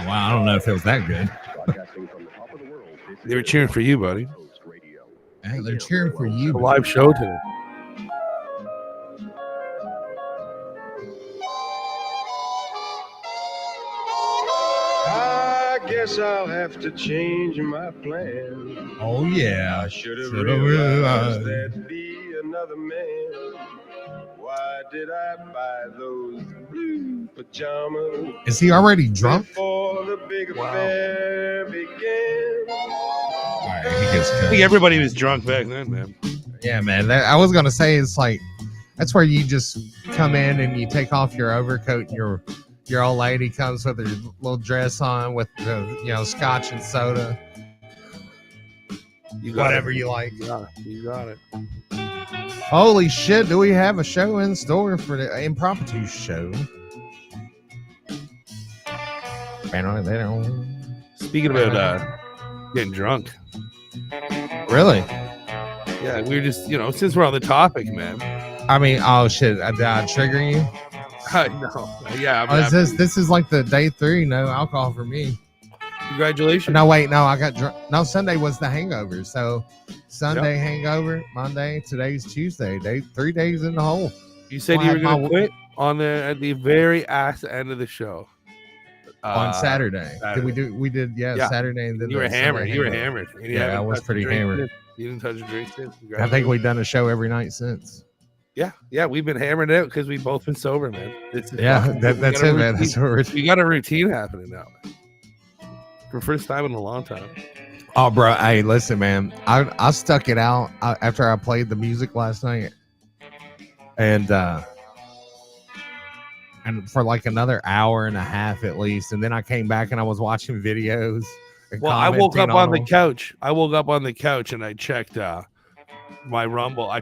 Oh, wow, I don't know if it was that good. They were cheering for you, buddy. Hey, they're cheering for you. A live show today. I guess I'll have to change my plan. Oh, yeah. I should have realized there'd be another man. Why did I buy those blue pajamas? Is he already drunk? Before the big affair began. All right, he gets I cut. think everybody was drunk back then, man. Yeah, man. I was gonna say it's like that's where you just come in and you take off your overcoat and your old lady comes with her little dress on with the scotch and soda. You got Whatever it. you like. You got it. Holy shit, do we have a show in store for the Impromptu show? Speaking about getting drunk. Really? Yeah, we were just, since we're on the topic, man. I mean, oh shit, did I trigger you? No. Yeah. This is like the day 3, no alcohol for me. Congratulations. No, wait, no, I got drunk. No, Sunday was the hangover. So Sunday hangover, Monday, today's Tuesday. 3 days in the hole. You said you were going to quit at the very end of the show. On Saturday. Saturday. We did Saturday. And then you were hammered. You were hammered. Yeah, I was pretty hammered. You didn't touch a drink since. I think we've done a show every night since. Yeah, we've been hammered out because we've both been sober, man. That's it, man. That's what we got a routine happening now, man. For the first time in a long time. Oh, bro. Hey, listen, man. I stuck it out after I played the music last night. And for like another hour and a half at least. And then I came back and I was watching videos. Well, I woke up on the couch. I woke up on the couch and I checked my Rumble. I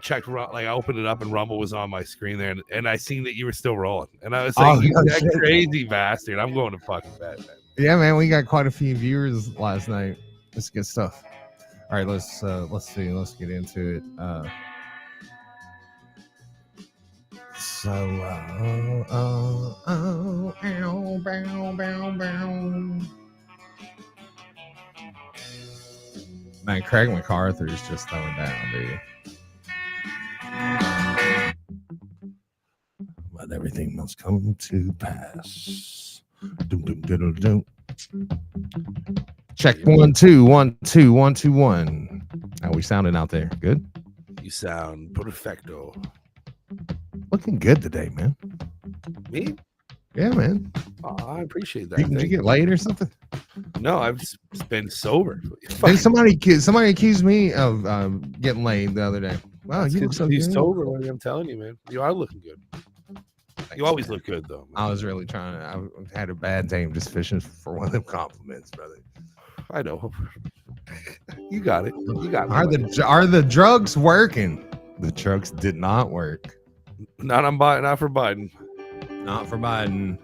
opened it up and Rumble was on my screen there. And I seen that you were still rolling. And I was like, that crazy bastard. I'm going to fucking bed, man. Yeah, man. We got quite a few viewers last night. That's good stuff. All right, let's see. Let's get into it. Man, Craig MacArthur's just throwing down, dude. But everything must come to pass. Doom, doom, doom, doom. Check 1 2 1 2 1 2 1. How we sounding out there? Good. You sound perfecto. Looking good today, man. Me? Yeah, man. Oh, I appreciate that. Did you get laid or something? No, I've just been sober. Hey, somebody accused me of getting laid the other day. Wow, you look so good. Sober. I'm telling you, man. You are looking good. You always look good, though, man. I was really trying to. I had a bad day. I'm just fishing for one of them compliments, brother. I know. You got it. You got it. Are the drugs working? The drugs did not work. Not on Biden. Not for Biden. Not for Biden.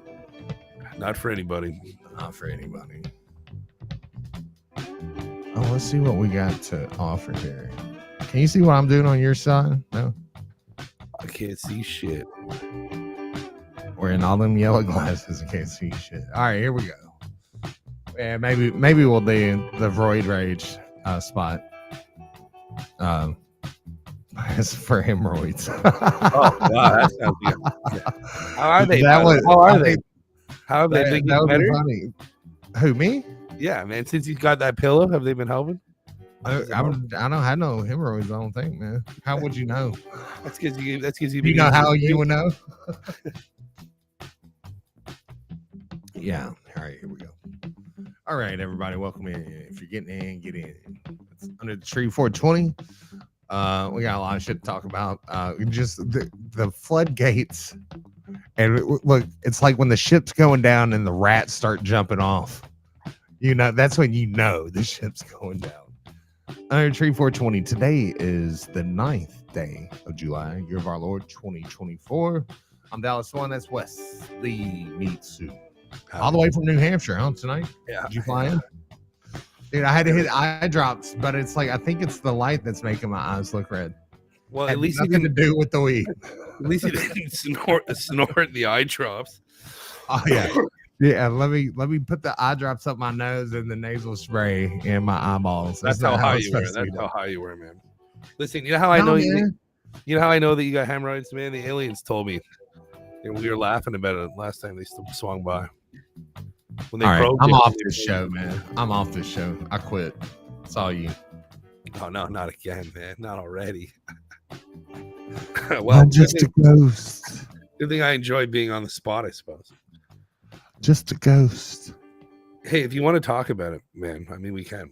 Not for anybody. Not for anybody. Oh, let's see what we got to offer here. Can you see what I'm doing on your side? No. I can't see shit. Wearing all them yellow glasses. I can't see shit. All right, here we go. Yeah, maybe we'll do the Void Rage spot. It's for hemorrhoids. Oh wow, that sounds good. Yeah. How are they? How are they? How have they been getting better? Funny. Who, me? Yeah, man. Since you got that pillow, have they been helping? I don't have no hemorrhoids. I don't think, man. How would you know? That's because you. You know how you would know? Yeah. All right, here we go. All right, everybody, welcome in. If you're getting in, get in. It's Under the Tree 420. We got a lot of shit to talk about. Just the floodgates. And look, it's like when the ship's going down and the rats start jumping off. That's when you know the ship's going down. Under the Tree 420. Today is the 9th day of July, year of our Lord 2024. I'm Dallas One. That's Wesley Meetsu. All the way from New Hampshire, huh, tonight? Yeah. Did you fly in? Dude, I had to hit eye drops, but it's like I think it's the light that's making my eyes look red. Well, at least nothing to do with the weed. At least you didn't snort the eye drops. Oh yeah. Yeah, let me put the eye drops up my nose and the nasal spray in my eyeballs. That's how high you were. That's how high you were, man. Listen, you know how I know you know how I know that you got hemorrhoids, man? The aliens told me. And we were laughing about it last time they swung by. When they I'm off this show, man. I'm off this show. I quit. It's all you. Oh no, not again, man. Not already. Well, I'm just a ghost. Good thing I enjoy being on the spot, I suppose. Just a ghost. Hey, if you want to talk about it, man, I mean, we can.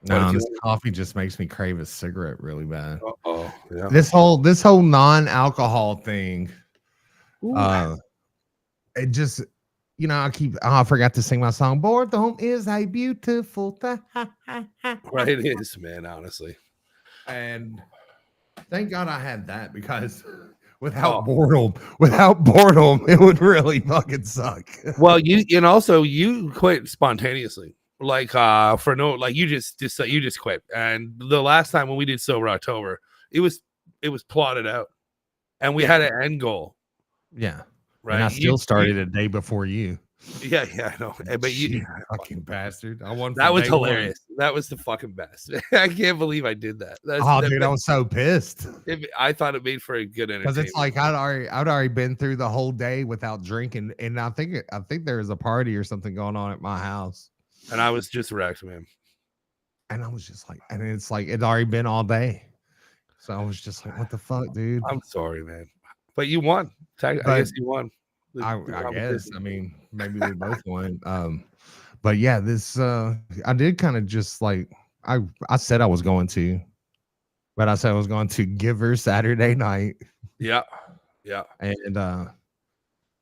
No, this coffee just makes me crave a cigarette really bad. Oh, yeah. This whole non-alcohol thing. It just, you know, I forgot to sing my song. Boredom is a beautiful thing. Right, it is, man, honestly. And thank God I had that, because without boredom, it would really fucking suck. Well, you quit spontaneously. Like you just quit. And the last time when we did Sober October, it was plotted out, and we had an end goal. Yeah, right. And I still started a day before you. Yeah, I know. But you fucking bastard! That was hilarious. That was the fucking best. I can't believe I did that. Dude, I was so pissed. I thought it made for a good entertainment. Because it's like I'd already been through the whole day without drinking, and I think there was a party or something going on at my house. And I was just wrecked, man. And I was just like, and it's like it'd already been all day. So I was just like, what the fuck, dude? I'm sorry, man. But you won. I guess you won. I guess. I mean, maybe we both won. But yeah, this I did kind of just like I said I was going to, but I said I was going to give her Saturday night. Yeah. Yeah. And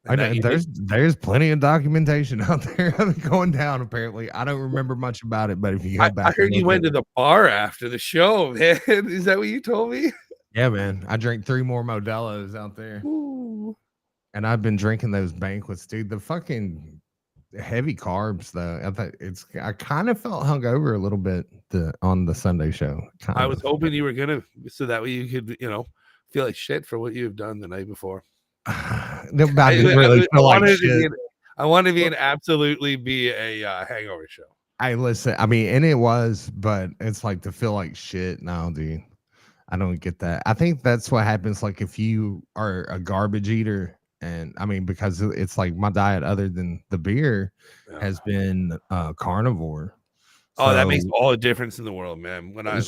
I know there's plenty of documentation out there of it going down. Apparently, I don't remember much about it, but if you go back, I heard you went to the bar after the show, man. Is that what you told me? Yeah, man. I drank 3 more Modelo's out there. Ooh. And I've been drinking those banquets, dude. The fucking heavy carbs, though. I kind of felt hungover a little bit on the Sunday show. I was hoping you were gonna, so that way you could, feel like shit for what you have done the night before. I wanted to be an absolutely be a hangover show. Listen, I mean, and it was, but it's like to feel like shit now, dude. I don't get that. I think that's what happens. Like if you are a garbage eater, and I mean, because it's like my diet, other than the beer, has been carnivore. Oh, that makes all the difference in the world, man. When I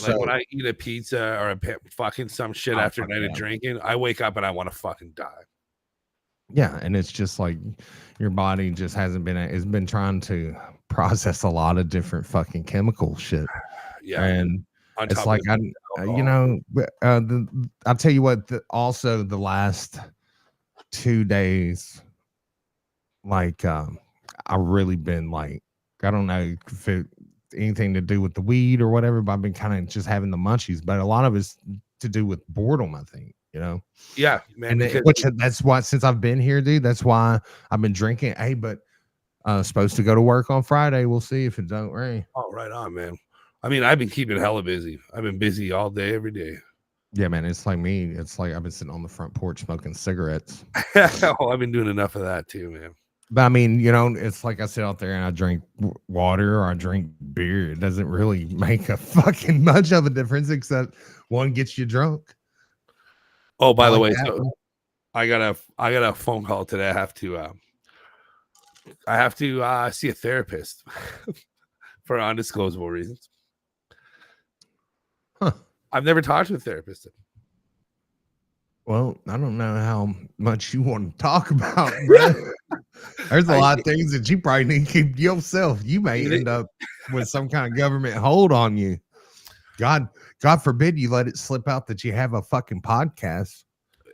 eat a pizza or fucking some shit after a night of drinking, I wake up and I want to fucking die. Yeah, and it's just like your body just has been trying to process a lot of different fucking chemical shit. Yeah, and it's like I'll tell you what. Also, the last 2 days, like I really been like, I don't know if it anything to do with the weed or whatever, but I've been kind of just having the munchies. But a lot of it's to do with boredom, I think. Yeah, man. That's why, since I've been here, dude, that's why I've been drinking. Hey, but supposed to go to work on Friday. We'll see if it don't rain. Oh, right on, man. I mean, I've been keeping hella busy. I've been busy all day, every day. Yeah, man. It's like me. It's like I've been sitting on the front porch smoking cigarettes. I've been doing enough of that too, man. But I mean, it's like I sit out there and I drink water or I drink beer. It doesn't really make a fucking much of a difference, except one gets you drunk. Oh, by the way, so I got a phone call today. I have to see a therapist for undisclosable reasons. Huh. I've never talked to a therapist. Well, I don't know how much you want to talk about, bro. There's a lot of things that you probably need to keep to yourself. You may end up with some kind of government hold on you. God forbid you let it slip out that you have a fucking podcast.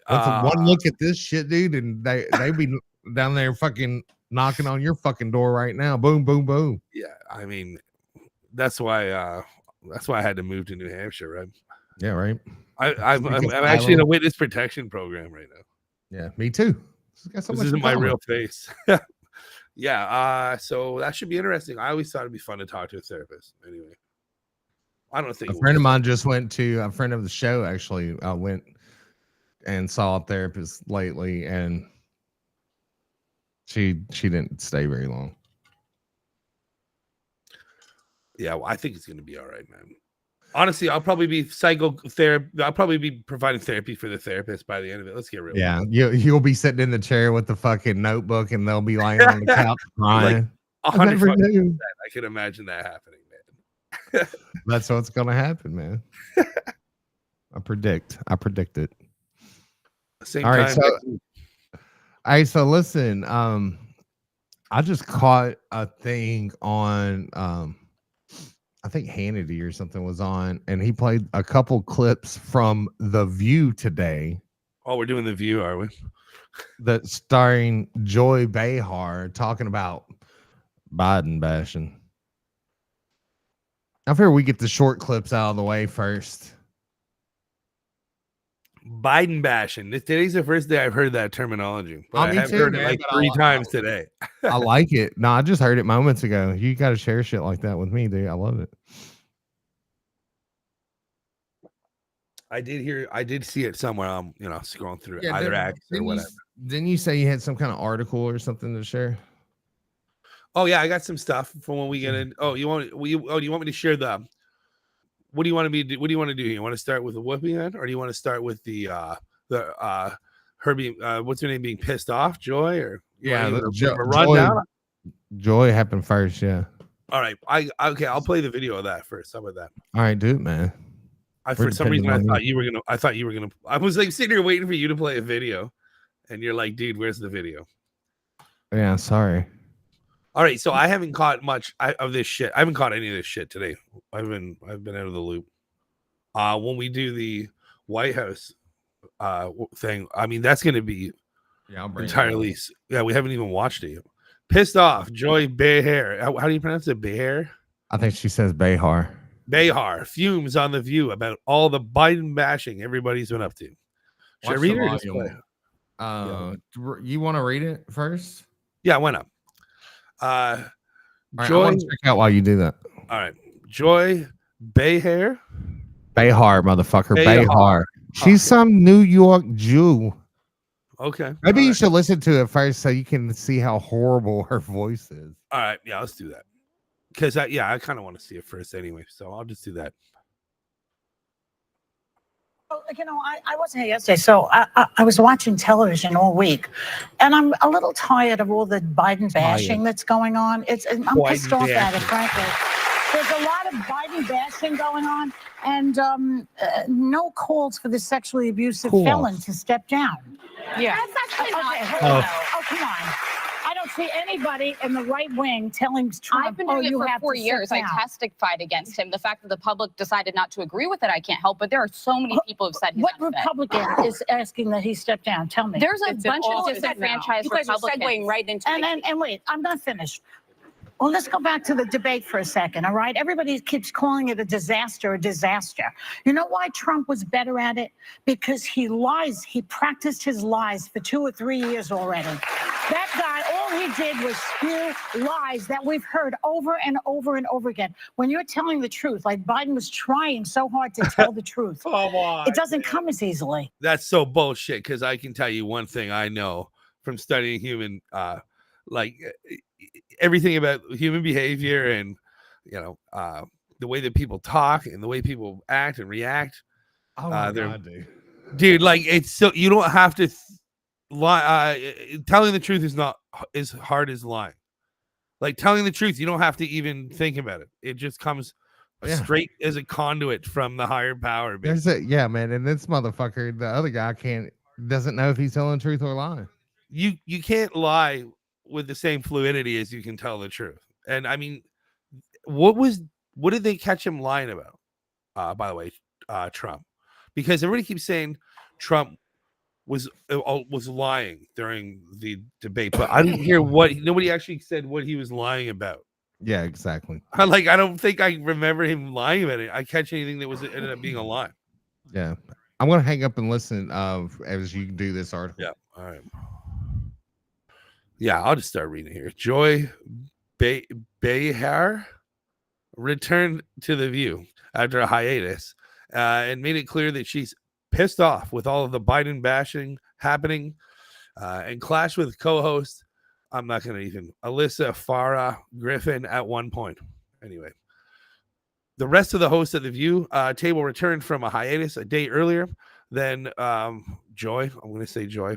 One look at this shit, dude, and they be down there fucking knocking on your fucking door right now. Boom, boom, boom. Yeah, I mean, that's why I had to move to New Hampshire, right? Yeah, right. I'm actually in a witness protection program right now. Yeah, me too. This isn't my real face. Yeah, so that should be interesting. I always thought it'd be fun to talk to a therapist. Anyway, I don't think a friend of mine just went to a friend of the show. Actually, went and saw a therapist lately, and She didn't stay very long. Yeah, well, I think it's gonna be all right, man. Honestly, I'll probably be psychotherapy. I'll probably be providing therapy for the therapist by the end of it. Let's get real. Yeah, you'll be sitting in the chair with the fucking notebook, and they'll be lying on the couch crying. Like 100%. I can imagine that happening, man. That's what's gonna happen, man. I predict it. Same all right, time. So listen, I just caught a thing on I think Hannity or something was on, and he played a couple clips from The View today. Oh, we're doing The View, are we? That starring Joy Behar talking about Biden bashing. I figure we get the short clips out of the way first. Biden bashing. Today's the first day I've heard that terminology, but I have heard it like 3 times today. I like it. No, I just heard it moments ago. You got to share shit like that with me, dude. I love it. I did see it somewhere. I'm, scrolling through either X or whatever. Didn't you say you had some kind of article or something to share? Oh yeah, I got some stuff from when we get in. Oh, do you want me to share the? What do you want to be? What do you want to do? You want to start with the whooping then, or do you want to start with the her being what's her name being pissed off, Joy, or Joy happened first, yeah. All right, I'll play the video of that first. How about that? All right, dude, man. For some reason, I thought you were gonna. I was like sitting here waiting for you to play a video, and you're like, dude, where's the video? Yeah, sorry. All right, so I haven't caught much of this shit. I haven't caught any of this shit today. I've been out of the loop. When we do the White House thing, I mean that's going to be entirely. Yeah, we haven't even watched it yet. Pissed off, Joy Behar. How do you pronounce it? Behar? I think she says Behar. Behar fumes on The View about all the Biden bashing everybody's been up to. Should I read it or just play? You want to read it first? Yeah, why not? Right, Joy, I want to check out while you do that. All right, Joy Behar, motherfucker, Behar. She's some New York Jew. Okay, maybe you should listen to it first so you can see how horrible her voice is. All right, yeah, let's do that. Because I kind of want to see it first anyway, so I'll just do that. Well, I wasn't here yesterday, so I was watching television all week, and I'm a little tired of all the Biden bashing that's going on. I'm pissed off at it, frankly. There's a lot of Biden bashing going on, and no calls for the sexually abusive felon to step down. Yeah. That's actually not. Oh, come on. I don't see anybody in the right wing telling Trump, I've been doing it for 4 years. I testified against him. The fact that the public decided not to agree with it, I can't help. But there are so many people who've said what Republican is asking that he step down? Tell me. There's a bunch of disenfranchised Republicans. You guys are segueing right into and wait, I'm not finished. Well, let's go back to the debate for a second, all right? Everybody keeps calling it a disaster. You know why Trump was better at it? Because he lies. He practiced his lies for 2 or 3 years already. That guy, all he did was spew lies that we've heard over and over and over again. When you're telling the truth, like Biden was trying so hard to tell the truth, come on, it doesn't come as easily. That's so bullshit, because I can tell you one thing I know from studying human everything about human behavior and the way that people talk and the way people act and react. Oh my God, dude, like it's so you don't have to lie. Telling the truth is not as hard as lying. Like telling the truth, you don't have to even think about it. It just comes straight as a conduit from the higher power. Man, and this motherfucker, the other guy doesn't know if he's telling the truth or lying. You can't lie with the same fluidity as you can tell the truth. And I mean, what did they catch him lying about? By the way, Trump, because everybody keeps saying Trump was lying during the debate, but I didn't hear nobody actually said what he was lying about. Yeah, exactly. I don't think I remember him lying about it. I catch anything that ended up being a lie. Yeah. I'm going to hang up and listen as you do this article. Yeah. All right. Yeah, I'll just start reading here. Joy Behar returned to The View after a hiatus and made it clear that she's pissed off with all of the Biden bashing happening and clashed with co-host I'm not going to even. Alyssa Farah Griffin at one point. Anyway. The rest of the hosts of The View table returned from a hiatus a day earlier than Joy. I'm going to say Joy.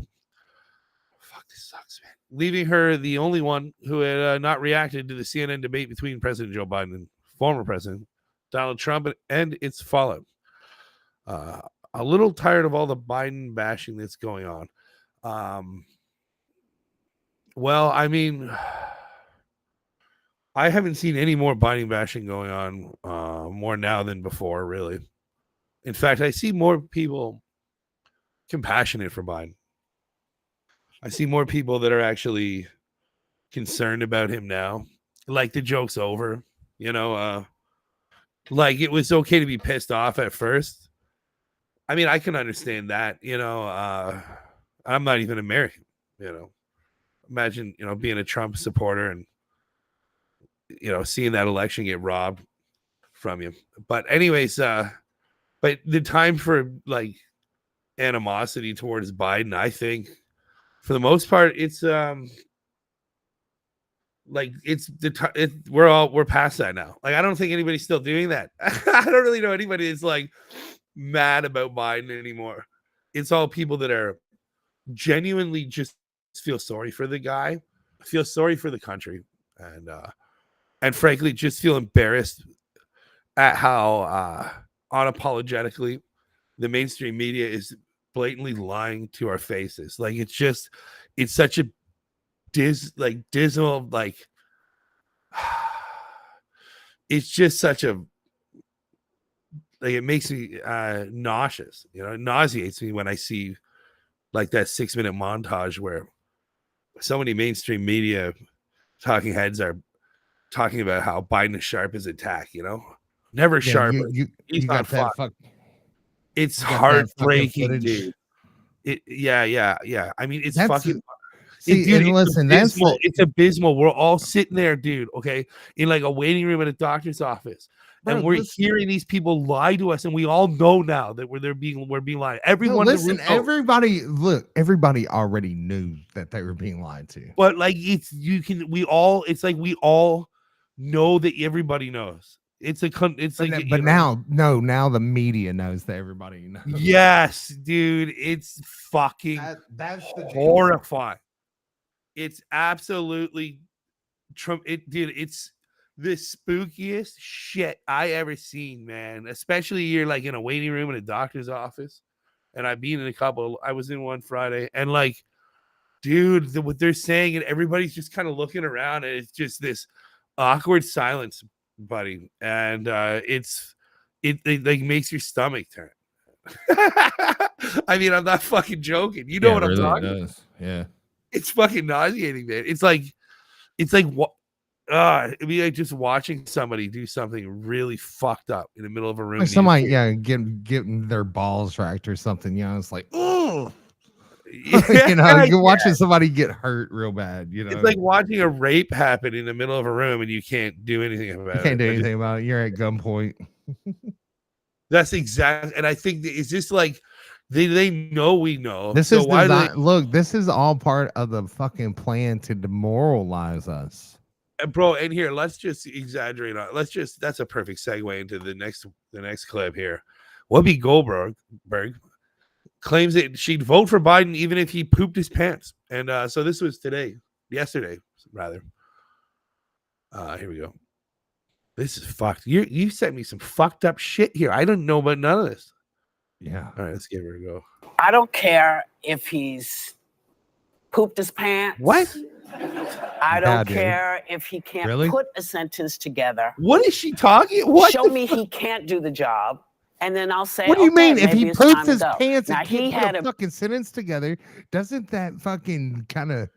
Fuck, this sucks, man. Leaving her the only one who had not reacted to the CNN debate between President Joe Biden and former President Donald Trump and its fallout. A little tired of all the Biden bashing that's going on. Well, I mean... I haven't seen any more Biden bashing going on more now than before, really. In fact, I see more people compassionate for Biden. I see more people that are actually concerned about him now. Like the joke's over, you know. Like it was okay to be pissed off at first. I mean, I can understand that, you know. I'm not even American, you know. Imagine, you know, being a Trump supporter and seeing that election get robbed from you. But anyways, but the time for like animosity towards Biden, I think for the most part, it's like we're past that now. Like, I don't think anybody's still doing that. I don't really know anybody that's like mad about Biden anymore. It's all people that are genuinely just feel sorry for the guy, feel sorry for the country, and frankly, just feel embarrassed at how unapologetically the mainstream media is blatantly lying to our faces. Like, it's such a dismal, like, it's just such a, like, it makes me nauseous. You know, it nauseates me when I see like that 6-minute montage where so many mainstream media talking heads are talking about how Biden is sharp as attack, you know, never sharp. He's not fun. It's heartbreaking, dude. Yeah. I mean, it's fucking. It's abysmal. We're all sitting there, dude. Okay, in like a waiting room at a doctor's office, and we're hearing these people lie to us, and we all know now that we're being lied. Everyone, everybody already knew that they were being lied to. But like, it's like we all know that everybody knows. Now the media knows that everybody knows. Yes, dude, it's fucking that's horrifying. It's absolutely it's the spookiest shit I ever seen, man. Especially you're like in a waiting room in a doctor's office, and I've been in a couple. I was in one Friday, and like, dude, what they're saying, and everybody's just kind of looking around, and it's just this awkward silence, buddy, and it like makes your stomach turn. I mean, I'm not fucking joking. You know what I'm talking about? Yeah, it's fucking nauseating, man. It's like what? It'd be like just watching somebody do something really fucked up in the middle of a room. Like somebody, getting their balls racked or something. You know, it's like, oh. Yeah, you're watching somebody get hurt real bad. You know, it's like watching a rape happen in the middle of a room and you can't do anything about it. You can't do anything about it. You're at gunpoint. That's exactly, and I think it's just like they know we know. This is look. This is all part of the fucking plan to demoralize us, bro. And here, let's just exaggerate on. That's a perfect segue into the next clip here. Whoopi Goldberg claims that she'd vote for Biden even if he pooped his pants. And so this was yesterday, rather. Here we go. This is fucked. You sent me some fucked up shit here. I didn't know about none of this. Yeah. All right, let's give her a go. I don't care if he's pooped his pants. What? I don't care if he can't put a sentence together. What is she talking? What? Show me he can't do the job. And then I'll say, what do you mean? If he poops his pants and can't put a fucking sentence together, doesn't that fucking kind of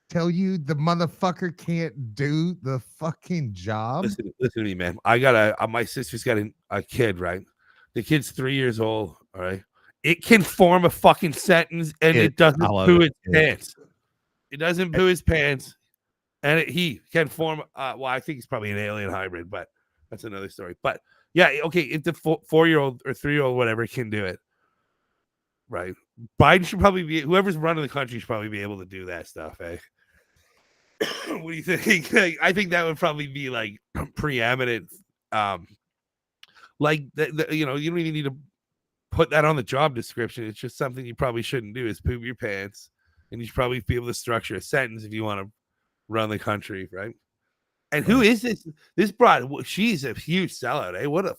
tell you the motherfucker can't do the fucking job? Listen to me, man. My sister's got a kid, right? The kid's 3 years old, all right? It can form a fucking sentence, and it doesn't poo his pants. It doesn't poo his pants, and he can form, well, I think he's probably an alien hybrid, but that's another story. But yeah, okay, if the 4-year-old or 3-year-old, whatever, can do it, right? Biden should probably be, whoever's running the country should probably be able to do that stuff, eh? What do you think? Like, I think that would probably be like preeminent. Like you know, you don't even need to put that on the job description. It's just something you probably shouldn't do is poop your pants, and you should probably be able to structure a sentence if you want to run the country, right? And who is this? This broad, she's a huge sellout, eh? What a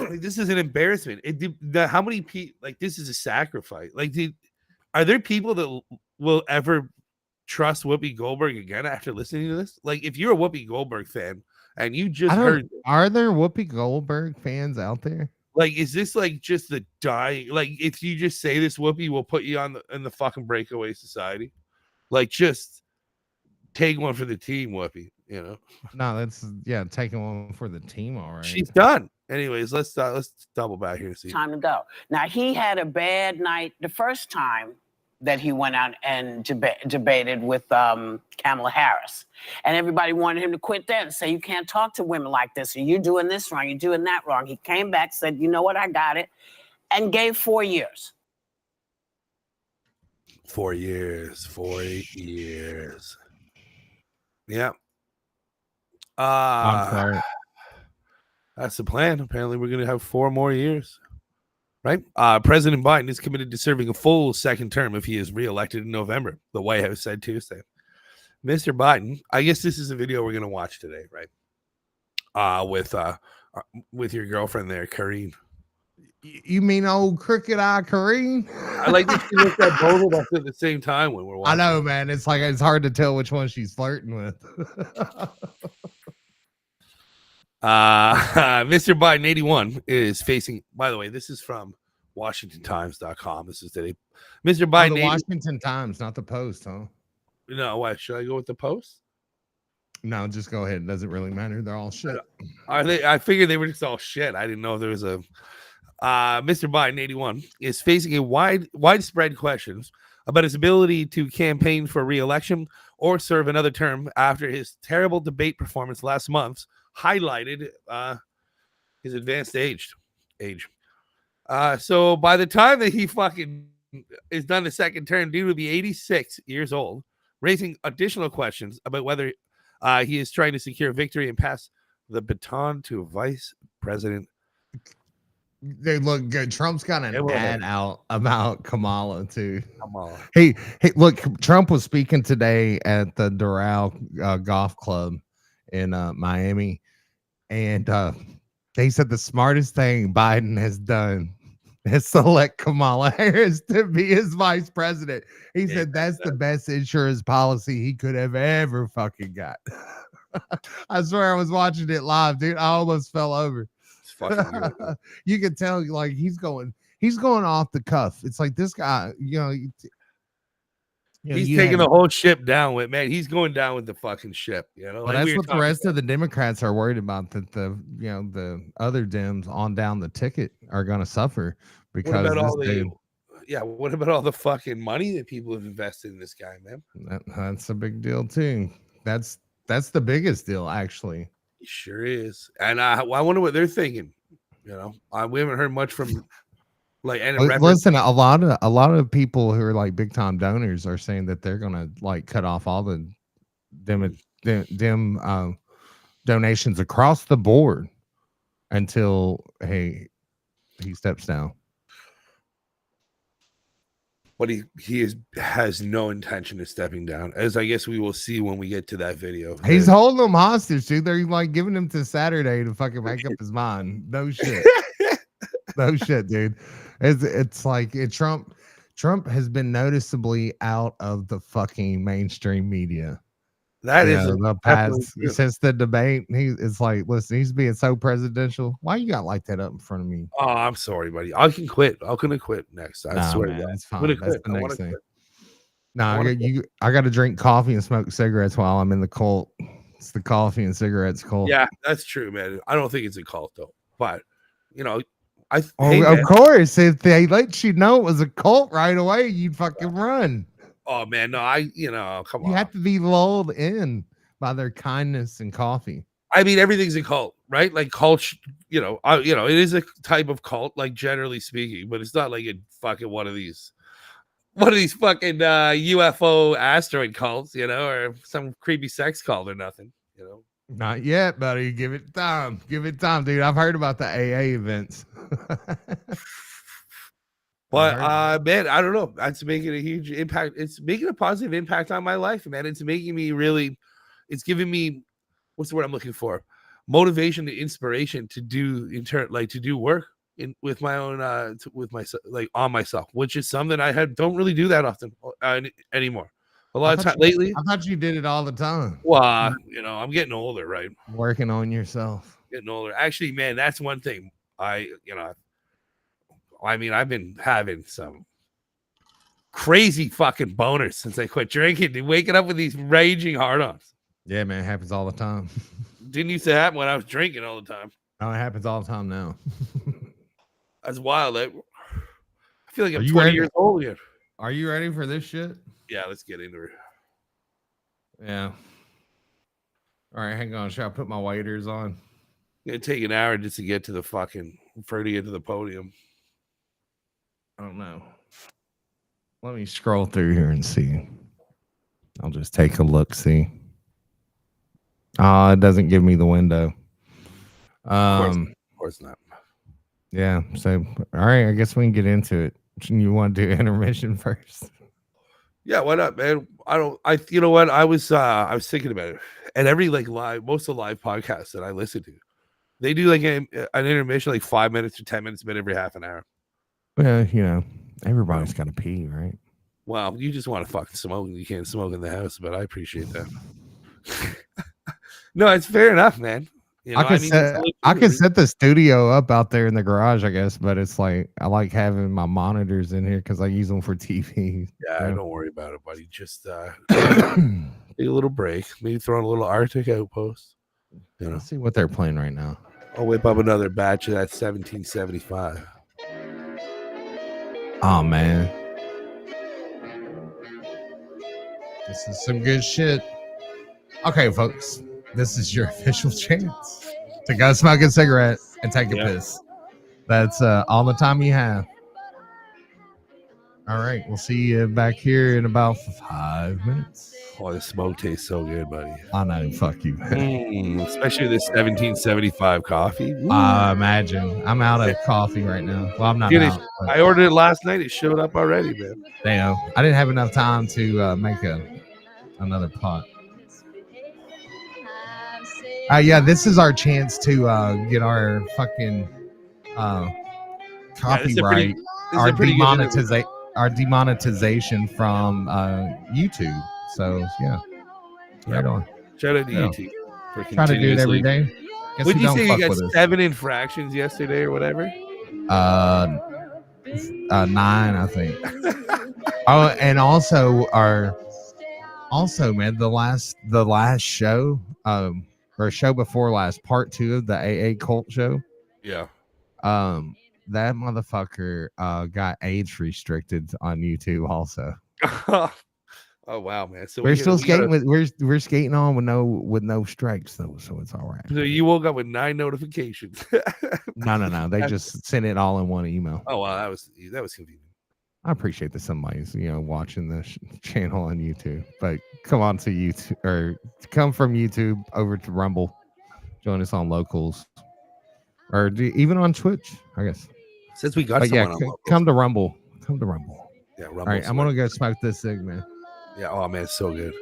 this is an embarrassment. How many people like this is a sacrifice? Like, are there people that will ever trust Whoopi Goldberg again after listening to this? Like, if you're a Whoopi Goldberg fan and you just heard, are there Whoopi Goldberg fans out there? Like, is this like just the dying? Like, if you just say this, Whoopi will put you in the fucking breakaway society. Like, just take one for the team, Whoopi. You know? No, that's taking one for the team. All right, she's done. Anyways, let's double back here. See, time to go. Now he had a bad night the first time that he went out and debated with Kamala Harris. And everybody wanted him to quit that and say, you can't talk to women like this, or you're doing this wrong, you're doing that wrong. He came back, said, you know what, I got it, and gave 4 years. 4 years, 4 years. Yeah. That's the plan. Apparently, we're going to have 4 more years. Right? President Biden is committed to serving a full second term if he is reelected in November, the White House said Tuesday. Mr. Biden, I guess this is a video we're going to watch today, right? With your girlfriend there, Karine. You mean old crooked eye Karine? I like that she looks at both of us at the same time when we're watching. I know, man. It's like it's hard to tell which one she's flirting with. Mr. Biden 81 is facing, by the way, this is from WashingtonTimes.com. This is today. Mr. Biden. The Washington Times, not the Post, huh? No, why should I go with the Post? No, just go ahead. It doesn't really matter. They're all shit. Are they? I figured they were just all shit. I didn't know if there was a Mr. Biden 81 is facing a widespread questions about his ability to campaign for re-election or serve another term after his terrible debate performance last month highlighted his advanced age. So by the time that he fucking is done the second term, dude will be 86 years old, raising additional questions about whether he is trying to secure victory and pass the baton to vice president. They look good. Trump's got an ad out about Kamala too. Kamala. Hey, look, Trump was speaking today at the Doral Golf Club in Miami, and they said the smartest thing Biden has done is select Kamala Harris to be his vice president. He said that's the best insurance policy he could have ever fucking got. I swear I was watching it live, dude. I almost fell over. It's fucking good. You can tell, like he's going off the cuff. It's like this guy, he's taking the whole ship down with, man. He's going down with the fucking ship, Well, like that's what the rest of the Democrats are worried about, that the other Dems on down the ticket are going to suffer because what about all the fucking money that people have invested in this guy, man? That's a big deal too. That's the biggest deal, actually. He sure is. And I wonder what they're thinking. We haven't heard much from listen, a lot of people who are like big time donors are saying that they're gonna like cut off all the donations across the board until he steps down. But he has no intention of stepping down, as I guess we will see when we get to that video. He's holding them hostage, dude. They're like giving him to Saturday to fucking make up his mind. No shit. No shit, dude. It's like Trump has been noticeably out of the fucking mainstream media. That is the past since the debate. It's like, listen, he's being so presidential. Why you got like that up in front of me? Oh, I'm sorry, buddy. I can quit. I'm gonna quit next. I swear, man, that's fine. That's the next thing. I got to drink coffee and smoke cigarettes while I'm in the cult. It's the coffee and cigarettes cult. Yeah, that's true, man. I don't think it's a cult though, but of course, if they let you know it was a cult right away, you'd fucking run. Oh man, no, come on. You have to be lulled in by their kindness and coffee. I mean, everything's a cult, right? Like cult, it is a type of cult, like generally speaking, but it's not like a fucking one of these one of these fucking UFO asteroid cults, or some creepy sex cult or nothing, Not yet, buddy. Give it time. Give it time, dude. I've heard about the AA events. But man, I don't know. It's making a huge impact. It's making a positive impact on my life, man. It's making me really. It's giving me, what's the word I'm looking for? Motivation and inspiration to do to do work with my own with myself, like on myself, which is something I don't really do that often anymore. A lot of time lately. I thought you did it all the time. Well, I'm getting older, right? Working on yourself. Getting older. Actually, man, that's one thing. I've been having some crazy fucking boners since I quit drinking. Dude, waking up with these raging hard-ons. Yeah, man, it happens all the time. Didn't used to happen when I was drinking all the time. No, it happens all the time now. That's wild. I feel like I'm 20 years old yet. Are you ready for this shit? Yeah, let's get into it. Yeah. All right, hang on. Should I put my waders on? It's gonna take an hour just to get to the fucking to get to the podium. I don't know. Let me scroll through here and see. I'll just take a look, see. It doesn't give me the window. Of course not. Yeah, so all right, I guess we can get into it. You want to do intermission first? Yeah, why not, man? You know what? I was thinking about it. And every most of the live podcasts that I listen to, they do like an intermission, like 5 minutes to 10 minutes, but every half an hour. Well, everybody's got to pee, right? Well, you just want to fucking smoke and you can't smoke in the house, but I appreciate that. No, it's fair enough, man. I could set the studio up out there in the garage, I guess, but it's like I like having my monitors in here because I use them for TV. Yeah, don't worry about it, buddy. Just take a little break. Maybe throw in a little Arctic Outpost. Let's see what they're playing right now. I'll whip up another batch of that 1775. Oh man, this is some good shit. Okay, folks, this is your official chance to go smoke a cigarette and take a piss. That's all the time you have. All right, we'll see you back here in about 5 minutes. Oh, the smoke tastes so good, buddy. I know, fuck you. Especially this 1775 coffee. Imagine. I'm out of coffee right now. Well, I'm not out. I ordered it last night. It showed up already, man. Damn. I didn't have enough time to make another pot. Yeah, this is our chance to get our fucking copyright, our demonetization from YouTube. So yeah, right on. Shout out to YouTube for trying to do it every day. Would you say you got 7 infractions yesterday or whatever? 9, I think. Oh, and also man, the last show, or show before last, part 2 of the AA cult show. Yeah. That motherfucker got age restricted on YouTube also. Oh wow, man! So we're still skating we're skating on with no strikes though, so it's all right. So you woke up with 9 notifications. No. They just sent it all in one email. Oh wow, that was convenient. I appreciate that somebody's watching this channel on YouTube, but come on to YouTube or come from YouTube over to Rumble, join us on Locals, or even on Twitch, I guess. Since we got someone on Locals. Come to Rumble. Yeah, Rumble. All right, I'm gonna go smoke this cig, man. Yeah, oh man, it's so good.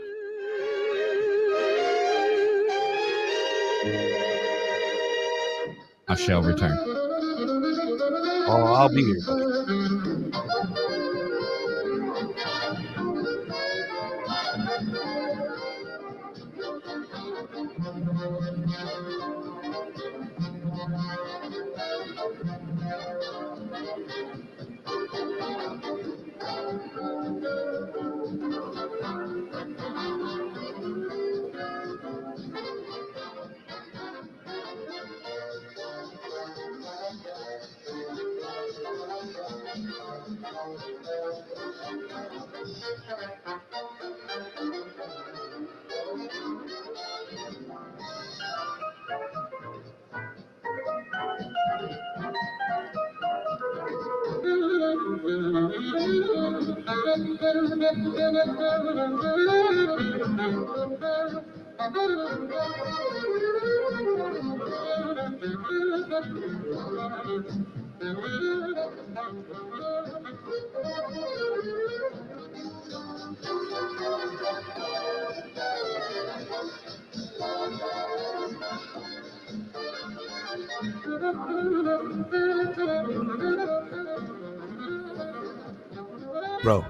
I shall return. Oh, I'll be here, buddy. Bro.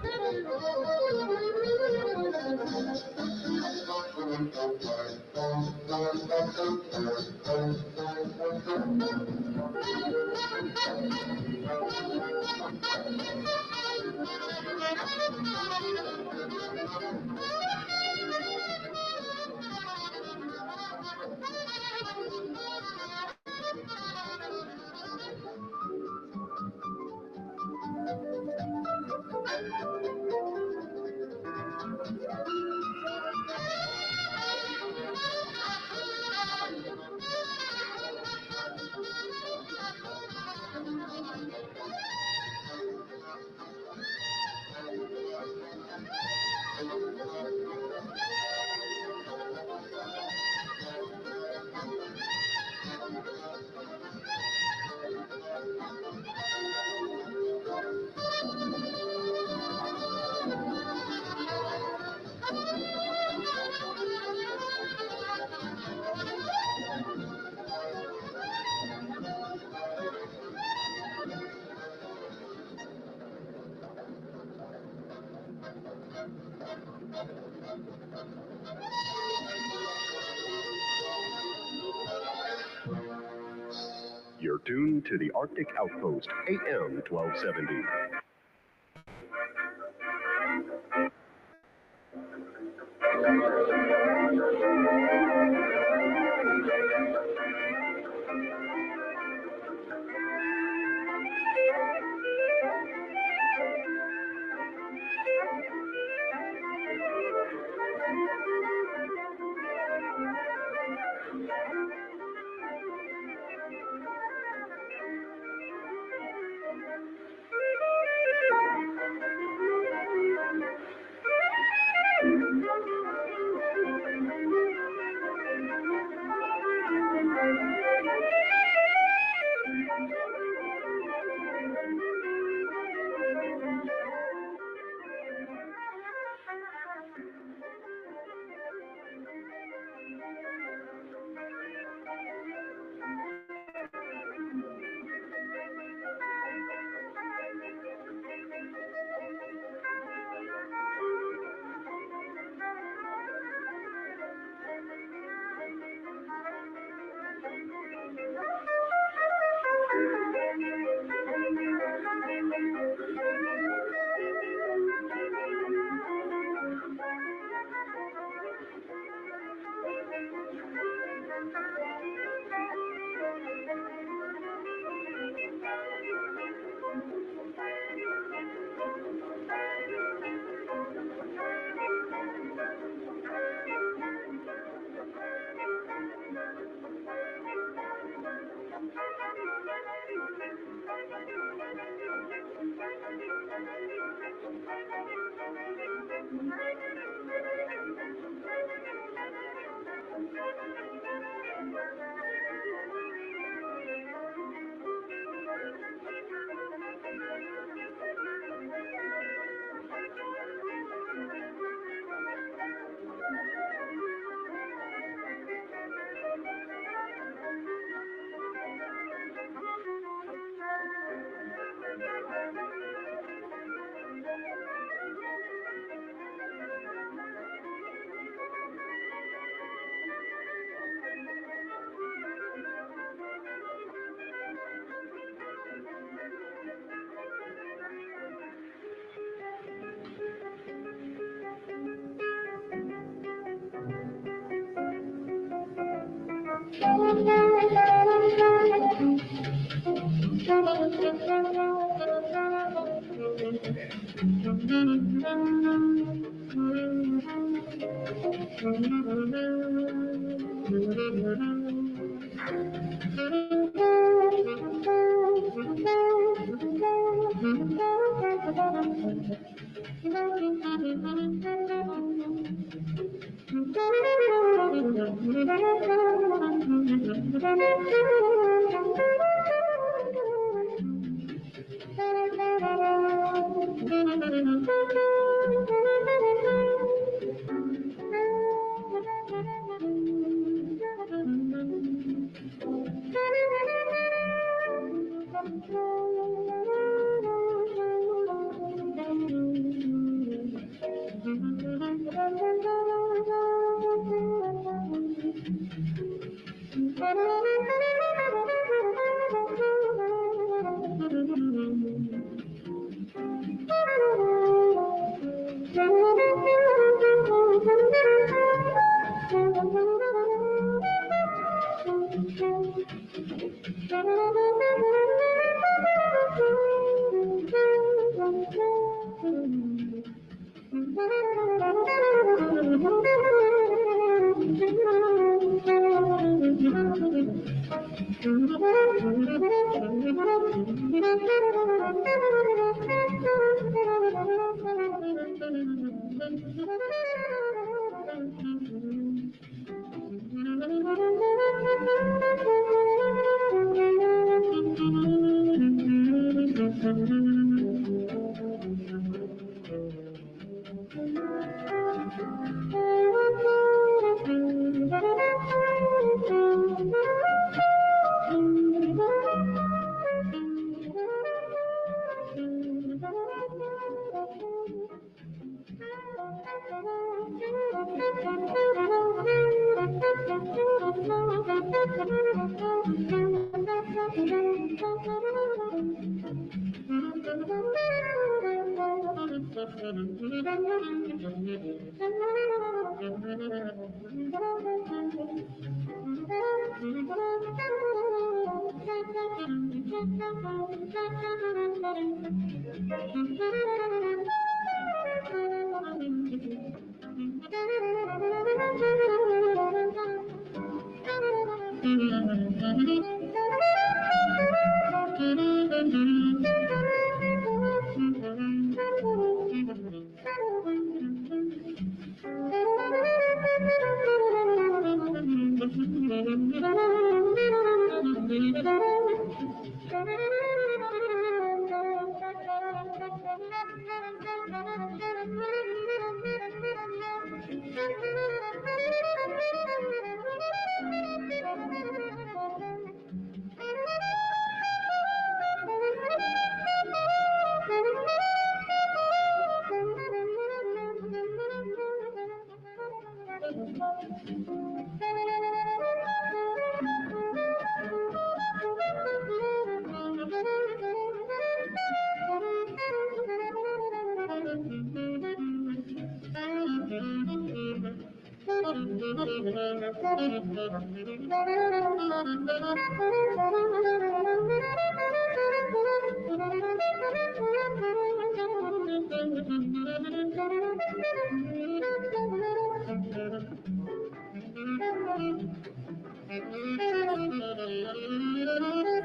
You're tuned to the Arctic Outpost, AM 1270.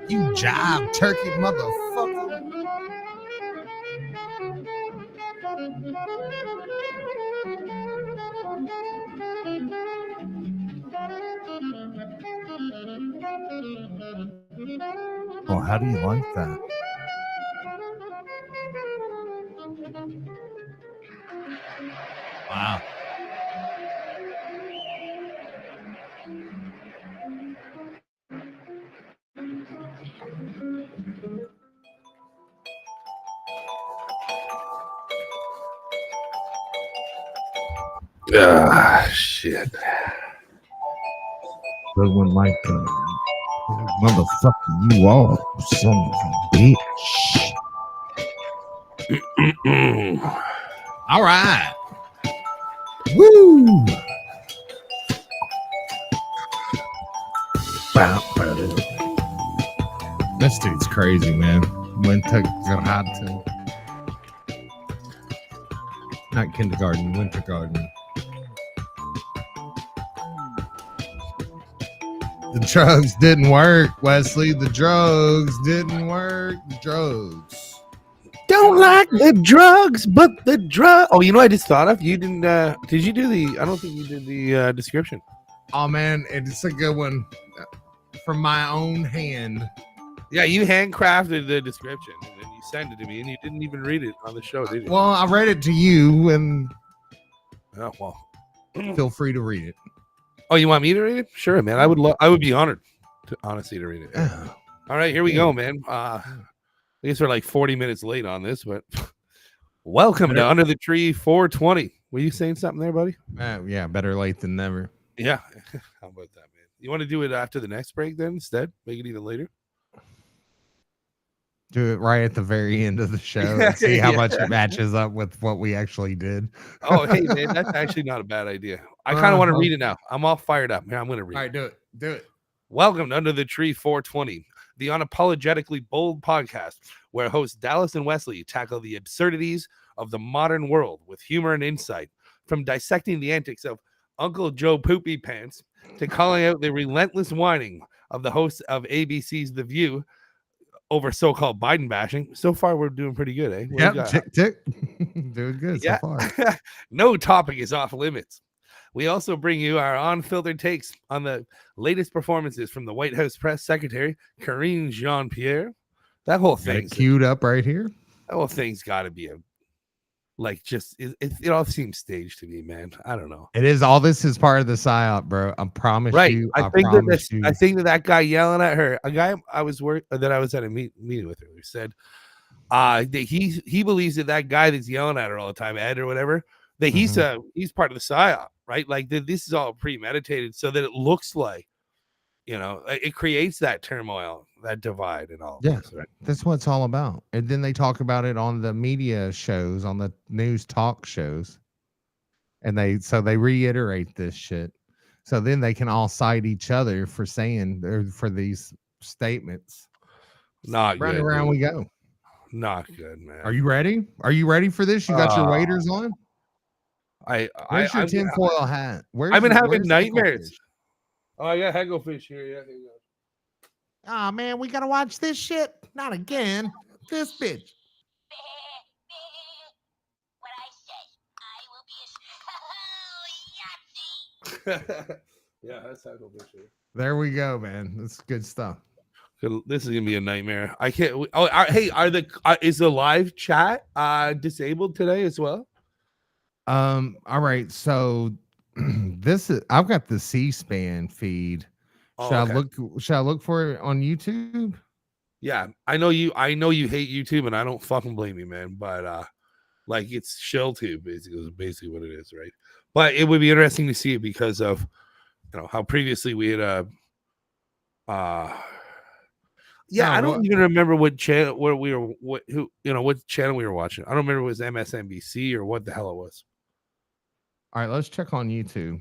You jive turkey motherfucker. Oh, how do you like that? Wow. Ah, shit. But when like motherfucker you are, son of a bitch. All right. Woo! This dude's crazy, man. Went to karate. Not kindergarten, winter garden. The drugs didn't work, Wesley. The drugs didn't work. The drugs. don't like the drugs, but the drug. Oh, you know what I just thought of? You didn't. Did you do the? I don't think you did the description. Oh man, it's a good one from my own hand. Yeah, you handcrafted the description and then you sent it to me, and you didn't even read it on the show, did you? Well, I read it to you, and Oh well. feel free to read it. Oh, you want me to read it? Sure, man. I would be honored to honestly to read it. Yeah. All right, here we go, man. I guess we're like 40 minutes late on this, but welcome to Under the Tree 420. Were you saying something there, buddy? Yeah, better late than never. Yeah. How about that, man? You want to do it after the next break then instead? Make it even later? Do it right at the very end of the show and see how much it matches up with what we actually did. Oh, hey, man, that's actually not a bad idea. I kind of want to read it now. I'm all fired up. Man, I'm going to read it. All right, do it. Do it. Welcome to Under the Tree 420, the unapologetically bold podcast where hosts Dallas and Wesley tackle the absurdities of the modern world with humor and insight, from dissecting the antics of Uncle Joe Poopy Pants to calling out the relentless whining of the hosts of ABC's The View over so-called Biden bashing. So far, we're doing pretty good, eh? Yep, tick. Doing good so far. No topic is off limits. We also bring you our unfiltered takes on the latest performances from the White House press secretary, Karine Jean-Pierre. That whole thing queued up right here. That whole thing's got to be it all seems staged to me, man. I don't know. It is. All this is part of the psyop, bro. I promise you. I think that guy yelling at her, a guy I was at a meeting with her, who said that he believes that guy that's yelling at her all the time, Ed or whatever, that he's part of the psyop, right? Like this is all premeditated so that it looks like, it creates that turmoil, that divide, and all. Yeah, this, right? That's what it's all about. And then they talk about it on the media shows, on the news talk shows, and they reiterate this shit. So then they can all cite each other for these statements. Not round good. And round we go. Not good, man. Are you ready? Are you ready for this? You got your waders on? Where's your tinfoil hat? I've been having nightmares. Oh, I got hagglefish here. Yeah, here you go. Oh man, we gotta watch this shit. Not again. This bitch. Yeah, that's hagglefish here. There we go, man. That's good stuff. This is gonna be a nightmare. I can't. Hey, is the live chat disabled today as well? All right. So I've got the C-SPAN feed. Should I look for it on YouTube? Yeah, I know you hate YouTube, and I don't fucking blame you, man. But it's ShellTube is basically what it is, right? But it would be interesting to see it because of how previously we had I don't even remember what channel what channel we were watching. I don't remember if it was MSNBC or what the hell it was. All right, let's check on YouTube.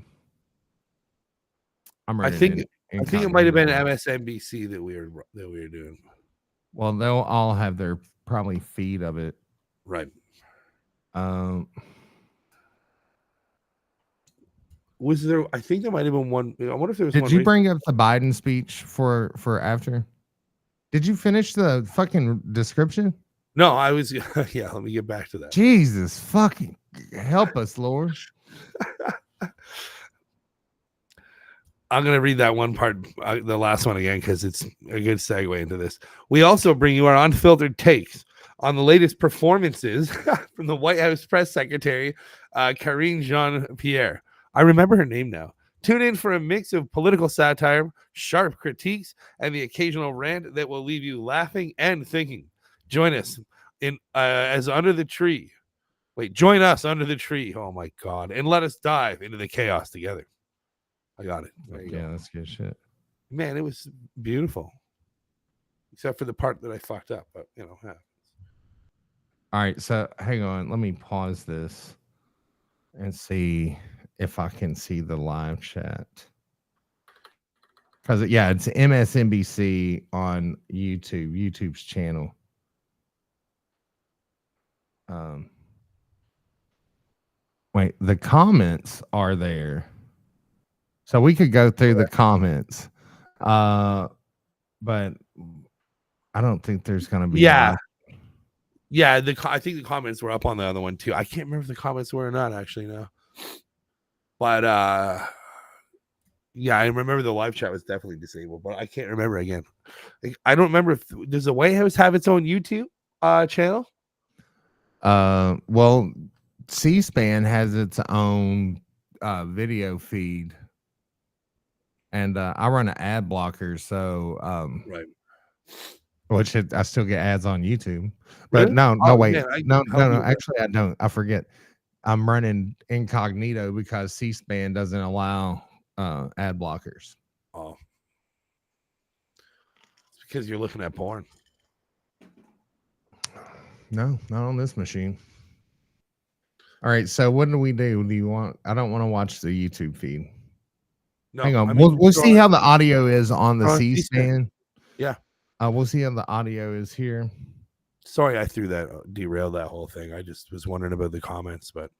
I'm ready. I think it might have been MSNBC that we were doing. Well, they'll all have their probably feed of it. Right. Was there? I think there might have been one. I wonder if there was. Did you bring up the Biden speech for after? Did you finish the fucking description? No, I was. Yeah, let me get back to that. Jesus fucking help us, Lord. I'm going to read that one part, the last one again, because it's a good segue into this. We also bring you our unfiltered takes on the latest performances from the White House press secretary, Karine Jean-Pierre. I remember her name now. Tune in for a mix of political satire, sharp critiques, and the occasional rant that will leave you laughing and thinking. Join us as Under the Tree. Join us under the tree. Oh my God. And let us dive into the chaos together. I got it. Yeah, that's good shit. Man, it was beautiful. Except for the part that I fucked up, but happens. All right, so hang on. Let me pause this and see if I can see the live chat. Because it's MSNBC on YouTube's channel. The comments are there. So we could go through the comments. But I don't think there's going to be. Yeah. Yeah, I think the comments were up on the other one too. I can't remember if the comments were or not actually now. But yeah, I remember the live chat was definitely disabled, but I can't remember again. I don't remember if does the White House have its own YouTube channel? Well, C-SPAN has its own video feed, and I run an ad blocker, so Right. which I still get ads on YouTube. But Really? no, wait, man, no. Actually, I don't. I forget. I'm running incognito because C-SPAN doesn't allow ad blockers. Oh, it's because you're looking at porn. No, not on this machine. All right, so what do we do? Do you want? I don't want to watch the YouTube feed. No, Hang on, I mean, we'll see how the audio is on the C-SPAN. Yeah, we'll see how the audio is here. Sorry, I derailed that whole thing. I just was wondering about the comments, but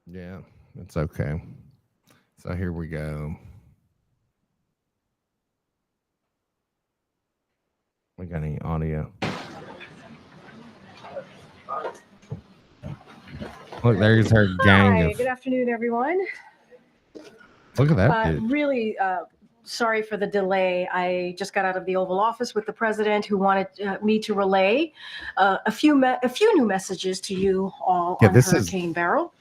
yeah, it's okay. So here we go. We got any audio? Look, there's her gang. Hi, good afternoon, everyone. Look at that. Really sorry for the delay. I just got out of the Oval Office with the president, who wanted me to relay a few new messages to you all on Hurricane Beryl.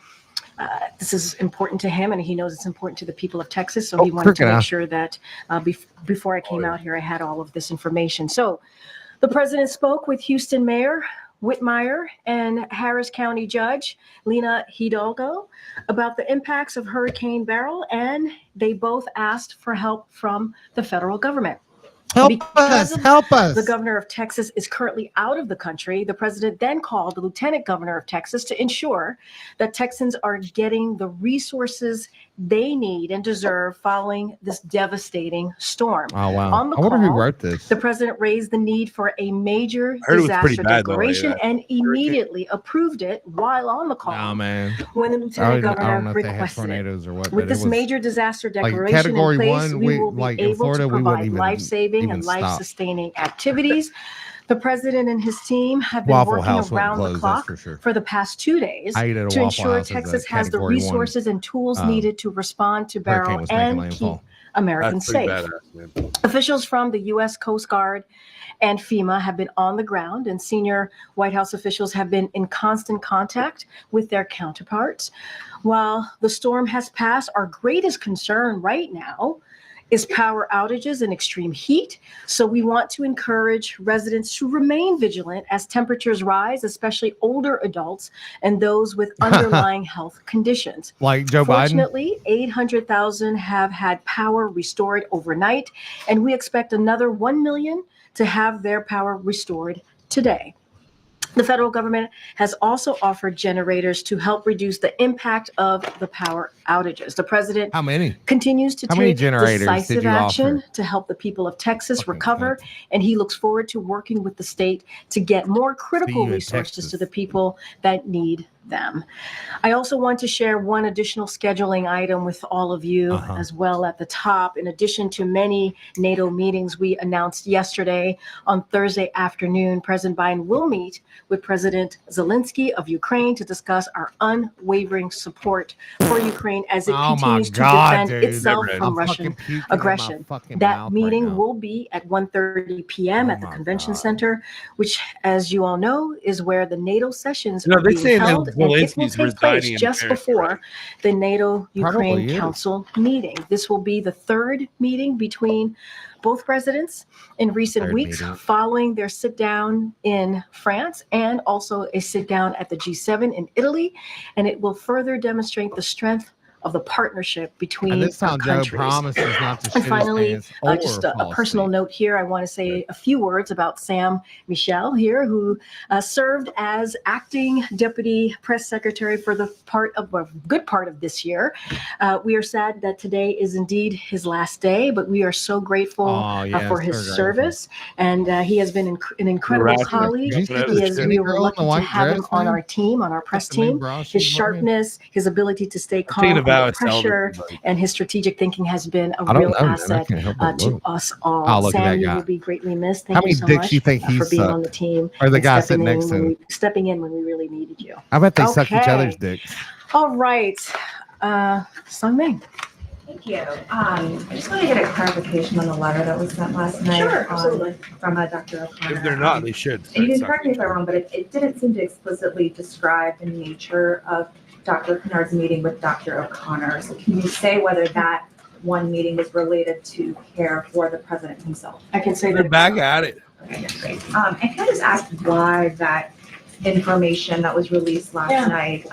This is important to him, and he knows it's important to the people of Texas. So he wanted to make sure that before I came out here, I had all of this information. So the president spoke with Houston Mayor Whitmire and Harris County Judge Lena Hidalgo about the impacts of Hurricane Beryl, and they both asked for help from the federal government. Help us. The governor of Texas is currently out of the country. The president then called the lieutenant governor of Texas to ensure that Texans are getting the resources they need and deserve following this devastating storm. Oh, wow. On the I wonder call, who wrote this. The president raised the need for a major disaster declaration and immediately approved it while on the call. Oh, man. When the lieutenant governor requested tornadoes or what, with this major disaster declaration in place, we will be able to provide life-saving and life-sustaining activities. The president and his team have been working around the clock for the past 2 days to ensure Texas has the resources and tools needed to respond to Beryl and keep Americans safe. Officials from the U.S. Coast Guard and FEMA have been on the ground, and senior White House officials have been in constant contact with their counterparts. While the storm has passed, our greatest concern right now is power outages and extreme heat. So we want to encourage residents to remain vigilant as temperatures rise, especially older adults and those with underlying health conditions. Like Joe Biden. Fortunately, 800,000 have had power restored overnight, and we expect another 1 million to have their power restored today. The federal government has also offered generators to help reduce the impact of the power outages. The president continues to take decisive action to help the people of Texas recover, and he looks forward to working with the state to get more critical resources to the people that need them. I also want to share one additional scheduling item with all of you as well at the top. In addition to many NATO meetings we announced yesterday, on Thursday afternoon, President Biden will meet with President Zelensky of Ukraine to discuss our unwavering support for Ukraine as it continues to defend itself from Russian aggression. That meeting will be at 1:30 p.m. at the Convention Center, which, as you all know, is where the NATO sessions are being held. And it will take place just before the NATO-Ukraine Council meeting. This will be the third meeting between both presidents in recent weeks following their sit-down in France and also a sit-down at the G7 in Italy. And it will further demonstrate the strength of the partnership between our countries. And finally, just a personal note here, I want to say a few words about Sam Michel here, who served as acting deputy press secretary for the good part of this year. We are sad that today is indeed his last day, but we are so grateful for his service. And he has been an incredible colleague. We were lucky to have him on our team, on our press team. His sharpness, his ability to stay calm about pressure and his strategic thinking has been a real asset to us all. Oh, look at that Sam, you guy. will be greatly missed. Thank How many you so dicks much you think for he's being on the team. or the and guy stepping sitting next to him? stepping in when we really needed you. I bet they suck each Okay. other's dicks. All right. Sung Ming. Thank you. I just want to get a clarification on the letter that was sent last night. Sure, absolutely. From Dr. O'Connor. If they're not, they should. And you can correct me if I'm wrong, but it didn't seem to explicitly describe the nature of Dr. Kennard's meeting with Dr. O'Connor. So can you say whether that one meeting was related to care for the president himself? I can say They're that. back at it. Okay, great. And can I just ask why that information that was released last night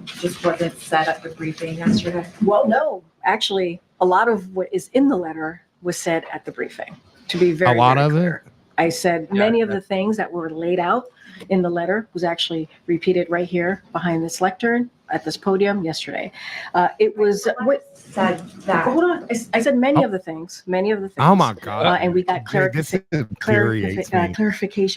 just wasn't said at the briefing yesterday? Well, no, actually, a lot of what is in the letter was said at the briefing. To be very, very clear. I said many of the things that were laid out in the letter was actually repeated right here behind this lectern at this podium yesterday. It was what said that. Hold on, I said many of the things. Oh my God! And we got clarification,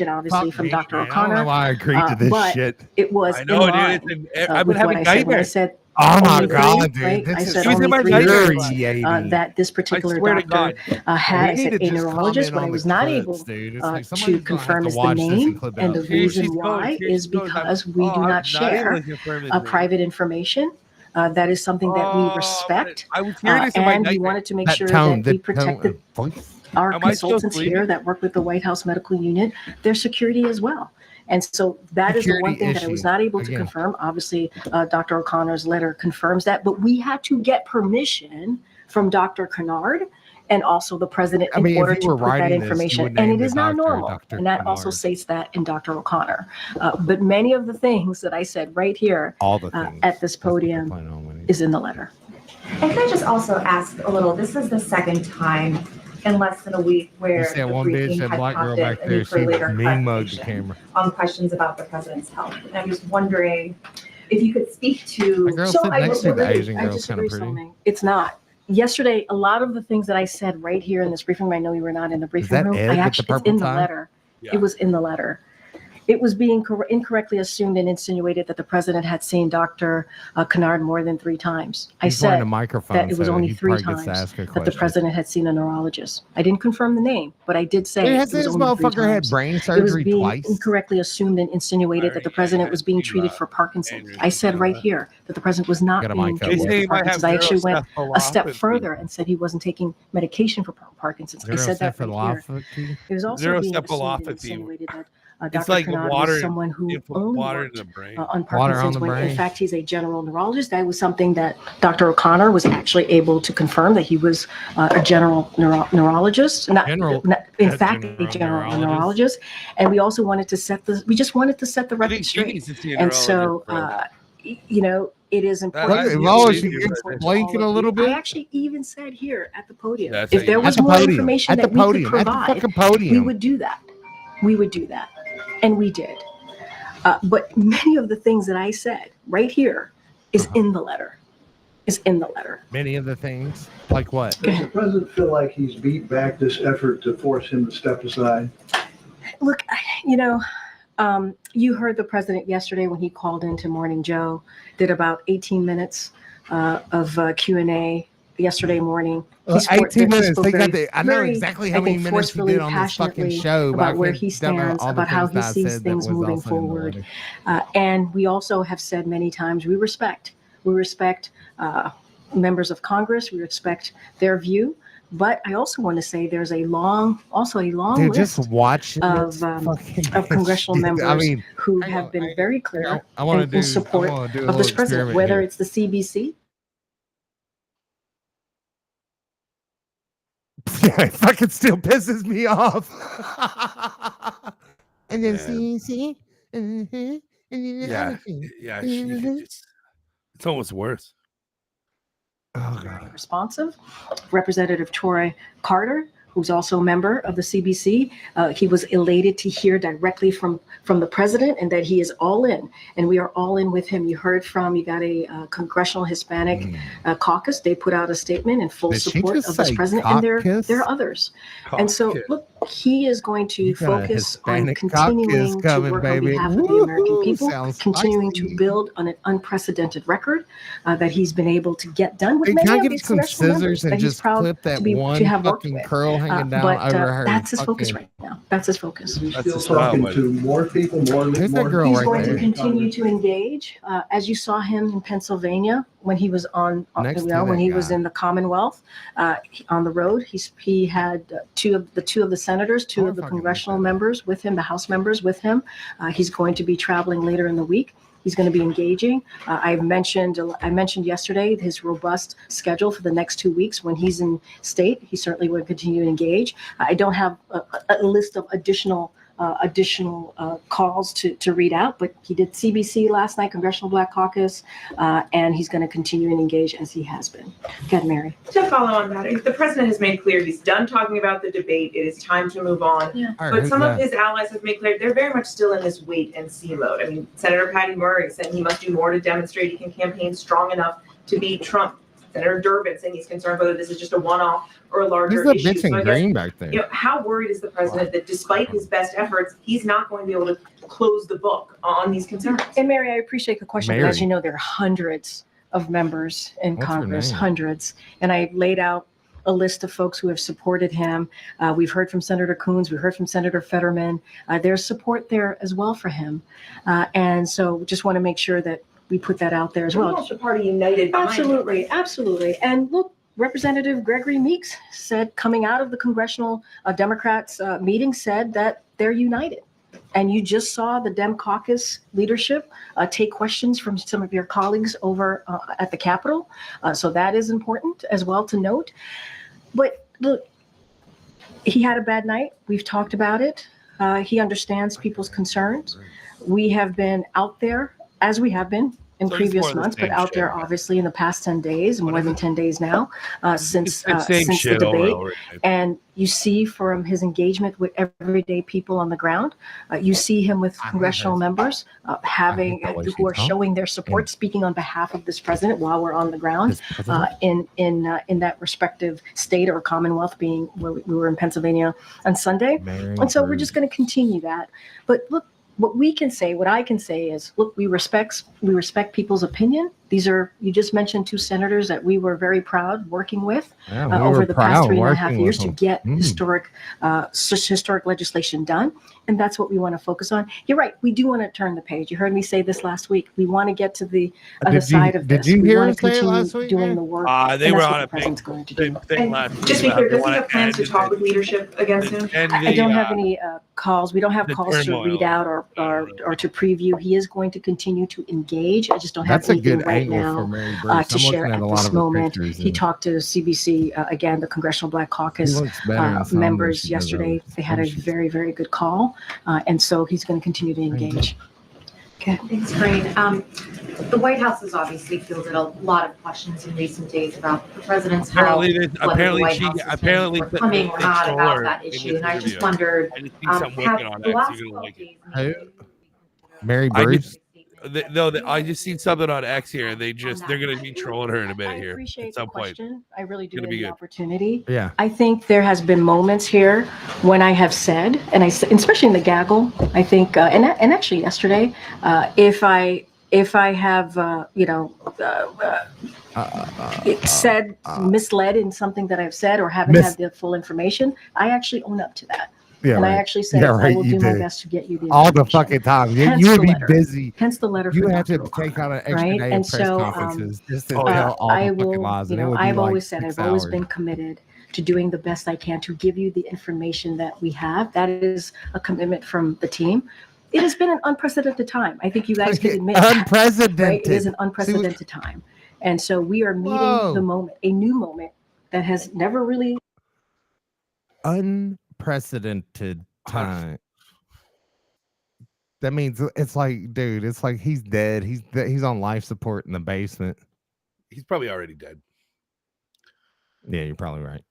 obviously, from Dr. O'Connor. I don't know why I agreed to this but shit. It was I know, in line, dude. I've been with what having I said. When I nightmares. said Oh my only God, three, dude! right? This I is said only three infuriating. that this particular I swear to doctor God. had. I We said need to a just neurologist, comment but I on was the not clips, able dude. It's like to somebody's gonna confirm have to is the watch this name. clip And out. the reason why is because we do not share private information. That is something that we respect. I was hearing this in my And we nightmare. wanted to make That sure tone, that we that protected voice. our Am I still consultants here sleeping? that work with the White House Medical Unit, their security as well. And so that is the one Security thing that I was issue. not able to Again. confirm. Obviously, Dr. O'Connor's letter confirms that, but we had to get permission from Dr. Kennard and also the president I mean, in if order you to were put that writing this, you information. would And name it the is not doctor normal. Dr. And that also Kennard. states that in Dr. O'Connor. But many of the things that I said right here All the things at this podium is in the letter. And can I just also ask a little, this is the second time in less than a week You where see that the one bitch, briefing that had black girl prompted back a there, need for she later mean mugged the clarification camera. on questions about the president's health. And I'm just wondering if you could speak to. The girl So sitting I next to the disagree. Asian I girl's kind of disagree, pretty. Sung-Ming. It's not. Yesterday, a lot of the things that I said right here in this briefing, I know you were not in the briefing that room. Ed with I the actually, it's purple in the tie? letter. Yeah. It was in the letter. It was being incorrectly assumed and insinuated that the president had seen Dr. Kennard more than 3 times. I He's wearing said a microphone, that it was so only he 3 probably gets to times ask a that the question. president had seen a neurologist. I didn't confirm the name, but I did say Dude, it has was this only 3 motherfucker had times. brain It was surgery being twice? incorrectly assumed and insinuated that the president was being treated for Parkinson's. I said right here that the president was not Got a being mic up. treated They say for he might have Parkinson's. I actually went a step neuroencephalopathy. further and said he wasn't taking medication for Parkinson's. I said that right here. It was also being assumed and Neuroencephalopathy. insinuated that It's Dr. like Kennard water, was someone who only water in worked the brain. on Water on Parkinson's the when in brain. fact he's a general neurologist. That was something that Dr. O'Connor was actually able to confirm, that he was a general neurologist, in fact a general neurologist. And we also wanted to we just wanted to set the I record think she straight. needs to see a And so, neurologist, you know, it is important. That's to Oh, be she able to gets blinking a little I bit. actually even said here at the podium, That's if it. there At was the more podium. information At the that we could podium. At the provide, fucking podium. we would do that. We would do that. And we did. But many of the things that I said right here is in the letter. Is in the letter. Many of the things. Like what? Does the president feel like he's beat back this effort to force him to step aside? Look, you know, you heard the president yesterday when he called into Morning Joe, did about 18 minutes of Q&A yesterday morning. He spoke 18 minutes. spoke They got very- the, I know very, exactly I how many think, minutes he forcefully, did on this fucking passionately show. but I about where can't he tell stands, all the about how things he that I sees said that things was moving also in the forward. letter. And we also have said many times, we respect members of Congress. We respect their view. But I also want to say there's a long Dude, list just watch of congressional members who hang have on, been very clear I want to in do support I wanna do a of this little president, experiment whether here. it's the CBC. Yeah, it fucking still pisses me off. And then see, and then Yeah, yeah. It's almost worse. Oh god. Responsive. Representative Troy Carter, who's also a member of the CBC, he was elated to hear directly from the president and that he is all in, and we are all in with him. You got a Congressional Hispanic Caucus. They put out a statement in full Did she support just of this say president, and there caucus? are others. And so, Caucus. look, he is going to You got a focus on Hispanic continuing caucus coming, to work baby. on behalf of the American Woo, people, sounds continuing spicy. to build on an unprecedented record that he's been able to get done with Hey, many can I of get these some congressional members scissors and that he's just proud clip that to one have worked fucking with. curl hanging down But over her? that's his focus fucking- right now. That's his focus. He's That's still the style, talking buddy. to more people, Who's that girl He's right going there? to continue to engage, as you saw him in Pennsylvania when he was Next to when that he was guy. in the Commonwealth on the road. He had two of the senators, two of the congressional members with him, the House members with him. He's going to be traveling later in the week. He's going to be engaging. I mentioned yesterday his robust schedule for the next 2 weeks. When he's in state, he certainly would continue to engage. I don't have a list of additional calls to read out, but he did CBC last night, Congressional Black Caucus, and he's going to continue and engage as he has been. Go ahead, Mary. To follow on that, the president has made clear he's done talking about the debate. It is time to move on. Yeah. All right, But who's some of that? his allies have made clear they're very much still in this wait and see mode. I mean, Senator Patty Murray saying he must do more to demonstrate he can campaign strong enough to beat Trump. Senator Durbin saying he's concerned whether this is just a one-off or a larger Who's the issue. bitch in I guess, green back there? how worried is the president that despite his best efforts, he's not going to be able to close the book on these concerns? And Mary, I appreciate the question. But as you know, there are hundreds of members in What's her Congress, name? hundreds. And I laid out a list of folks who have supported him. We've heard from Senator Coons. We heard from Senator Fetterman. There's support there as well for him. And so just want to make sure that we put that out there as well. The party united behind him. Absolutely. And look, Representative Gregory Meeks said, coming out of the congressional Democrats meeting, said that they're united. And you just saw the Dem caucus leadership take questions from some of your colleagues over at the Capitol. So that is important as well to note. But look, he had a bad night. We've talked about it. He understands people's concerns. We have been out there, as we have been in So it's previous more of the months, but same out there shit. obviously in the past 10 days, more than 10 days now, since It's the same the shit over and debate. over again. And you see from his engagement with everyday people on the ground, you see him with congressional members having who are showing their support, speaking on behalf of this president while we're on the ground in that respective state or Commonwealth, being where we were in Pennsylvania on Sunday. And so we're just going to continue that. But look, what I can say is, look, we respect people's opinion. These are, you just mentioned two senators that we were very proud working with over the past 3.5 years to get historic legislation done. And that's what we want to focus on. You're right. We do want to turn the page. You heard me say this last week. We want to get to the other side of this. Did you we hear want us to say it continue last week? doing the work. They were on a big thing last week. Just be about clear, they does he wanna have plans to end talk with leadership against him? I don't have any calls. We don't have the calls to turmoil. read out or to preview. He is going to continue to engage. I just don't have That's a anything good right angle now for Mary Bruce. to I'm share looking at at a lot this of her moment. pictures. He and talked to CBC, again, the Congressional Black Caucus He looks better in some than members she does yesterday. others. They had a very, very good call. And so he's going to continue to engage. Okay. Thanks, Karine. The White House has obviously fielded a lot of questions in recent days about the president's health, Apparently, whether the White House has been forthcoming or not about that in issue. this And I just interview. wondered, I just see something have working on the X. last You're gonna 12 like it. days Mary I Bruce. I just seen something on X here, and they're going to be trolling her in a minute here at some point. I really do Gonna need be the good. opportunity. Yeah. I think there has been moments here when I have said, and especially in the gaggle, I think, and actually yesterday, if I have, said misled in something that I've said or haven't had the full information, I actually own up to that. Yeah, and right. I actually said, Yeah, right, I will you do my did. best to get you the All the information. fucking time. Hence You would the be letter. busy. Hence the letter. You for have to Dr. take out an extra right? day And of press so, conferences just to oh, tell yeah. all I the will, fucking lies. And it would be I've like always said, 6 I've always hours. been committed to doing the best I can to give you the information that we have. That is a commitment from the team. It has been an unprecedented time. I think you guys can admit that, Unprecedented. right? It is an unprecedented time. And so we are meeting the moment, a new moment that has never really Unprecedented time. That means it's like, dude, it's like he's dead. He's on life support in the basement. He's probably already dead. Yeah, you're probably right.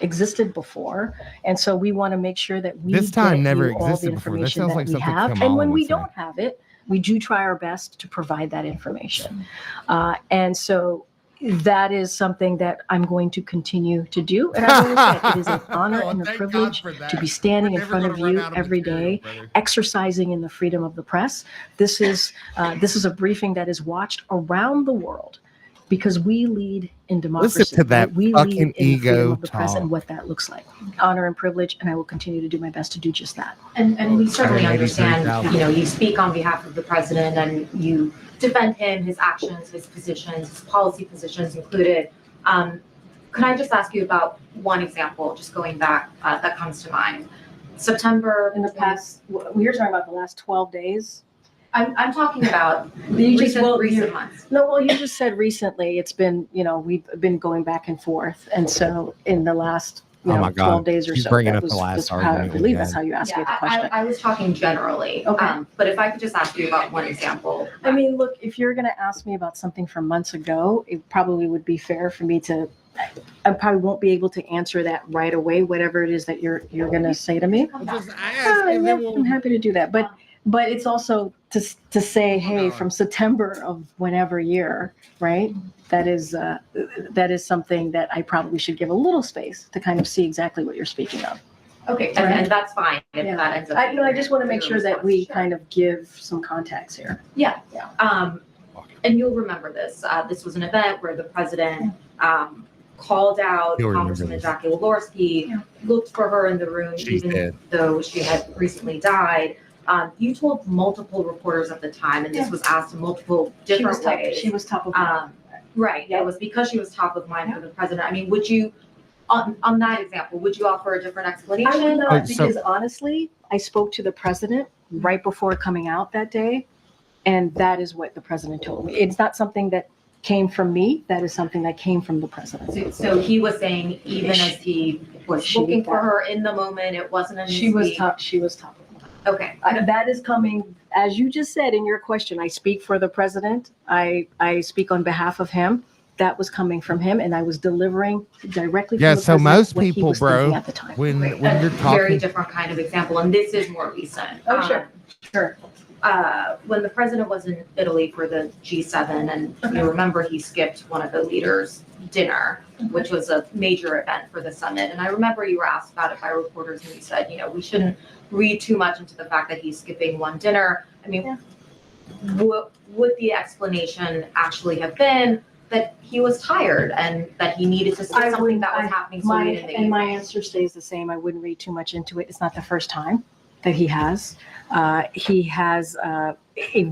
existed before. And so we want to make sure that we This time get never you all the existed before. That information sounds that like we something have. Kamala And when we would say. don't have it, we do try our best to provide that information. And so that is something that I'm going to continue to do. And I've always said it is an honor and a Thank privilege God for that. to be standing We're in front never of gonna run you out of every material, day, brother. exercising in the freedom of the press. This is a briefing that is watched around the world because we lead in democracy. Listen to that right? We fucking lead in the freedom ego of the press talk. and what that looks like. Honor and privilege, and I will continue to do my best to do just that. And we certainly 183,000. understand, you know, you speak on behalf of the president and you defend him, his actions, his positions, his policy positions included. Could I just ask you about one example, just going back, that comes to mind? September. In the past, you're talking about the last 12 days? I'm talking about You just- recent months. No, well, you just said recently. It's been, we've been going back and forth. And so in the last, Oh my God. 12 days or She's so, bringing that up the was last just how I argument we believe had. that's how you asked me the Yeah, question. I was talking generally. Okay. But if I could just ask you about one example. I mean, look, if you're going to ask me about something from months ago, it probably would be fair for me to, I probably won't be able to answer that right away, whatever it is that you're going to say to me. Just ask, Yeah, and then we'll- I'm happy to do that. But it's also to say, hey, from September of whenever year, right? That is something that I probably should give a little space to kind of see exactly what you're speaking of. Okay, Right. and that's fine if Yeah. that ends up. I just want to make your sure that response. we Sure. kind of give some context here. Yeah. Yeah. And you'll remember this. This was an event where the president called out You'll remember Congresswoman this. Jackie Walorski, looked for her in the room, She's even dead. though she had recently died. You told multiple reporters at the time, and this was asked in multiple different ways. She was top of mind. Right. It was because she was top of mind for the president. I mean, would you, on that example, would you offer a different I would explanation? not, so- because honestly, I spoke to the president right before coming out that day, and that is what the president told me. It's not something that came from me. That is something that came from the president. So he was saying, even as he was She looking did for that. her in the moment, it wasn't a She was newsweek. top. She was top of mind. Okay. That is coming, as you just said in your question. I speak for the president. I speak on behalf of him. That was coming from him, and I was delivering directly from Yeah, the so president most what he people, was thinking bro, at the time. when Great. you're Very talking, different kind of example, and this is more recent. Oh, sure. Sure. When the president was in Italy for the G7, and you remember he skipped one of the leaders' dinner, which was a major event for the summit. And I remember you were asked about it by reporters, and you said, we shouldn't read too much into the fact that he's skipping one dinner. I mean, would the explanation actually have been that he was tired and that he needed to skip something that was happening so late in the And my evening? answer stays the same. I wouldn't read too much into it. It's not the first time that he has. He has a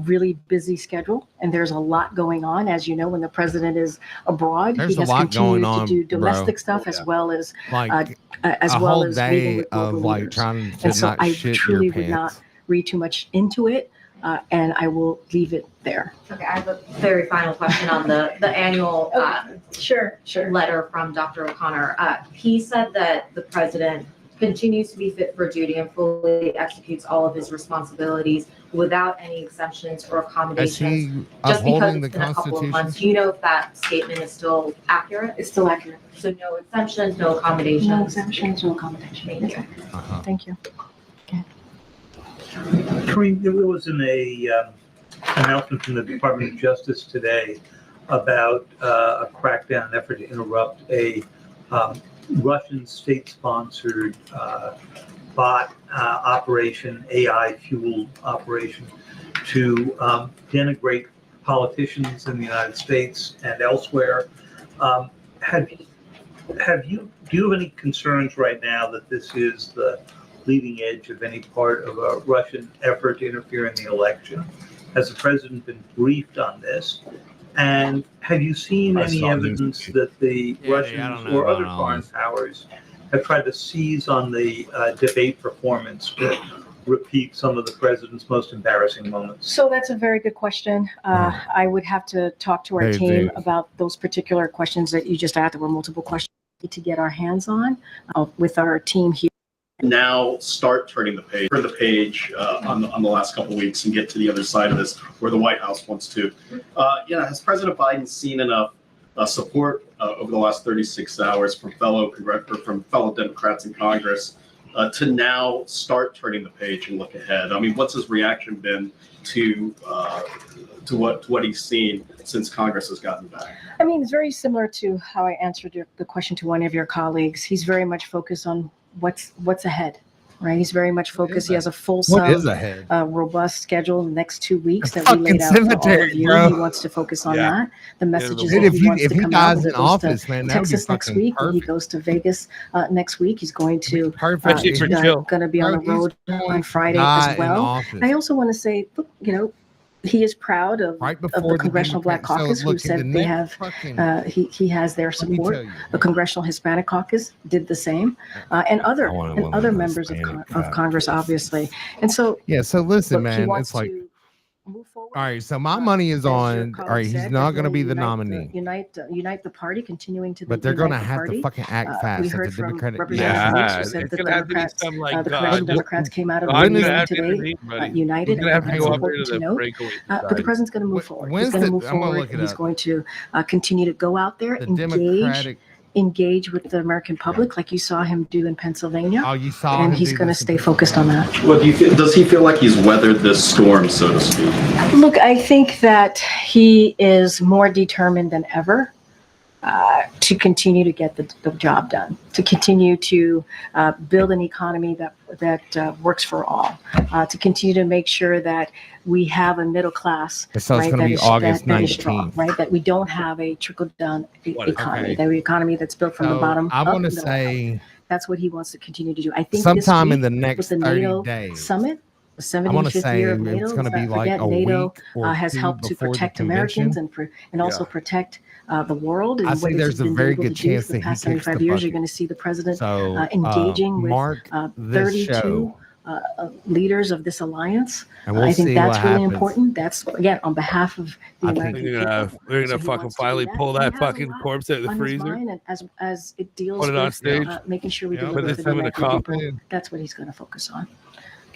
really busy schedule, and there's a lot going on. As you know, when the president is abroad, There's he a has lot going continued on, to do domestic bro. stuff as well as like as a well whole as meeting day with of global like leaders. trying to And so not I shit truly your would not pants. read too much into it, and I will leave it there. Okay, I have a very final question on the annual Sure. letter from Dr. O'Connor. He said that the president continues to be fit for duty and fully executes all of his responsibilities without any exemptions or Is accommodations. he Just because upholding the it's been a couple of months, Constitution? do you know if that statement is still accurate? It's still accurate. So no exemptions, no accommodations? No exemptions, no accommodations. Thank you. Uh-huh. Thank you. Karine, there was an announcement from the Department of Justice today about a crackdown, an effort to interrupt a Russian state-sponsored bot operation, AI-fueled operation, to denigrate politicians in the United States and elsewhere. Do you have any concerns right now that this is the leading edge of any part of a Russian effort to interfere in the election? Has the president been briefed on this? And have you seen I any saw evidence news. that the Yeah, I don't Russians know or about other all foreign this. powers have tried to seize on the debate performance to repeat some of the president's most embarrassing moments? So that's a very good question. I would have to talk to our Hey, team Dave. about those particular questions that you just asked. There were multiple questions to get our hands on with our team here. Now start turning the page on the last couple of weeks and get to the other side of this where the White House wants to. Has President Biden seen enough support over the last 36 hours from fellow Democrats in Congress to now start turning the page and look ahead? I mean, what's his reaction been to to what he's seen since Congress has gotten back? I mean, it's very similar to how I answered the question to one of your colleagues. He's very much focused on what's ahead, right? He's very much focused. He has a fulsome, robust schedule in the next 2 weeks that we laid out for all of you. Bro. He wants to focus on that. The messages Dude, that he wants if to he come out. dies When in he goes office, to man, that would be Texas next week, when he goes to Vegas next week, he's going to going to be on the road on Friday as well. I also want to say, look, you know, he is proud of the Congressional Black Caucus, who said they have, he has their support. The Congressional Hispanic Caucus did the same, and other members of Congress, obviously. And so, yeah, so listen, look, he man, wants it's like, to move forward. all right, so my money is on, all right, he's not going to be the nominee. Unite the party, continuing to. But they're going to have to fucking act fast. We heard the from Democratic. Representative who said that the Congressional Democrats came out of the meeting today, united and that's important to note. But the president's going to move forward. He's going to move forward, and he's going to continue to go out there, engage with the American public, like you saw him do in Pennsylvania. Oh, you saw and him he's going to stay focused on that. What do you feel? Does he feel like he's weathered this storm, so to speak? Look, I think that he is more determined than ever to continue to get the job done, to continue to build an economy that works for all, to continue to make sure that we have a middle class, so right, that is strong, right, that we don't have a trickle-down economy, that economy that's built from the bottom I up. want to say that's what he wants to continue to do. I think sometime this in the week, next with the 30 NATO days. summit, the I want to 75th say year of NATO, it's going to be let's not like forget, a NATO week or has two helped to before the protect convention. Americans and also protect the world. And I what say he's there's a been very able good to do chance for the that he past kicks 75 the years. bucket. You're going to see the president So, engaging with mark this 32 show. Leaders of this alliance. And we'll I think see that's what really happens. important. That's, again, on behalf of the I American think people. they're gonna he fucking wants to finally do that. pull He that has a fucking lot corpse out of the on his freezer. mind, and as it deals Put it on with stage. making sure we Yeah, deliver put for this the in the American coffin. people, that's what he's going to focus on.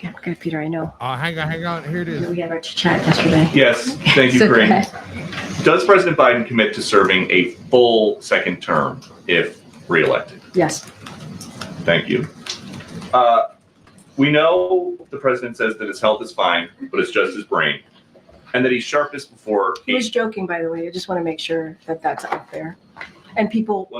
Okay, Peter, I know. Hang on. Here it is. We had our chat yesterday. Yes, thank you, So go Karine. ahead. Does President Biden commit to serving a full second term if reelected? Yes. Thank you. We know the president says that his health is fine, but it's just his brain, and that he's sharpest before He was joking, by the way. I just want to make sure that that's out there. And he was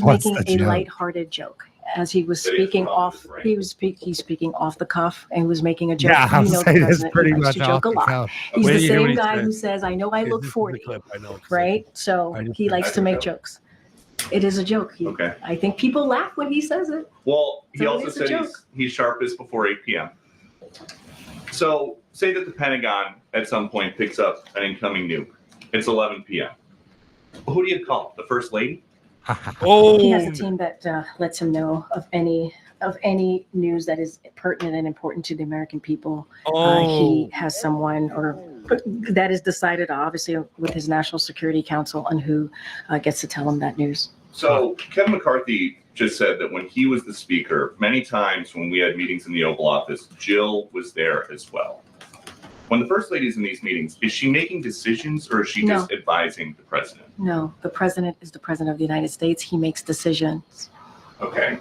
What's making the a joke? lighthearted joke as he was That he has speaking problems off. He's speaking off the cuff and was making a joke. Yeah, I You would know, say the that's president pretty likes much to off joke a the lot. cuff. He's Wait the till you hear what same he guy said. who says, "I know I This look is the 40," clip. I know. right? So he likes to make jokes. It is a joke. Okay. I think people laugh when he says it. Well, he So also it's a said joke. he's sharpest before 8 p.m. So say that the Pentagon at some point picks up an incoming nuke. It's 11 p.m. Who do you call? The First Lady? He has a team that lets him know of any news that is pertinent and important to the American people. He has someone that is decided, obviously, with his National Security Council on who gets to tell him that news. So Kevin McCarthy just said that when he was the speaker, many times when we had meetings in the Oval Office, Jill was there as well. When the First Lady's in these meetings, is she making decisions or is she No. just advising the president? No, the president is the president of the United States. He makes decisions. Okay.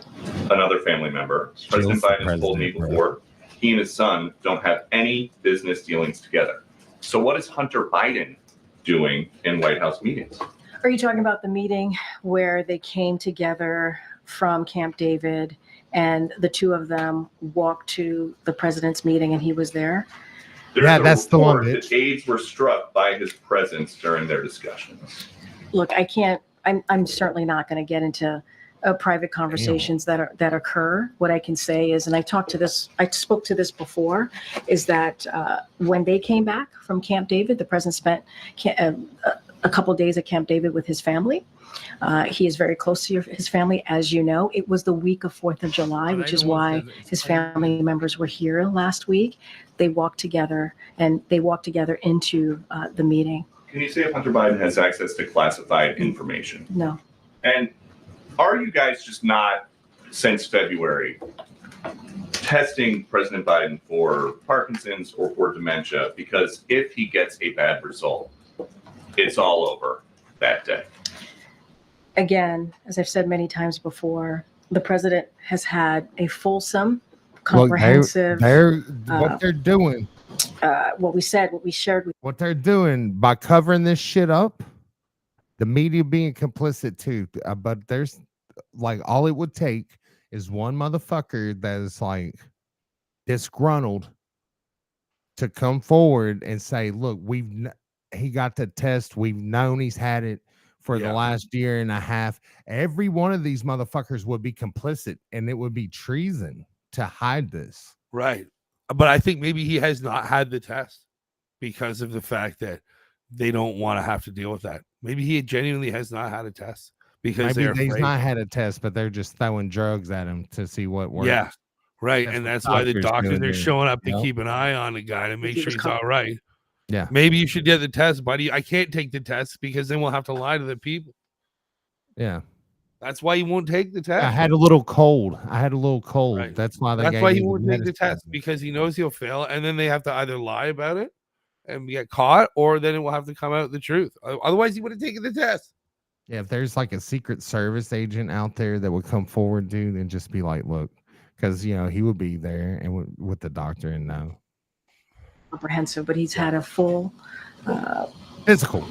Another family member. President the Biden has told me president, before he and his son don't have any business dealings together. So what is Hunter Biden doing in White House meetings? Are you talking about the meeting where they came together from Camp David and the two of them walked to the president's meeting and he was there? There's Yeah, a that's the one, report that aides were struck by his presence during their discussions. Look, I'm certainly not going to get into private conversations that occur. What I can say is, and I spoke to this before, is that when they came back from Camp David, the president spent a couple days at Camp David with his family. He is very close to his family, as you know. It was the week of 4th of July, which is why his family members were here last week. They walked together into the meeting. Can you say if Hunter Biden has access to classified information? No. And are you guys just not, since February, testing President Biden for Parkinson's or for dementia? Because if he gets a bad result, it's all over that day. Again, as I've said many times before, the president has had a fulsome, comprehensive. What they're doing. what we shared with. What they're doing by covering this shit up, the media being complicit too. But there's like all it would take is one motherfucker that is like disgruntled to come forward and say, look, he got the test. We've known he's had it for the last year and a half. Every one of these motherfuckers would be complicit, and it would be treason to hide this. Right. But I think maybe he has not had the test because of the fact that they don't want to have to deal with that. Maybe he genuinely has not had a test because maybe he's not had a test, but they're just throwing drugs at him to see what works. Yeah. Right. And that's why the doctors are showing up to keep an eye on the guy to make sure he's all right. Yeah. Maybe you should get the test, buddy. I can't take the test because then we'll have to lie to the people. Yeah. That's why he won't take the test. I had a little cold. Right. That's why That's why he won't take the test, because he knows he'll fail, and then they have to either lie about it and get caught, or then it will have to come out the truth. Otherwise, he would have taken the test. Yeah, if there's like a Secret Service agent out there that would come forward, dude, and just be like, look, because he would be there and with the doctor and know. Comprehensive, but he's had a full physical.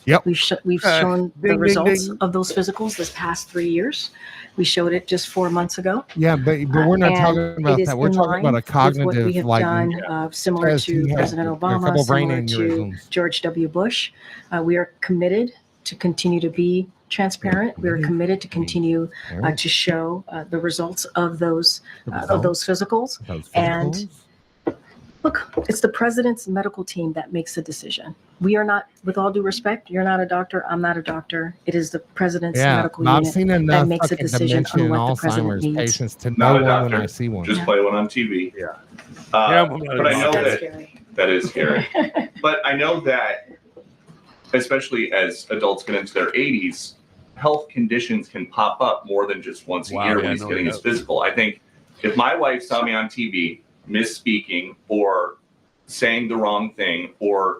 Yep. We've shown the results of those physicals this past 3 years. We showed it just 4 months ago. Yeah, but we're not talking about that. We're talking about a cognitive, what we have done, similar to President Obama, similar to George W. Bush. We are committed to continue to be transparent. We are committed to continue to show the results of those physicals. And look, it's the president's medical team that makes the decision. We are not, with all due respect, you're not a doctor, I'm not a doctor. It is the president's medical unit that makes a decision on what the president needs. Patients to know one when I see one. Just play one on TV. Yeah. But I know that is scary. But I know that, especially as adults get into their 80s, health conditions can pop up more than just once a year when he's getting his physical. I think if my wife saw me on TV misspeaking or saying the wrong thing or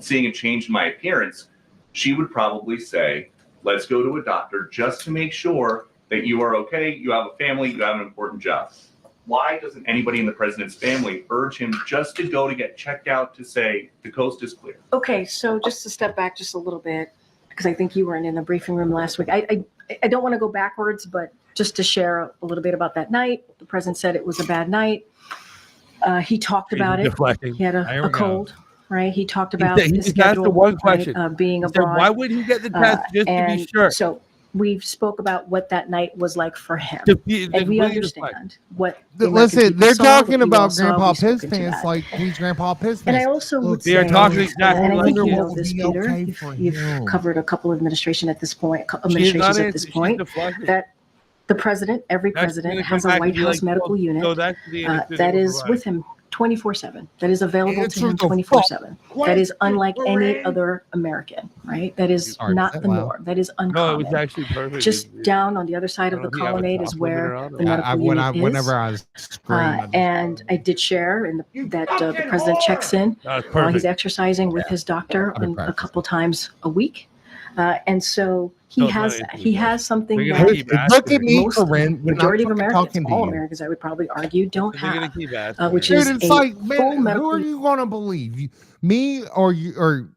seeing a change in my appearance, she would probably say, let's go to a doctor just to make sure that you are okay, you have a family, you have an important job. Why doesn't anybody in the president's family urge him just to go to get checked out to say the coast is clear? Okay, so just to step back just a little bit, because I think you weren't in the briefing room last week. I don't want to go backwards, but just to share a little bit about that night. The president said it was a bad night. He talked about it. He had a cold, right? He talked about his schedule, the one question. Being abroad. Why would he get the test just to be sure? So we spoke about what that night was like for him, and we understand what. Listen, they're talking about Grandpa Piss Pants like he's Grandpa Piss Pants. And I also would say, they are talking exactly and I like think you know this, Peter. You've covered a couple administrations at this point, that the president, every president, has a White House medical unit that is with him 24/7. That is available to him 24/7. That is unlike any other American, right? That is not the norm. That is uncommon. No, it was actually perfect. Just down on the other side of the colonnade is where the medical unit is. Whenever I was screaming. And I did share that the president checks in while he's exercising with his doctor a couple times a week. And so he has something that look at me, Karine, majority of Americans, all Americans, I would probably argue, don't have, which is it's like, man, who are you gonna believe? Me or your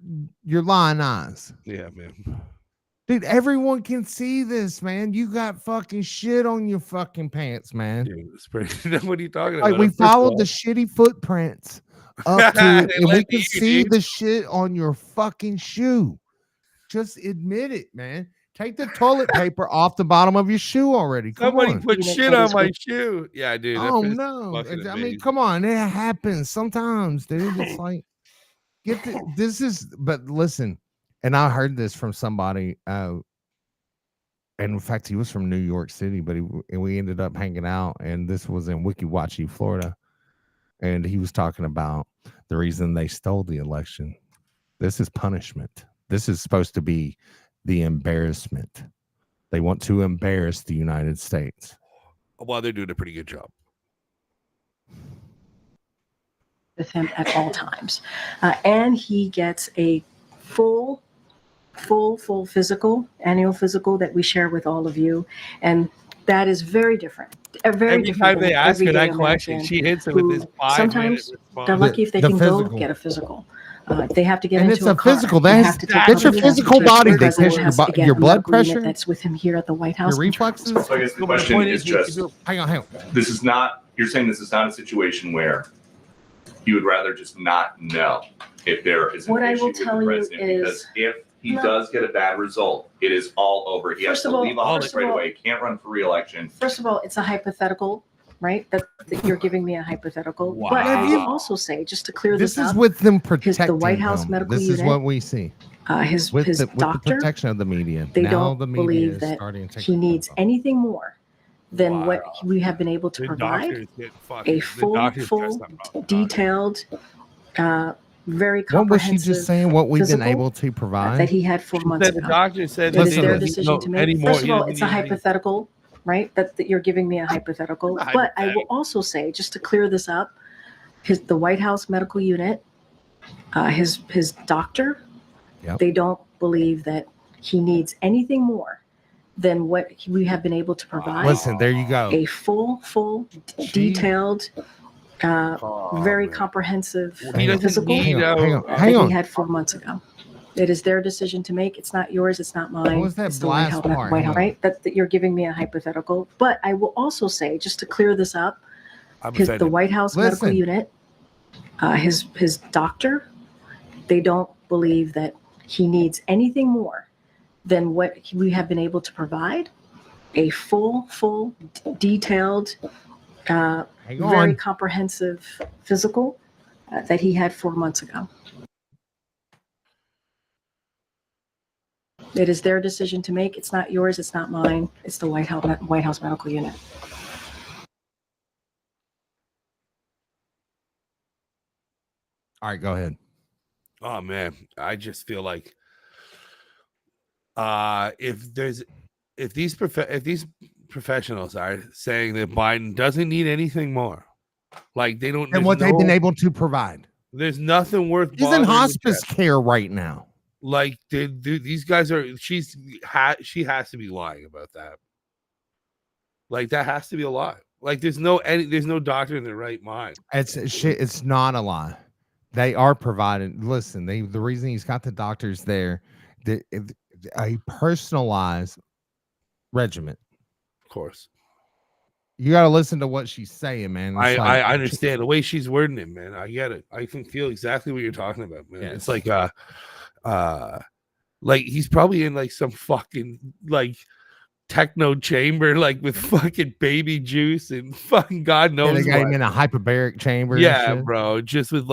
lying eyes? Yeah, man. Dude, everyone can see this, man. You got fucking shit on your fucking pants, man. Dude, what are you talking about? Like we followed the shitty footprints up to it, and we can see the shit on your fucking shoe. Just admit it, man. Take the toilet paper off the bottom of your shoe already. Somebody put shit on my shoe. Yeah, dude. Oh no! I mean, come on, it happens sometimes, dude. It's like but listen, and I heard this from somebody. And in fact, he was from New York City, but we ended up hanging out, and this was in Weeki Wachee, Florida, and he was talking about the reason they stole the election. This is punishment. This is supposed to be the embarrassment. They want to embarrass the United States. Well, they're doing a pretty good job. With him at all times. And he gets a full physical, annual physical that we share with all of you. And That is very different. Very Every different time than they ask her everyday that question, American she hits it with this who 5-minute sometimes response. they're lucky if they The can go physical. get a physical. They have to get And into it's a car. physical. They That's have to take that's your public physical transportation. body. The They president test has to get your a blood medical unit pressure, that's with him here at the White your House. reflexes. So I guess the question is just, Hang on. this is not, you're saying this is not a situation where you would rather just not know if there is an What I issue will with the tell you president, is- because if he No. does get a bad result, it is all over. He has First to of all- leave office first of right all- away. He can't run for re-election. First of all, it's a hypothetical, right? That you're giving me a hypothetical. But I will also say, just to clear This this is up, with them the protecting White House them. medical This is unit, what we see his with the doctor, protection of the media. they Now don't the media believe is that starting to take he needs anything more than what we have been able to The provide. doctors get fucking, A the full, doctors dress up wrong. detailed, very What was comprehensive she just saying? What we've been physical able to provide? that he had 4 months Said the ago. doctor said It that is they their don't need decision no to make. anymore. First of He all, doesn't it's a need any- hypothetical, right? That you're giving me a hypothetical. Not But I will also say, just to clear this up, the White House medical unit, his doctor, Yep. they don't believe that he needs anything more than what we have been able to provide. Listen, there you go. A full, detailed, very comprehensive He doesn't physical need Hang on. that Hang on. he had 4 months ago. It is their decision to make. It's not yours. It's not mine. What was that It's the White last House, part? White Hang House, on. right? That you're giving me a hypothetical. But I will also say, just to clear this up, I'm the offended. White House medical Listen. unit, his doctor, they don't believe that he needs anything more than what we have been able to provide. A full, detailed, Hang very on. comprehensive physical that he had 4 months ago. It is their decision to make. It's not yours. It's not mine. It's the White House medical unit. All right, go ahead. Oh man, I just feel like if these professionals are saying that Biden doesn't need anything more, like they don't, And there's what they've been no- able to provide. there's nothing worth. He's in bothering with hospice that. care right now. Like these guys are. She has to be lying about that. Like that has to be a lie. Like there's no doctor in their right mind. It's not a lie. They are providing. Listen, the reason he's got the doctors there, a personalized regimen. Of course, you got to listen to what she's saying, man. It's I understand the way she's wording it, man. I get it. I can feel exactly what you're talking about, man. Yes. It's like he's probably in like some fucking like techno chamber, like with fucking baby juice and fucking God knows they got him what. in a hyperbaric chamber. and Yeah, shit. bro. Just with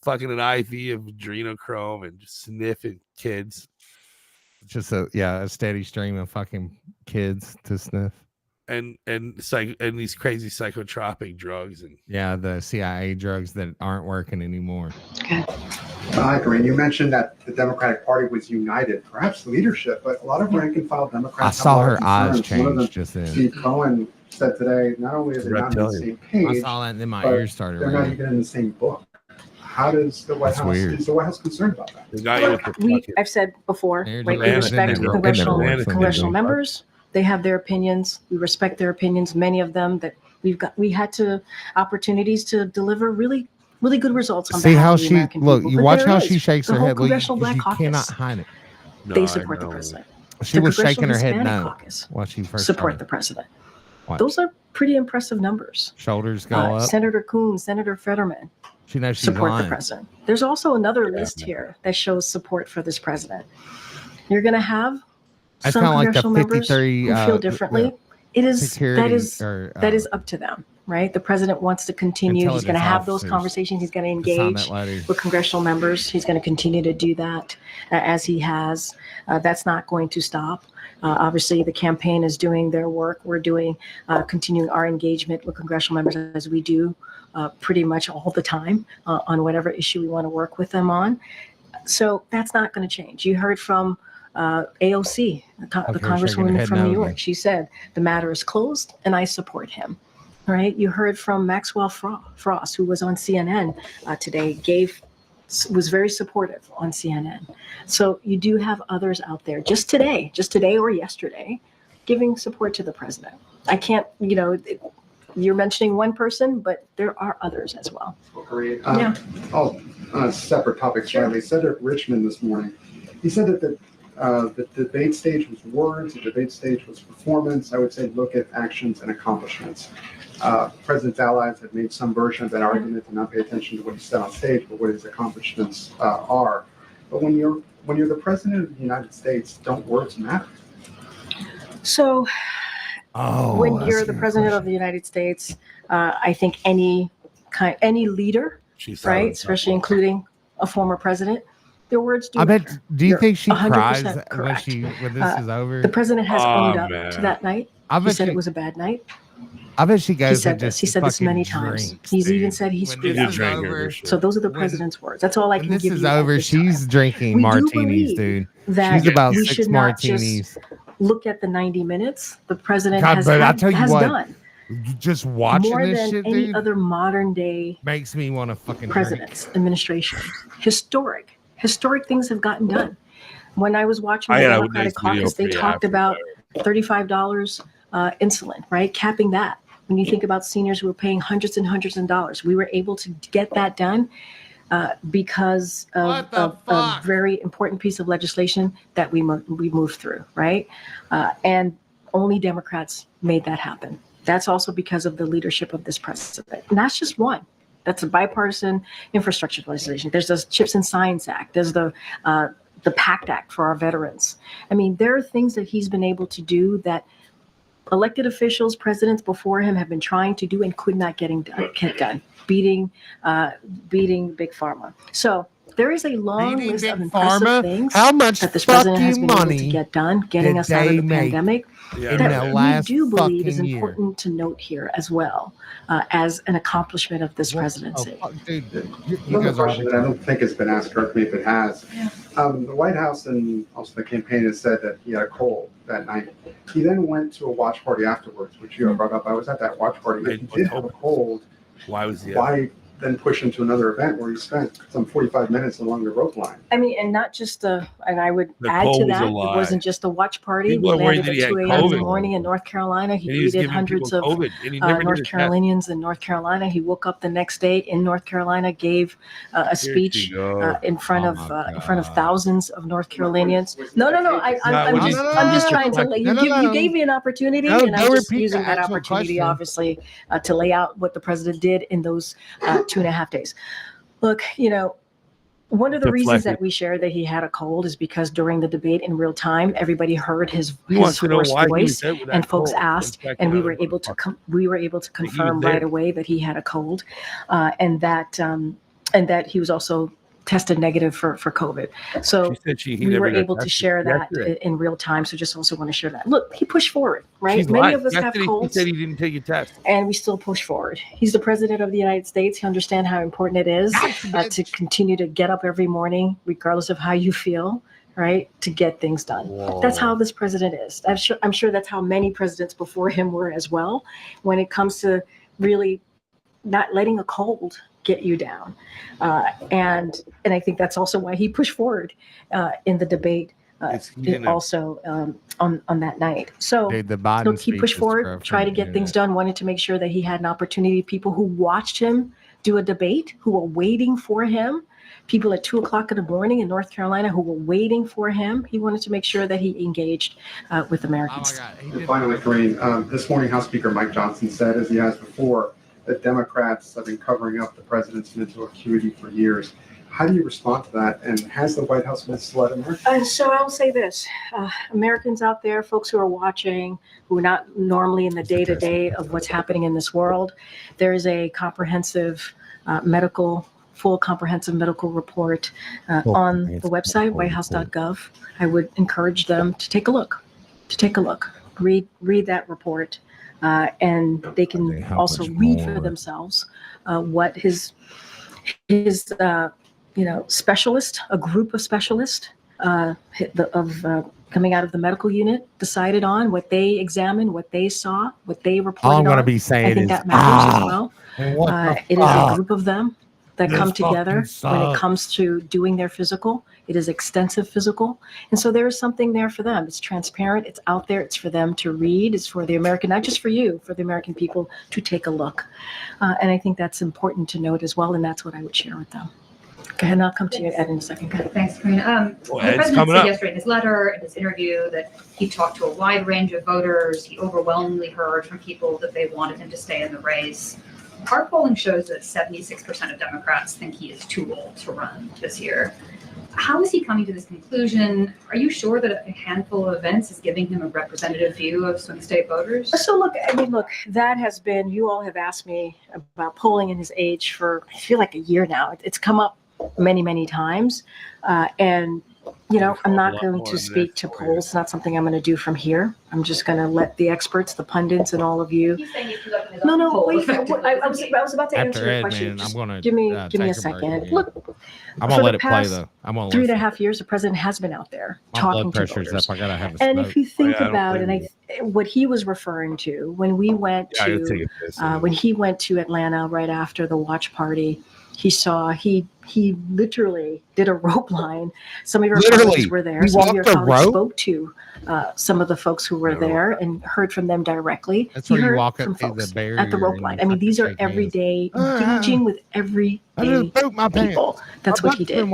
fucking an IV of adrenochrome and just sniffing kids. Just a steady stream of fucking kids to sniff. And these crazy psychotropic drugs and The CIA drugs that aren't working anymore. Hi, Karine. You mentioned that the Democratic Party was united, perhaps leadership, but a lot of rank and file Democrats. I saw have a lot of her eyes concerns. One of them, change just then. Steve Cohen said today, not only are they not on the same page, I saw that and then my but ears started they're not ringing. even in the same book. How does the White That's House? weird. Is the White House concerned about that? Look, I've said before, They're right, we just- respect they never- congressional, they never work for congressional me. members. They have their opinions. We respect their opinions. Many of them that we had opportunities to deliver really good results on See behalf how of the she American look. people. You But watch there how is she shakes the her whole head. Look, Congressional Black you Caucus. cannot hide it. They support the president. She The was shaking her Congressional head Hispanic no. Caucus While she first support started. the president. Watch. Those are pretty impressive numbers. Shoulders go up. Senator Coons, Senator Fetterman She knows she's support lying. the president. There's also another list here that shows support for this president. You're going to have That's some kinda like the congressional members 53, who feel differently. It is security that is up to them, right? The president wants to continue. He's going to Intelligence have those officers conversations. He's going to to sign engage that letter. with congressional members. He's going to continue to do that as he has. That's not going to stop. Obviously, the campaign is doing their work. We're doing continuing our engagement with congressional members as we do pretty much all the time on whatever issue we want to work with them on. So that's not going to change. You heard from AOC, the shaking her Congresswoman head from no New again. York. She said the matter is closed and I support him. All right. You heard from Maxwell Frost, who was on CNN today, was very supportive on CNN. So you do have others out there just today or yesterday, giving support to the president. I can't, you're mentioning one person, but there are others as well. Yeah. Separate topics. Sure. Senator Richmond this morning, he said that the debate stage was words, the debate stage was performance. I would say look at actions and accomplishments. President's allies have made some version of that argument to not pay attention to what he said on stage, but what his accomplishments are. But when you're the president of the United States, don't words matter? So when you're the president of the United States, I think any leader, right, especially including a former president, their words do matter. Do you think she cries correct. when this is over? The president has owned up to that night. He said it was a bad night. I bet she goes. He said this many times. He's even said he screwed up. So those are the president's words. That's all I can give you. This is over. She's drinking martinis, dude. She's about 6 martinis. Look at the 90 minutes the president has done. Just watching more this than shit, any dude, other modern day makes me want to fucking president's administration. Historic things have gotten done. When I was watching the Democratic caucus, they talked about $35 insulin, right? Capping that. When you think about seniors who were paying hundreds and hundreds of dollars, we were able to get that done because of a very important piece of legislation that we moved through, right? And only Democrats made that happen. That's also because of the leadership of this president. And that's just one. That's a bipartisan infrastructure legislation. There's the CHIPS and Science Act. There's the PACT Act for our veterans. I mean, there are things that he's been able to do that elected officials, presidents before him have been trying to do and could not get done, beating Big Pharma. So there is a long list of impressive things that this president has been able to get done, getting us out of the pandemic. That we do believe is important to note here as well as an accomplishment of this presidency. Another question that I don't think has been asked, correct me if it has. The White House and also the campaign has said that he had a cold that night. He then went to a watch party afterwards, which you brought up. I was at that watch party. If he did have a cold, why then push into another event where he spent some 45 minutes along the rope line? I mean, and not just and I would add to that, it wasn't just a watch party. We landed at 2 a.m. in the morning in North Carolina. He greeted hundreds of North Carolinians in North Carolina. He woke up the next day in North Carolina, gave a speech in front of thousands of North Carolinians. No. I'm just trying to you gave me an opportunity, and I'm just using that opportunity, obviously, to lay out what the president did in those 2.5 days. Look, one of the reasons that we shared that he had a cold is because during the debate in real time, everybody heard his hoarse voice, and folks asked, and we were able to confirm right away that he had a cold, and that he was also tested negative for COVID. So we were able to share that in real time. So just also want to share that. Look, he pushed forward, right? Many of us have colds. He said he didn't take a test. And we still push forward. He's the president of the United States. He understands how important it is to continue to get up every morning, regardless of how you feel, right? To get things done. Whoa. That's how this president is. I'm sure that's how many presidents before him were as well, when it comes to really not letting a cold get you down. And I think that's also why he pushed forward in the debate also on that night. So look, he pushed forward, tried to get things done, wanted to make sure that he had an opportunity. People who watched him do a debate, who were waiting for him, people at 2 o'clock in the morning in North Carolina who were waiting for him. He wanted to make sure that he engaged with Americans. And finally, Karine, this morning House Speaker Mike Johnson said, as he has before, that Democrats have been covering up the president's mental acuity for years. How do you respond to that? And has the White House misled Americans? So I'll say this, Americans out there, folks who are watching, who are not normally in the day-to-day of what's happening in this world, there is a comprehensive full comprehensive medical report on the website, whitehouse.gov. I would encourage them to take a look, read that report. And they can also read for themselves what his specialist, a group of specialists coming out of the medical unit decided on, what they examined, what they saw, what they reported on. All I'm going to be saying I think that matters as well. It is a group of them that This come together fucking when it sucks. comes to doing their physical. It is extensive physical. And so there is something there for them. It's transparent. It's out there. It's for them to read. It's for the American, not just for you, for the American people to take a look. And I think that's important to note as well. And that's what I would share with them. Go ahead, and I'll come to you, Ed, in a second. Go ahead. Thanks, Karine. The Ed's president coming said up. yesterday in his letter, in his interview, that he talked to a wide range of voters. He overwhelmingly heard from people that they wanted him to stay in the race. Our polling shows that 76% of Democrats think he is too old to run this year. How is he coming to this conclusion? Are you sure that a handful of events is giving him a representative view of swing state voters? So look, that has been, you all have asked me about polling and his age for, I feel like a year now. It's come up many, many times. And, I'm not going to speak to polls. It's not something I'm going to do from here. I'm just going to let the experts, the pundits, and all of you. No, wait. I was about to answer your question. I'm going to give me a second. Look, I'm going to let it play, though. I'm going to 3.5 years, the president has been out there my talking blood to pressure's voters. up. I got to have a And smoke. if you think about it, what he was referring to when we went to, when he went to Atlanta right after the watch party, he literally did a rope line. Some of your colleagues were there. Some of your colleagues spoke to some of the folks who were there and heard from them directly. That's where you heard walk from up to folks the barrier at the rope line. I mean, these are everyday engaging with everyday people. That's what he did.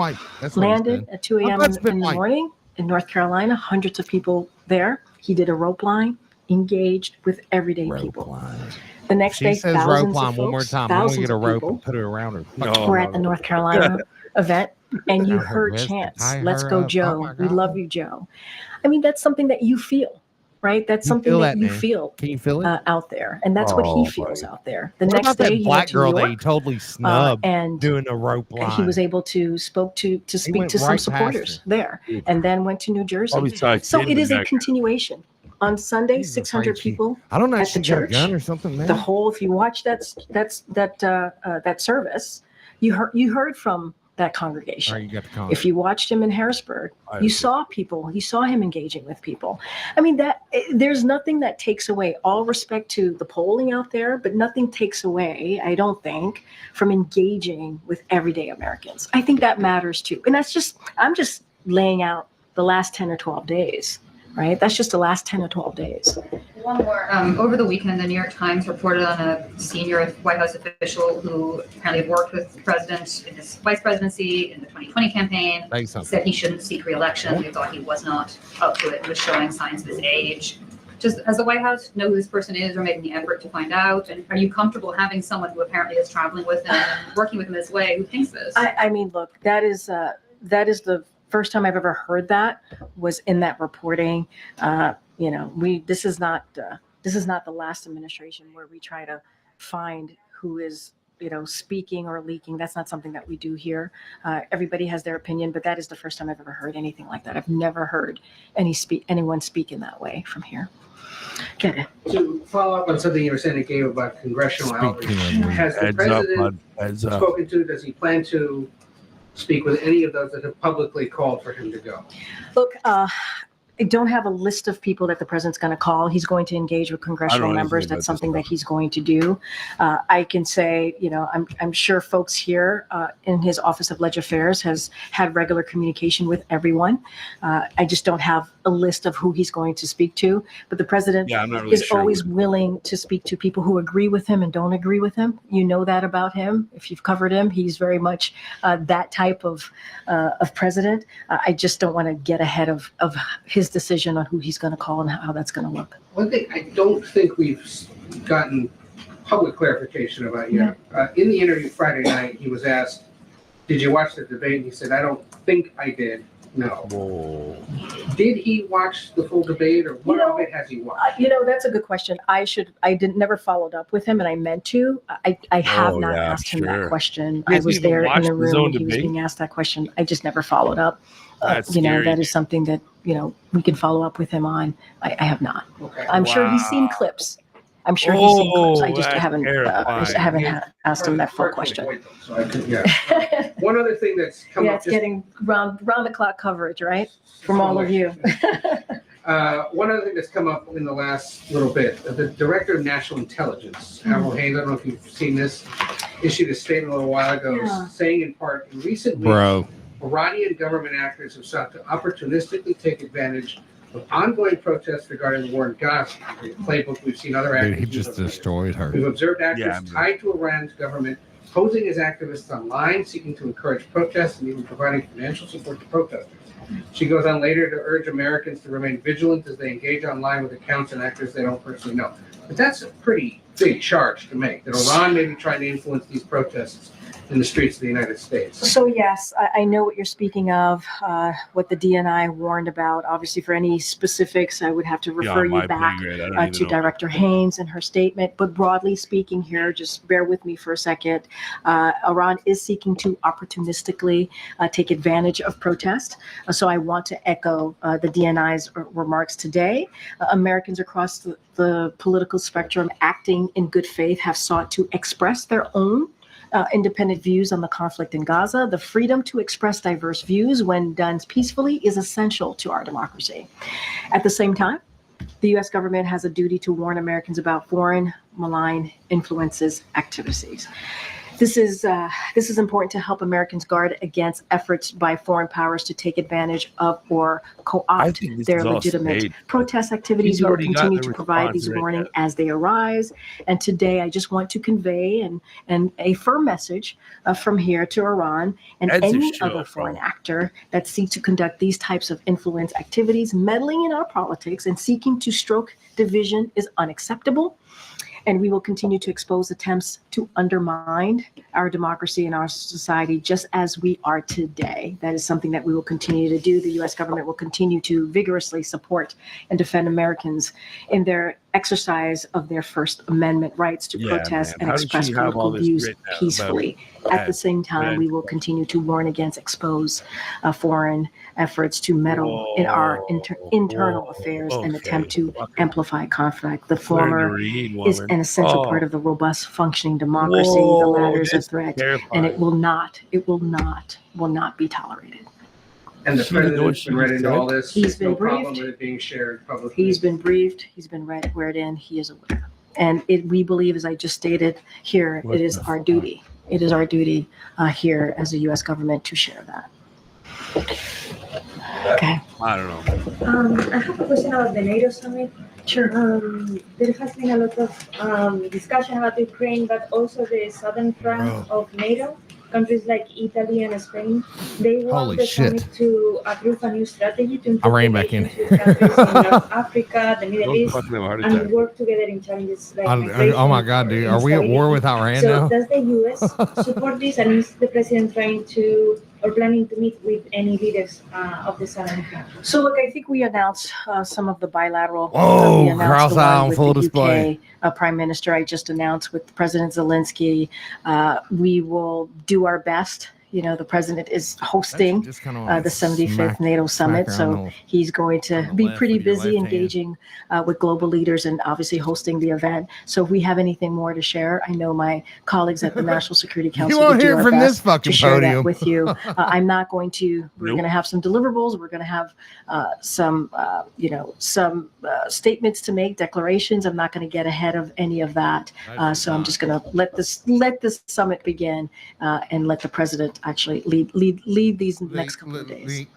Landed at 2 a.m. in the morning in North Carolina. Hundreds of people there. He did a rope line, engaged with everyday people. The next day, says thousands rope line of one more folks, time. I'm going to get a rope people and put it around her. were at the North Carolina event, and you Around her heard wrist and chants, tie "Let's her go, up." Oh Joe. my We God. love you, Joe." I mean, that's something that you feel, right? That's You something feel that that, you man. feel Can you feel it? out there, and that's what he feels out there. The What next about that day, he black went to girl New that he York, totally snubbed and doing a rope line? he was able to speak went to some right past supporters her. there, and then went to New Jersey. Probably saw a So kid it in is the a neck. continuation. On Sunday, 600 afraid she- people I don't know if at the she got a church. gun or something, man. The whole, if you watch that service, you heard from that congregation. Or you got the con- If you watched him in Harrisburg, you saw people. You saw him engaging with people. I mean, there's nothing that takes away, all respect to the polling out there, but nothing takes away, I don't think, from engaging with everyday Americans. I think that matters too. And I'm just laying out the last 10 or 12 days, right? That's just the last 10 or 12 days. One more. Over the weekend, the New York Times reported on a senior White House official who apparently had worked with the president in his vice presidency in the 2020 campaign. Said he shouldn't seek re-election. They thought he was not up to it and was showing signs of his age. Does the White House know who this person is or making the effort to find out? And are you comfortable having someone who apparently is traveling with him and working with him this way who thinks this? I mean, look, that is the first time I've ever heard that was in that reporting. This is not the last administration where we try to find who is, speaking or leaking. That's not something that we do here. Everybody has their opinion, but that is the first time I've ever heard anything like that. I've never heard anyone speak in that way from here. Okay. To follow up on something you were saying, Gabe, about congressional outreach, has the president spoken to? Does he plan to speak with any of those that have publicly called for him to go? Look, I don't have a list of people that the president's going to call. He's going to engage with congressional members. That's something that he's going to do. I can say, I'm sure folks here in his Office of Legislative Affairs has had regular communication with everyone. I just don't have a list of who he's going to speak to. But the president is always willing to speak to people who agree with him and don't agree with him. You know that about him. If you've covered him, he's very much that type of president. I just don't want to get ahead of his decision on who he's going to call and how that's going to look. One thing I don't think we've gotten public clarification about yet. In the interview Friday night, he was asked, "Did you watch the debate?" And he said, "I don't think I did." No. Whoa. Did he watch the full debate, or what of it has he watched? That's a good question. I never followed up with him, and I meant to. I have not asked him that question. I was there in the room when he was being asked that question. I just never followed up. That is something that, we can follow up with him on. I have not. Okay. I'm sure he's seen clips. I just haven't asked him that full question. So I could, One other thing that's come up. It's getting round the clock coverage, right? From all of you. One other thing that's come up in the last little bit, the Director of National Intelligence, Avril Haines, I don't know if you've seen this. issued a statement a little while ago saying in part, in recent weeks, Iranian government actors have sought to opportunistically take advantage of ongoing protests regarding the war in Gaza. The playbook we've seen other actors. He just destroyed her. We've observed actors tied to Iran's government posing as activists online, seeking to encourage protests and even providing financial support to protesters. She goes on later to urge Americans to remain vigilant as they engage online with accounts and actors they don't personally know. But that's a pretty big charge to make, that Iran may be trying to influence these protests in the streets of the United States. So yes, I know what you're speaking of, what the DNI warned about. Obviously, for any specifics, I would have to refer you back to Director Haynes and her statement. But broadly speaking here, just bear with me for a second. Iran is seeking to opportunistically take advantage of protest. So I want to echo the DNI's remarks today. Americans across the political spectrum acting in good faith have sought to express their own independent views on the conflict in Gaza. The freedom to express diverse views when done peacefully is essential to our democracy. At the same time, the U.S. government has a duty to warn Americans about foreign malign influences activities. This is important to help Americans guard against efforts by foreign powers to take advantage of or co-opt their legitimate protest activities. We will continue to provide these warnings as they arise. And today, I just want to convey and a firm message from here to Iran and any other foreign actor that seeks to conduct these types of influence activities, meddling in our politics and seeking to stoke division is unacceptable. And we will continue to expose attempts to undermine our democracy and our society just as we are today. That is something that we will continue to do. The U.S. government will continue to vigorously support and defend Americans in their exercise of their First Amendment rights to protest and express political views peacefully. At the same time, we will continue to warn against expose foreign efforts to meddle in our internal affairs and attempt to amplify conflict. The former is an essential part of the robust functioning democracy. The latter is a threat, and it will not be tolerated. And the president's been read into all this. He's been no problem briefed. with it being shared publicly. He's been briefed. He's been read in. He is aware. And we believe, as I just stated here, it is our duty. It is our duty here as a U.S. government to share that. Okay. I don't know. I have a question about the NATO summit. Sure. There has been a lot of discussion about Ukraine, but also the southern front of NATO. Countries like Italy and Spain, they want the summit to approve a new strategy to include countries in North Africa, the Middle East, and work together in challenges like oh my God, dude. Are we at war with Iran now? So does the U.S. support this, and is the president trying to or planning to meet with any leaders of the southern front? So look, I think we announced some of the bilateral. Oh, cross-eye on full display. Prime Minister, I just announced with President Zelensky, we will do our best. You know, the president is hosting the 75th NATO summit, so he's going to be pretty busy engaging with global leaders and obviously hosting the event. So if we have anything more to share, I know my colleagues at the National Security Council will do our best to share that with you. I'm not going to. We're going to have some deliverables. We're going to have some statements to make, declarations. I'm not going to get ahead of any of that. So I'm just going to let this summit begin and let the president actually lead these next couple of days.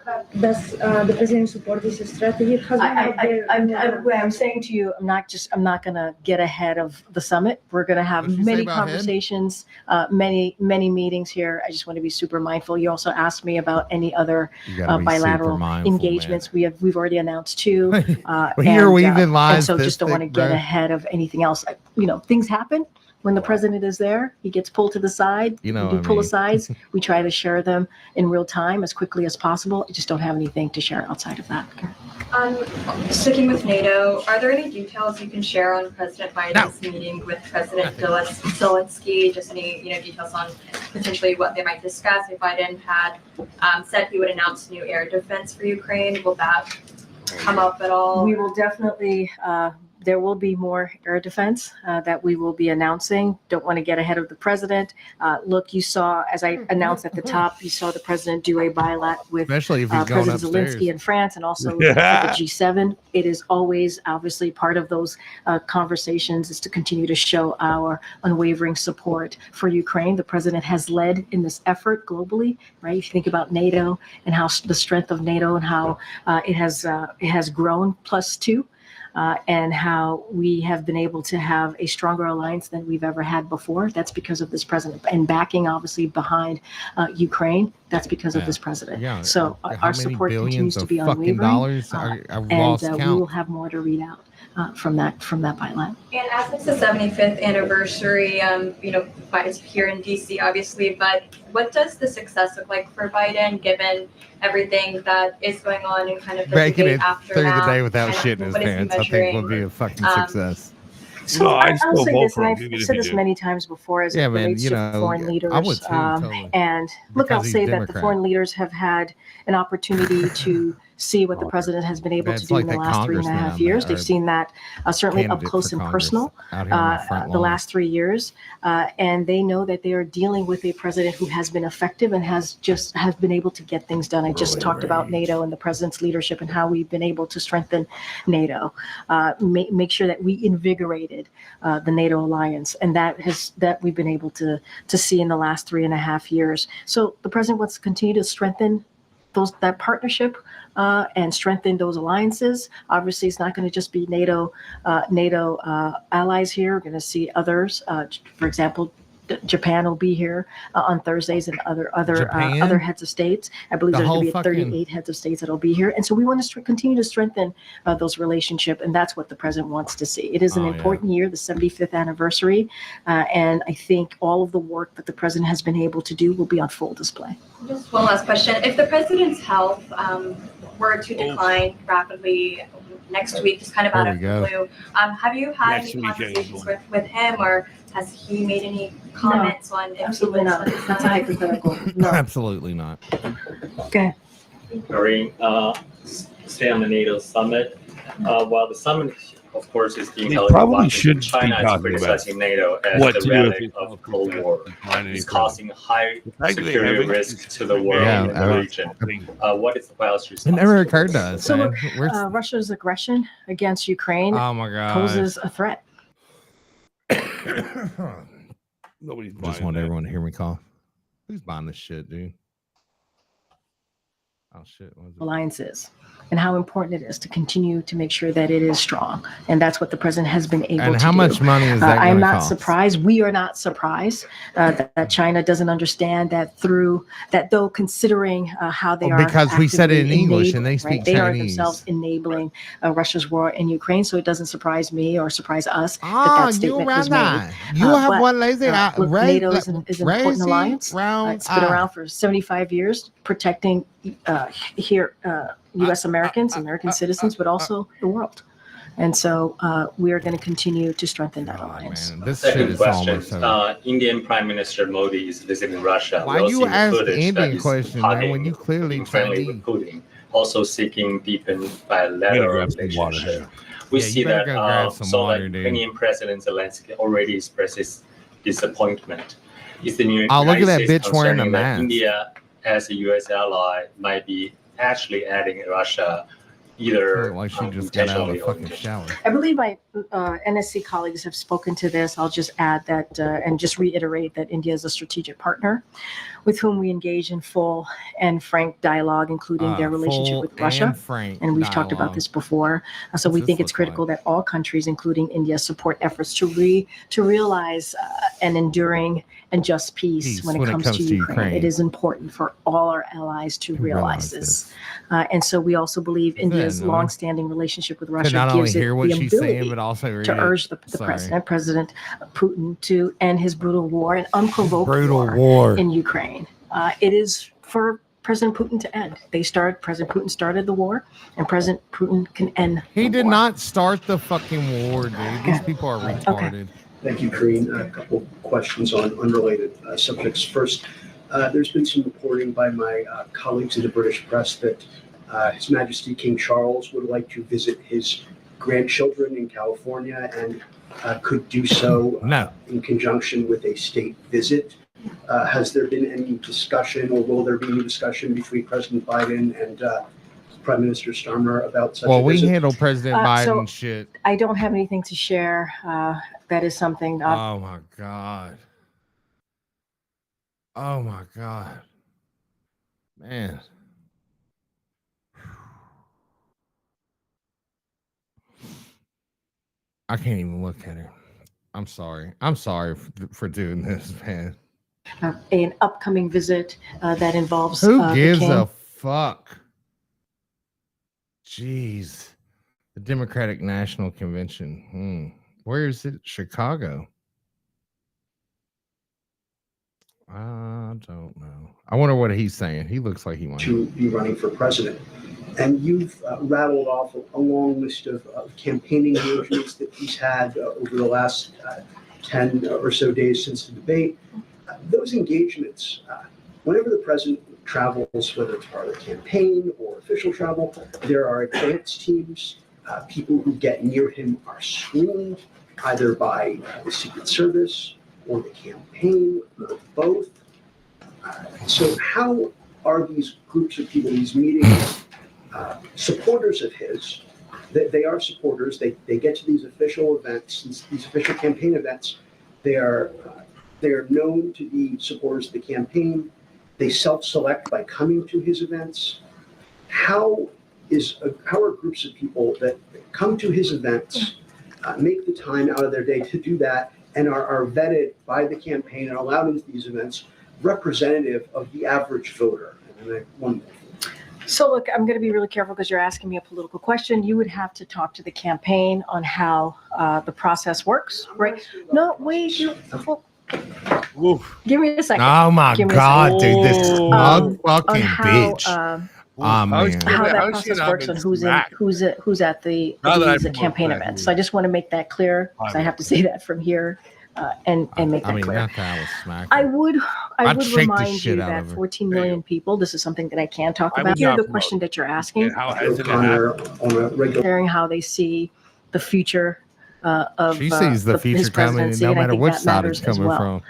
Does the president support this strategy? I'm saying to you, I'm not going to get ahead of the summit. We're going to have many conversations, many meetings here. I just want to be super mindful. You also asked me about any other bilateral engagements. We've already announced two. And so just don't want to get ahead of anything else. Things happen. When the president is there, he gets pulled to the side. We do pull-asides. We try to share them in real time as quickly as possible. I just don't have anything to share outside of that. Sticking with NATO, are there any details you can share on President Biden's meeting with President Zelensky? Just any details on potentially what they might discuss? If Biden had said he would announce new air defense for Ukraine, will that come up at all? We will definitely there will be more air defense that we will be announcing. Don't want to get ahead of the president. Look, you saw, as I announced at the top, you saw the president do a bilateral with especially if he's going President upstairs. Zelensky in France and also with the G7. It is always obviously part of those conversations is to continue to show our unwavering support for Ukraine. The president has led in this effort globally, right? If you think about NATO and how the strength of NATO and how it has grown +2. And how we have been able to have a stronger alliance than we've ever had before. That's because of this president, and backing obviously behind Ukraine. That's because of this president. Yeah. So our support continues to be unwavering, and we will have more to read out from that byline. And as it's the 75th anniversary, Biden's here in DC, obviously, but what does the success look like for Biden, given everything that is going on and kind of the Making debate it after through that? the day without And shit in his what is he pants, I think will be a fucking success. So I'd I'll still say vote this, for and him, I've even if said he this did. many times before as Yeah, it man, relates you to know, foreign leaders. I would too, totally. And look, Because I'll he's say that the Democrat. foreign leaders have had an opportunity to see what the president has been able That's to do like in the that last 3.5 congressman years. on They've there, seen that certainly up candidate close for and Congress personal out here on the front the lawn. last 3 years. And they know that they are dealing with a president who has been effective and has been able to get things done. I just talked about NATO and the president's leadership and how we've been able to strengthen NATO, make sure that we invigorated the NATO alliance. And that we've been able to see in the last 3.5 years. So the president wants to continue to strengthen that partnership and strengthen those alliances. Obviously, it's not going to just be NATO allies here. We're going to see others. For example, Japan will be here on Thursdays, and other heads of states. I believe there's going to be 38 heads of states that'll be here, and so we want to continue to strengthen those relationships, and that's what the president wants to see. It is an important year, the 75th anniversary, and I think all of the work that the president has been able to do will be on full display. Just one last question. If the president's health were to decline rapidly next week, just kind of out of the blue, have you had any conversations with him, or has he made any comments on if absolutely not. That's a hypothetical. No. Absolutely not. Okay. Karine, stay on the NATO summit. While the summit, of course, is being held in Washington, China is criticizing NATO as the relic of Cold War. It's causing high security risk to the world and the region. What is the White House response? It never occurred to us. So man. look, Russia's aggression against Ukraine poses a threat. Nobody's just want everyone to hear me cough. Who's buying this shit, dude? Oh shit! Alliances and how important it is to continue to make sure that it is strong, and that's what the president has been able to do. And how much money is that? I'm not cost? surprised. We are not surprised that China doesn't understand that though considering how they are because we said it in English and they speak right? They are Chinese. themselves enabling Russia's war in Ukraine, so it doesn't surprise me or surprise us that statement was made. You have one lazy look, NATO is an important alliance. It's been around for 75 years, protecting U.S. American citizens, but also the world. And so we are going to continue to strengthen that alliance. Second question. Indian Prime Minister Modi is visiting Russia. Why you ask Indian question, man, when you clearly friendly with Putin, also seeking deepened bilateral relationship. We see that Ukrainian President Zelensky already expresses disappointment. Is the United States concerning that India, as a U.S. ally, might be actually adding Russia either like she just got out of the fucking shower. I believe my NSC colleagues have spoken to this. I'll just add that and just reiterate that India is a strategic partner with whom we engage in full and frank dialogue, including their relationship with Russia. And we've talked about this before. So we think it's critical that all countries, including India, support efforts to realize an enduring and just peace when it comes to Ukraine. It is important for all our allies to realize this. And so we also believe India's longstanding relationship with Russia gives it the ability to urge the President Putin to end his brutal war and unprovoked war in Ukraine. It is for President Putin to end. President Putin started the war, and President Putin can end. He did not start the fucking war, dude. These people are retarded. Thank you, Karine. A couple questions on unrelated subjects. First, there's been some reporting by my colleagues in the British press that His Majesty King Charles would like to visit his grandchildren in California and could do so in conjunction with a state visit. Has there been any discussion, or will there be any discussion between President Biden and Prime Minister Starmer about such a visit? We handle President Biden so shit. I don't have anything to share. That is something. Oh my God. Oh my God. Man. I can't even look at her. I'm sorry. I'm sorry for doing this, man. An upcoming visit that involves Who gives the king. a fuck? Jeez. The Democratic National Convention. Where is it? Chicago. I don't know. I wonder what he's saying. He looks like he wants to be running for president. And you've rattled off a long list of campaigning engagements that he's had over the last 10 or so days since the debate. Those engagements, whenever the president travels, whether it's part of the campaign or official travel, there are advance teams. People who get near him are screened either by the Secret Service or the campaign, or both. So how are these groups of people, these meetings, supporters of his? They are supporters. They get to these official events, these official campaign events. They are known to be supporters of the campaign. They self-select by coming to his events. How are groups of people that come to his events, make the time out of their day to do that, and are vetted by the campaign and allowed into these events, representative of the average voter? So look, I'm going to be really careful because you're asking me a political question. You would have to talk to the campaign on how the process works, right? No, wait. Give me a second. Oh my God, dude, this smug fucking bitch. How that process works on who's at the campaign events. So I just want to make that clear, because I have to say that from here and make that clear. I would remind you that 14 million people. This is something that I can talk about. Here's the question that you're asking. Sharing how they see the future of she sees the future coming, no matter which side it's coming from.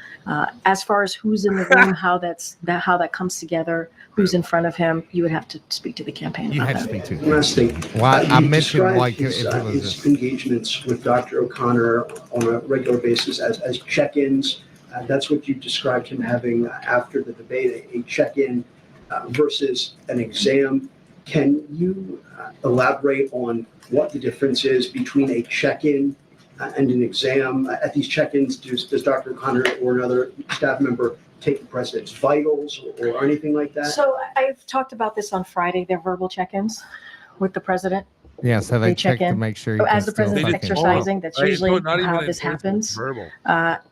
As far as who's in the room, how that comes together, who's in front of him, you would have to speak to the campaign. You had to speak to him. Last thing, I mentioned like his engagements with Dr. O'Connor on a regular basis as check-ins. That's what you described him having after the debate, a check-in versus an exam. Can you elaborate on what the difference is between a check-in and an exam? At these check-ins, does Dr. O'Connor or another staff member take the president's vitals or anything like that? So I've talked about this on Friday. They're verbal check-ins with the president. Yeah, so they check to make sure as the president's exercising. That's usually how this happens.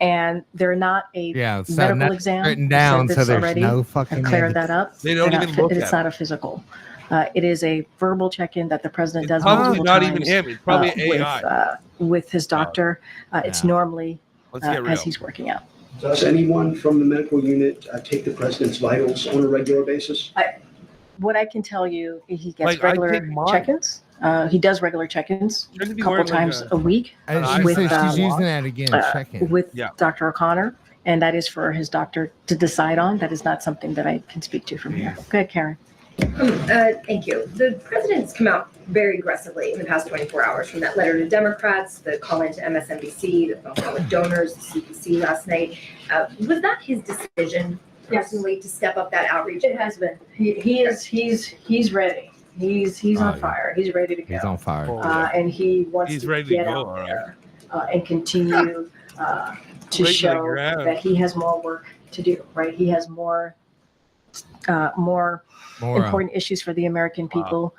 And they're not a medical exam. Written down, so there's no fucking. Clear that up. They don't even look at it. It's not a physical. It is a verbal check-in that the president does probably multiple not times, even him. It's probably AI with his doctor. It's normally as he's working out. Does anyone from the medical unit take the president's vitals on a regular basis? What I can tell you, he gets regular check-ins. He does regular check-ins a couple times a week with she's using that again. Check-in with Dr. O'Connor, and that is for his doctor to decide on. That is not something that I can speak to from here. Go ahead, Karen. Thank you. The president's come out very aggressively in the past 24 hours, from that letter to Democrats, the call into MSNBC, the phone call with donors, the CPC last night. Was that his decision personally to step up that outreach? It has been. He's ready. He's on fire. He's ready to go. He's on fire. And he wants to get out there and continue to show that he has more work to do. Right? He has more important issues for the American people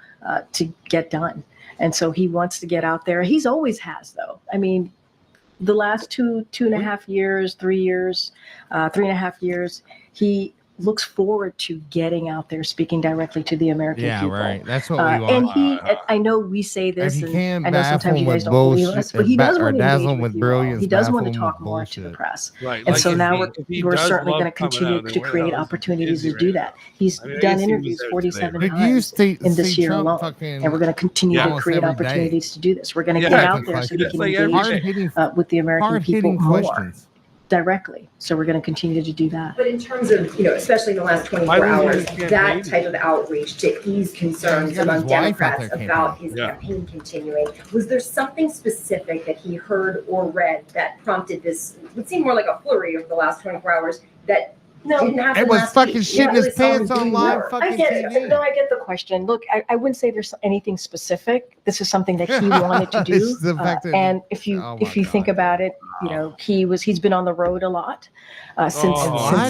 to get done. And so he wants to get out there. He's always has, though. I mean, the last two and a half years, 3 years, 3.5 years, he looks forward to getting out there, speaking directly to the American people. Right. That's what we want. And I know we say this, If you and can't I know sometimes you guys don't believe us, but he does want to engage with you all. He does want to talk more to the press. Right. And so now we're certainly going to continue to create opportunities to do that. He's done interviews 47 times in this year alone, and we're going to continue to create opportunities to do this. We're going to get out there so we can engage with the American people more directly. So we're going to continue to do that. But in terms of, especially in the last 24 hours, that type of outreach to ease concerns among Democrats about his campaign continuing, was there something specific that he heard or read that prompted this, would seem more like a flurry over the last 24 hours that didn't happen It was last fucking week? shitting his pants on live fucking I get TV. it. No, I get the question. Look, I wouldn't say there's anything specific. This is something that he wanted to do. And if you think about it, he's been on the road a lot since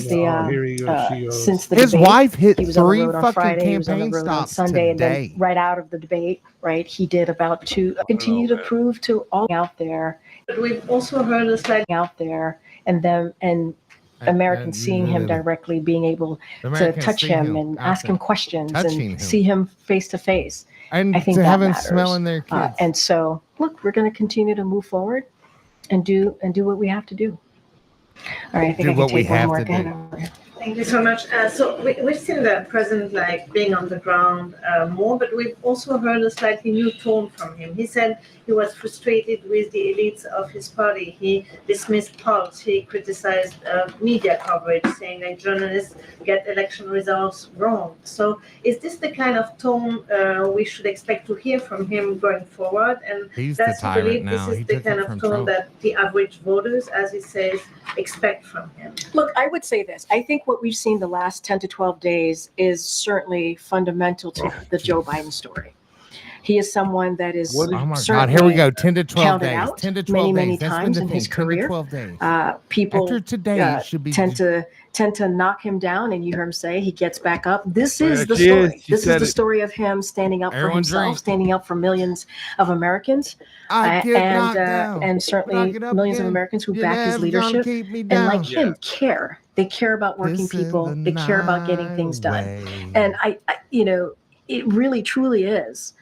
the his debate. wife hit He was on the 3 road on fucking Friday, he was on the campaign road on stops Sunday, today. and then right out of the debate, right, he did about 2. Continue to prove to all out there. But we've also heard this like out there, and them and Americans seeing him directly, being able to touch him and ask him questions and see him face to face. And I think to that have him matters. smelling their kids. And so, look, we're going to continue to move forward and do what we have to do. All right, I think I can take one more. Go ahead. Thank you so much. So we've seen the president being on the ground more, but we've also heard a slightly new tone from him. He said he was frustrated with the elites of his party. He dismissed polls. He criticized media coverage, saying that journalists get election results wrong. So is this the kind of tone we should expect to hear from him going forward? And He's does the he tyrant believe now. this He is the took it kind of from tone Trump. that the average voters, as he says, expect from him? Look, I would say this. I think what we've seen the last 10 to 12 days is certainly fundamental to the Joe Biden story. He is someone that is Oh my God, here we go. 10 to 12 counted days. out 10 to 12 many days. That's times been in the his thing. 10 to career. 12 days. People After today should be tend to knock him down, and you hear him say he gets back up. This is the story. This is the story of him standing up for himself, standing up for millions of Americans, and certainly millions of Americans who back his leadership and like him care. They care about working people. They care about getting things done. And I it really truly is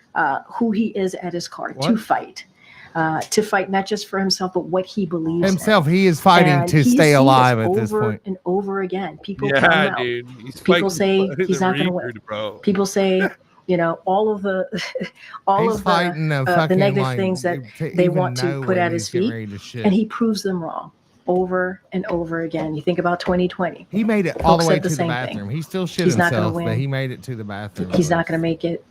who he is at his core, to fight not just for himself, but what he believes himself. in. He is fighting And to you stay see alive this at this over point. and over again. People count him out. Dude. People say he's not going to win. People say, all of the negative things that they want to put at his feet, and he proves them wrong over and over again. You think about 2020. He made it all the way to the same bathroom. thing. He still shit He's not gonna himself, win. but he made it to the bathroom. He's not going to make it,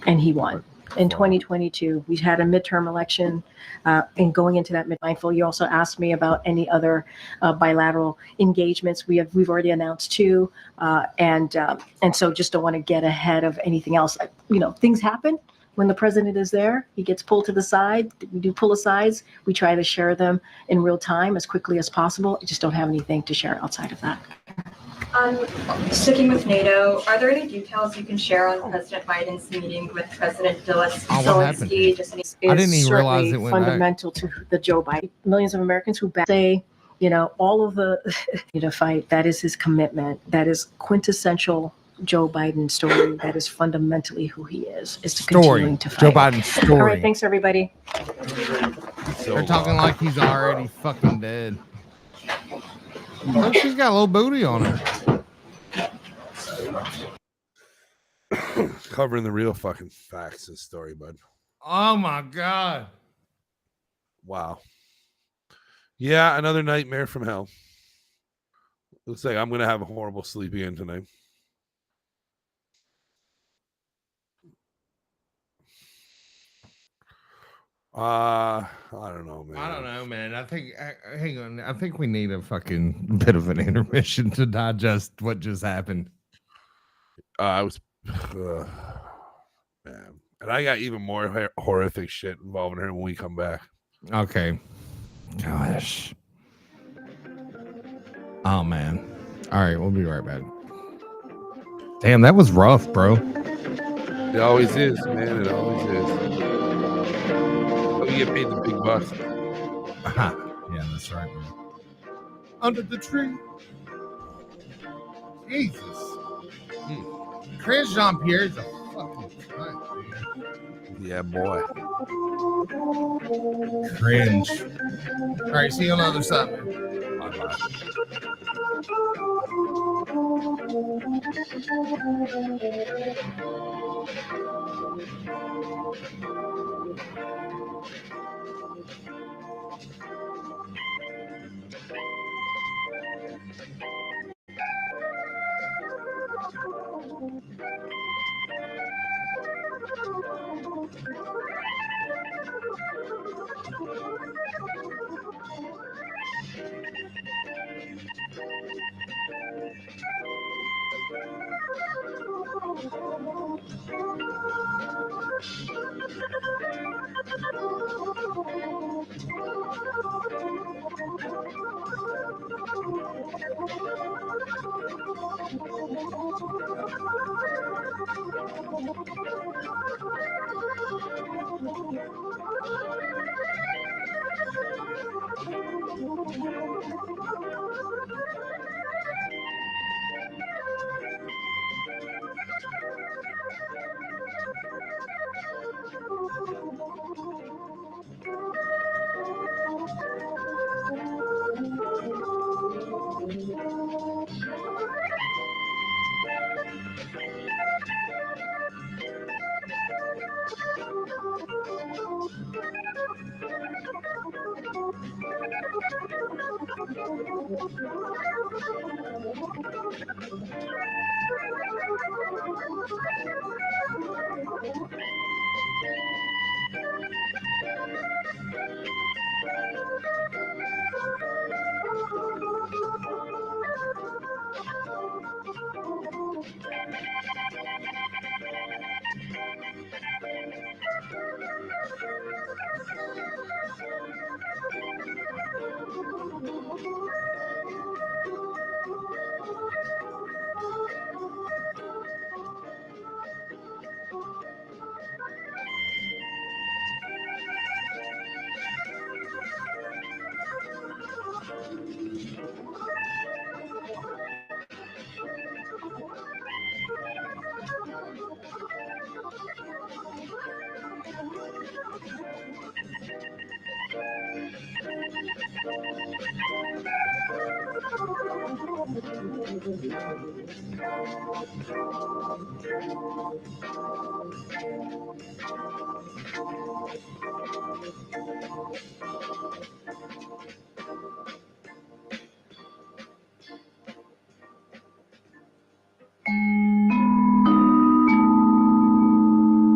and he won. In 2022, we had a midterm election, and going into that mindful. You also asked me about any other bilateral engagements. We've already announced 2, and so just don't want to get ahead of anything else. Things happen when the president is there. He gets pulled to the side. We do pull-asides. We try to share them in real time as quickly as possible. I just don't have anything to share outside of that. Sticking with NATO, are there any details you can share on President Biden's meeting with President Dallas and Zelensky? I didn't even realize it went fundamental to the Joe Biden. Millions of Americans who say, all of the to fight. That is his commitment. That is quintessential Joe Biden story. That is fundamentally who he is to continue to fight. Joe Biden's story. All right, thanks everybody. They're talking like he's already fucking dead. Look, she's got a little booty on her. Covering the real fucking facts of the story, bud. Oh my God. Wow. Yeah, another nightmare from hell. Looks like I'm going to have a horrible sleep again tonight. I don't know, man. I don't know, man. I think, hang on. I think we need a fucking bit of an intermission to digest what just happened. Man. And I got even more horrific shit involving her when we come back. Okay. Gosh. Oh, man. All right, we'll be right back. Damn, that was rough, bro. It always is, man. It always is. You get paid the big bucks. Yeah, that's right, man. Under the tree. Jesus. Karine Jean-Pierre is a fucking cunt, dude. Yeah, boy. Cringe. All right, see you on the other side, man. Bye-bye.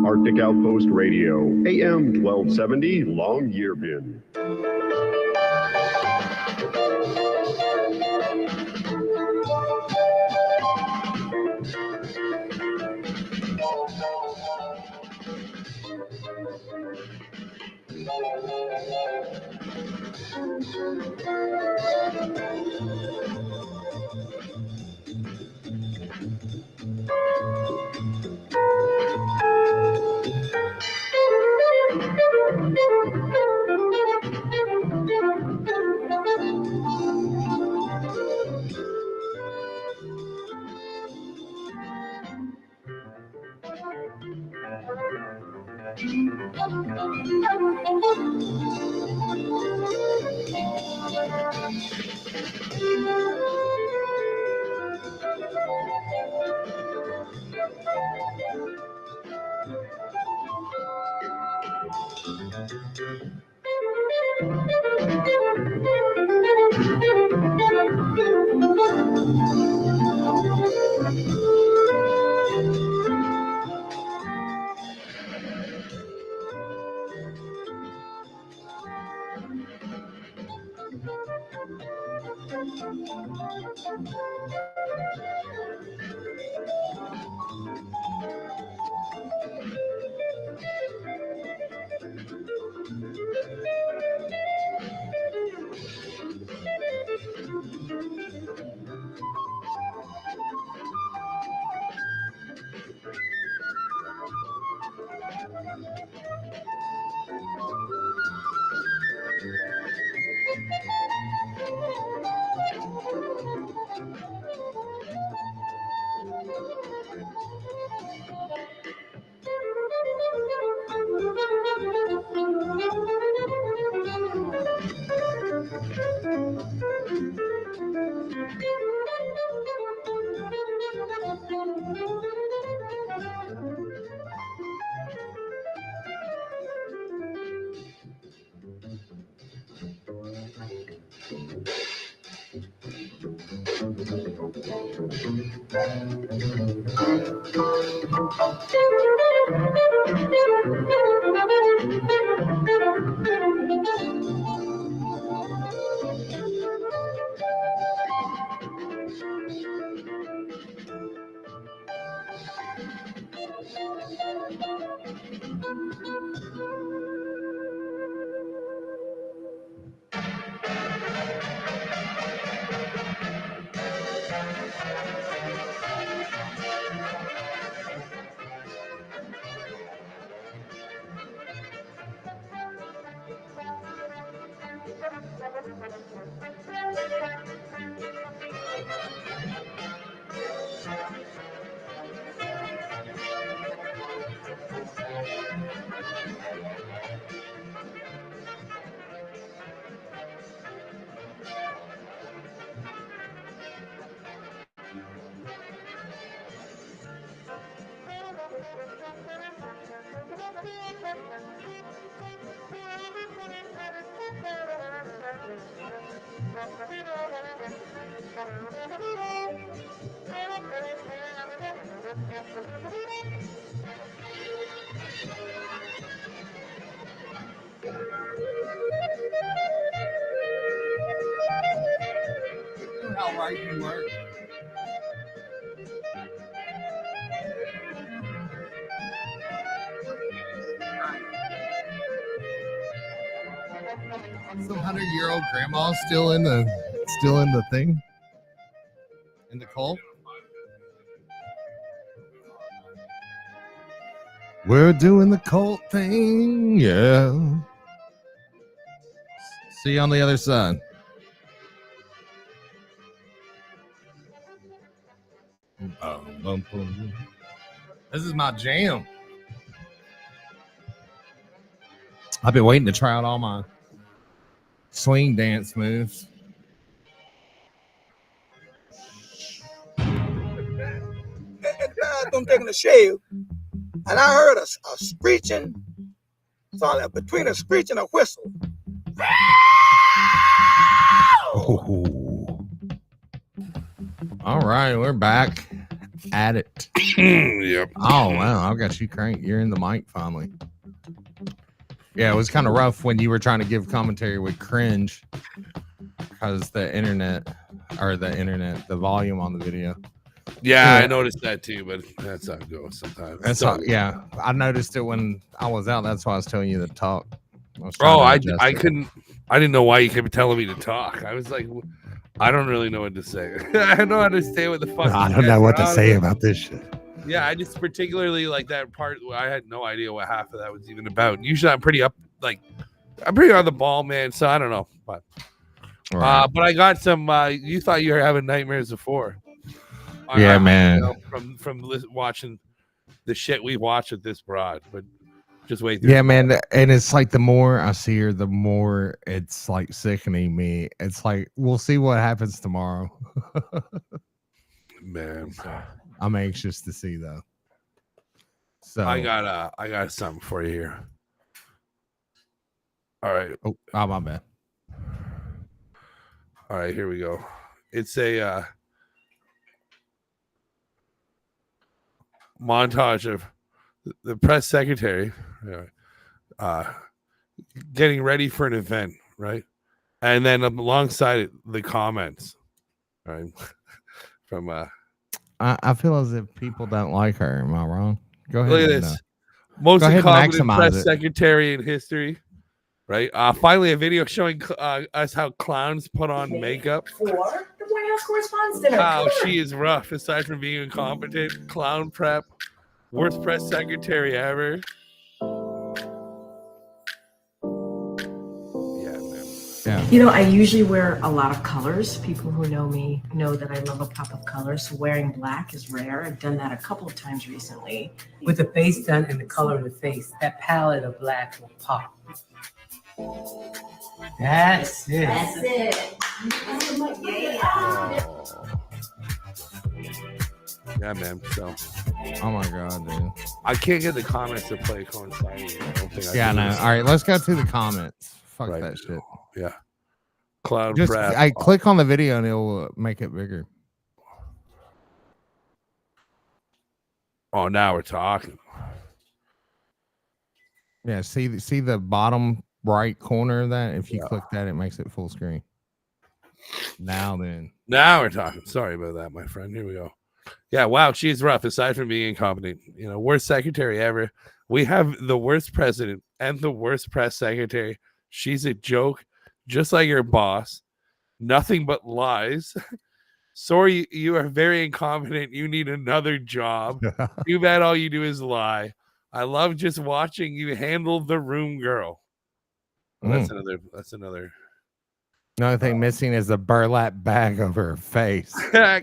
Arctic Outpost Radio, AM 1270, Long Year Bin. How writing works. Some 100-year-old grandma still in the thing, in the cult. We're doing the cult thing, yeah. See you on the other side. This is my jam. I've been waiting to try out all my swing dance moves. I'm taking a shave, and I heard a screeching, something between a screech and a whistle. Oh. All right, we're back at it. Yep. Oh wow, I've got you cranked. You're in the mic finally. Yeah, it was kind of rough when you were trying to give commentary with cringe because the volume on the video. Yeah, I noticed that too, but that's how it goes sometimes. That's yeah, I noticed it when I was out. That's why I was telling you to talk. I didn't know why you kept telling me to talk. I was like, I don't really know what to say. I don't understand what the fuck. I don't know what to say about this shit. Yeah, I just particularly like that part. I had no idea what half of that was even about. Usually, I'm pretty on the ball, man. So I don't know, but but I got some. You thought you were having nightmares before. Yeah, man. From watching the shit we watch with this broad, but just wait. Yeah, man, and it's like the more I see her, the more it's like sickening me. It's like we'll see what happens tomorrow. Man, I'm anxious to see though. So I got something for you here. All right. Oh, my bad. All right, here we go. It's a montage of the press secretary getting ready for an event, right? And then alongside it, the comments, right? From I feel as if people don't like her. Am I wrong? Go ahead. Look at this. Most incompetent press secretary in history, right? Finally, a video showing us how clowns put on makeup. For the White House Correspondents' Dinner. Wow, she is rough. Aside from being incompetent, clown prep, worst press secretary ever. Yeah. You know, I usually wear a lot of colors. People who know me know that I love a pop of color. So wearing black is rare. I've done that a couple of times recently. With the face done and the color of the face, that palette of black will pop. That's it. That's it. Yeah, man. So, oh my god, dude, I can't get the comments to play coinciding. I don't think. Yeah, no. All right, let's go to the comments. Fuck that shit. Yeah. Cloud Just prep. I click on the video and it'll make it bigger. Oh, now we're talking. Yeah, see the bottom right corner of that? If you click that, it makes it full screen. Now we're talking. Sorry about that, my friend. Here we go. Yeah, wow, she's rough. Aside from being incompetent, worst secretary ever. We have the worst president and the worst press secretary. She's a joke, just like your boss. Nothing but lies. Sorry, you are very incompetent. You need another job. Too bad all you do is lie. I love just watching you handle the room girl. Well, that's another. Another thing missing is a burlap bag over her face.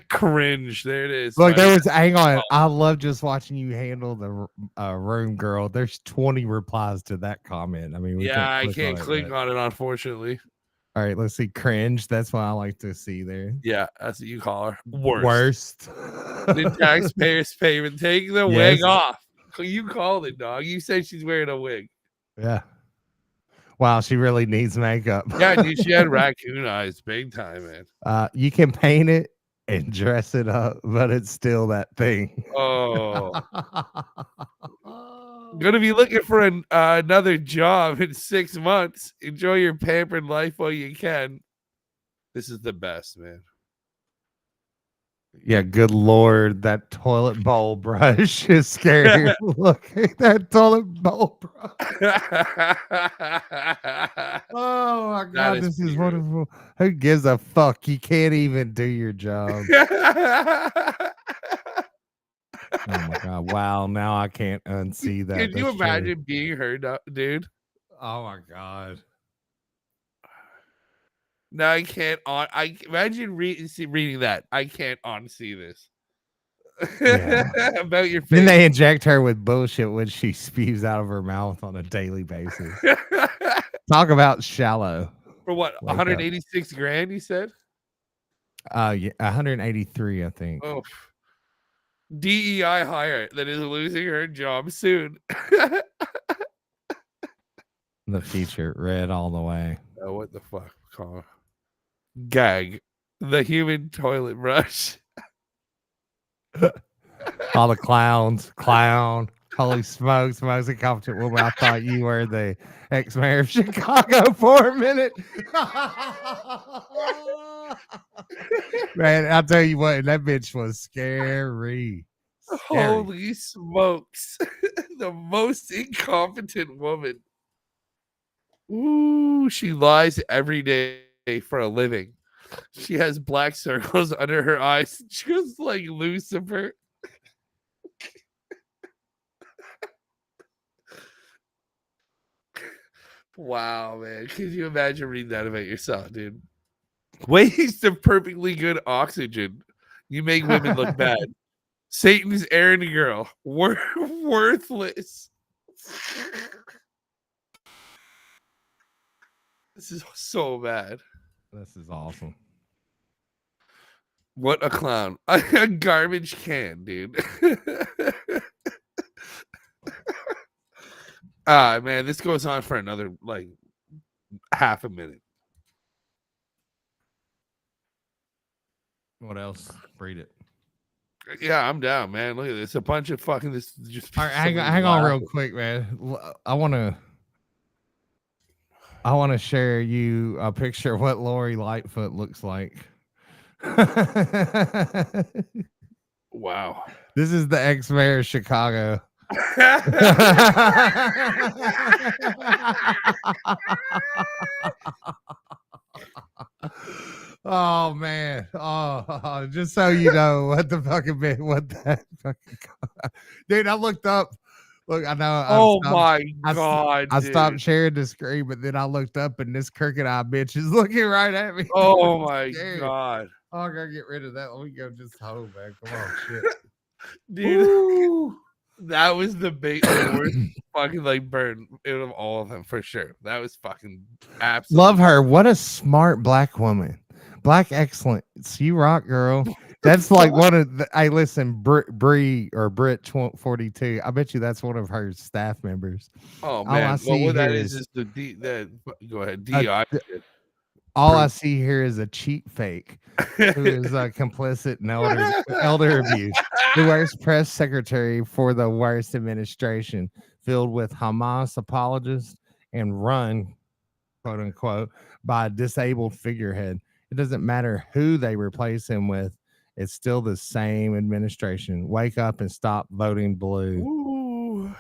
Cringe. There it is. Look, hang on. I love just watching you handle the room girl. There's 20 replies to that comment. I mean, I can't click on it, unfortunately. All right, let's see. Cringe. That's what I like to see there. Yeah, that's what you call her. Worst. Worst. The taxpayer's payment. Take the wig off. You called it, dog. You said she's wearing a wig. Yeah. Wow, she really needs makeup. Yeah, dude, she had raccoon eyes big time, man. You can paint it and dress it up, but it's still that thing. Oh. Gonna be looking for another job in 6 months. Enjoy your pampered life while you can. This is the best, man. Yeah, good Lord, that toilet bowl brush is scary. Look at that toilet bowl brush. Oh my God, this is wonderful. Who gives a fuck? You can't even do your job. Oh my God! Wow, now I can't unsee that. Can you imagine being her, dude? Oh my God! Now I can't I imagine reading that. I can't unsee this. Yeah. About your face. Then they inject her with bullshit when she spews out of her mouth on a daily basis. Talk about shallow. For what? 186 grand, you said? Yeah, 183, I think. Oh. DEI hire that is losing her job soon. The feature red all the way. Oh, what the fuck? Gag. The human toilet brush. All the clowns. Clown. Holy smokes, most incompetent woman. I thought you were the ex-mayor of Chicago for a minute. Man, I'll tell you what, that bitch was scary. Holy smokes. The most incompetent woman. Ooh, she lies every day for a living. She has black circles under her eyes, just like Lucifer. Wow, man. Can you imagine reading that about yourself, dude? Waste of perfectly good oxygen. You make women look bad. Satan's errand girl. Worthless. This is so bad. This is awesome. What a clown. A garbage can, dude. Man, this goes on for another like half a minute. What else? Read it. Yeah, I'm down, man. Look at this. A bunch of fucking this. Just all right, hang on real quick, man. I want to share you a picture of what Lori Lightfoot looks like. Wow. This is the ex-mayor of Chicago. Oh man. Oh, just so you know what the fucking dude, I looked up. Look, I know. I stopped sharing the screen, but then I looked up and this crooked eye bitch is looking right at me. Oh my God. Oh, I gotta get rid of that. Let me go just home, man. Come on, shit. Dude. Woo. That was the worst fucking like burn out of all of them for sure. That was fucking absolutely love her. What a smart black woman. Black excellence. You rock, girl. That's like one of the. Hey, listen, Bree or Brit 42. I bet you that's one of her staff members. Oh man, well, what that is the go ahead. DI. All I see here is a cheat fake who is complicit in elder abuse. The worst press secretary for the worst administration, filled with Hamas apologists and run, quote unquote, by a disabled figurehead. It doesn't matter who they replace him with. It's still the same administration. Wake up and stop voting blue. Ooh.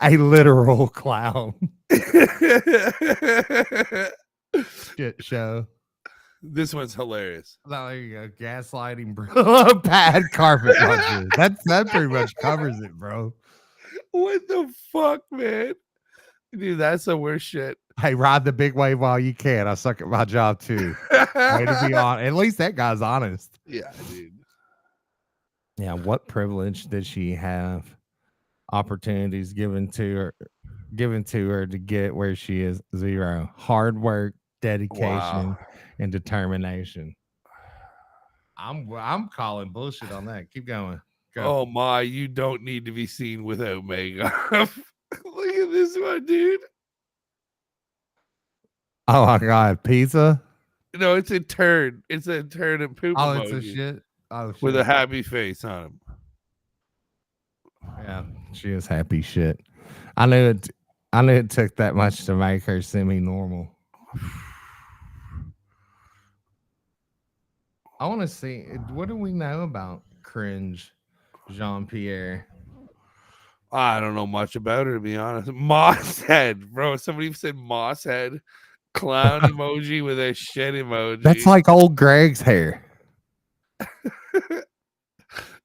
a literal clown. Shit show. This one's hilarious. Oh, there you go. Gaslighting, bro. Bad carpet puncher. That pretty much covers it, bro. What the fuck, man? Dude, that's the worst shit. Hey, ride the big wave while you can. I suck at my job too. Way to be on. At least that guy's honest. Yeah, dude. Yeah, what privilege did she have? Opportunities given to her to get where she is. Zero. Hard work, dedication, and determination. I'm calling bullshit on that. Keep going. Go. Oh my, you don't need to be seen without makeup. Look at this one, dude. Oh my god, pizza? No, it's a turd. It's a turd and poop. Oh, emoji it's a shit. Oh, shit. With a happy face on him. Yeah, she is happy shit. I knew it took that much to make her semi-normal. I want to see, what do we know about Cringe Jean-Pierre? I don't know much about her, to be honest. Moss head, bro. Somebody said moss head. Clown emoji with a shit emoji. That's like old Greg's hair.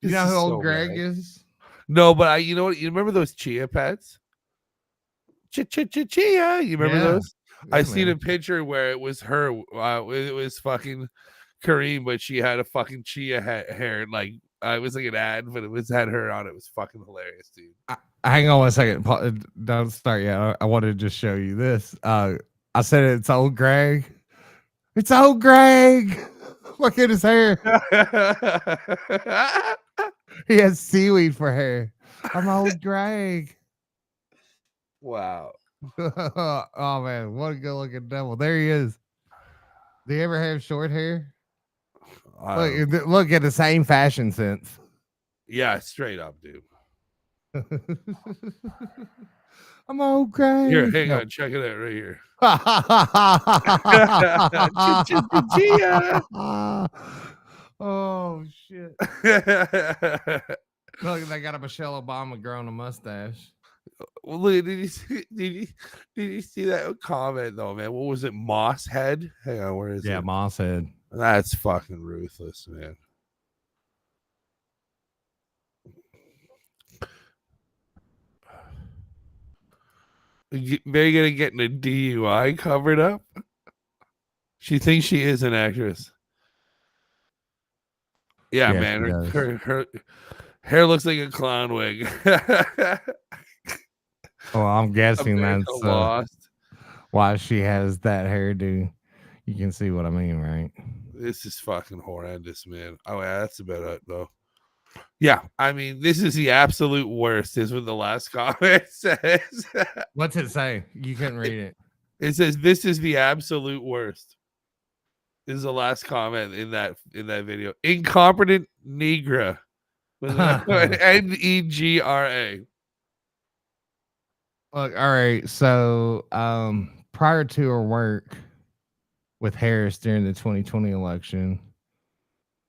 You know who old Greg is? No, but you know what? You remember those chia pets? Chia. You remember those? Yeah, I seen a picture where it was her. It was fucking Karine, but she had a fucking chia hair. Like it was like an ad, but had her on it. It was fucking hilarious, dude. Hang on 1 second. Don't start yet. I wanted to just show you this. I said it's old Greg. It's old Greg. Look at his hair. He has seaweed for hair. I'm old Greg. Wow. Oh man, what a good looking devil. There he is. Do you ever have short hair? Look at the same fashion sense. Yeah, straight up, dude. I'm old Greg. Here, hang on, check it out right here. Oh shit. Look, they got a Michelle Obama growing a mustache. Well, look, did you see that comment though, man? What was it? Moss head? Hang on, where is it? Yeah, Moss head. That's fucking ruthless, man. Very good at getting a DUI covered up. She thinks she is an actress. Yeah, man. Her hair looks like a clown wig. Well, I'm guessing that's why she has that hairdo. You can see what I mean, right? This is fucking horrendous, man. Oh, yeah, that's about it, though. Yeah, I mean, this is the absolute worst, is what the last comment says. What's it say? You couldn't read it. It says, this is the absolute worst. This is the last comment in that video. Incompetent Negra. Negra. Look, all right. So prior to her work with Harris during the 2020 election,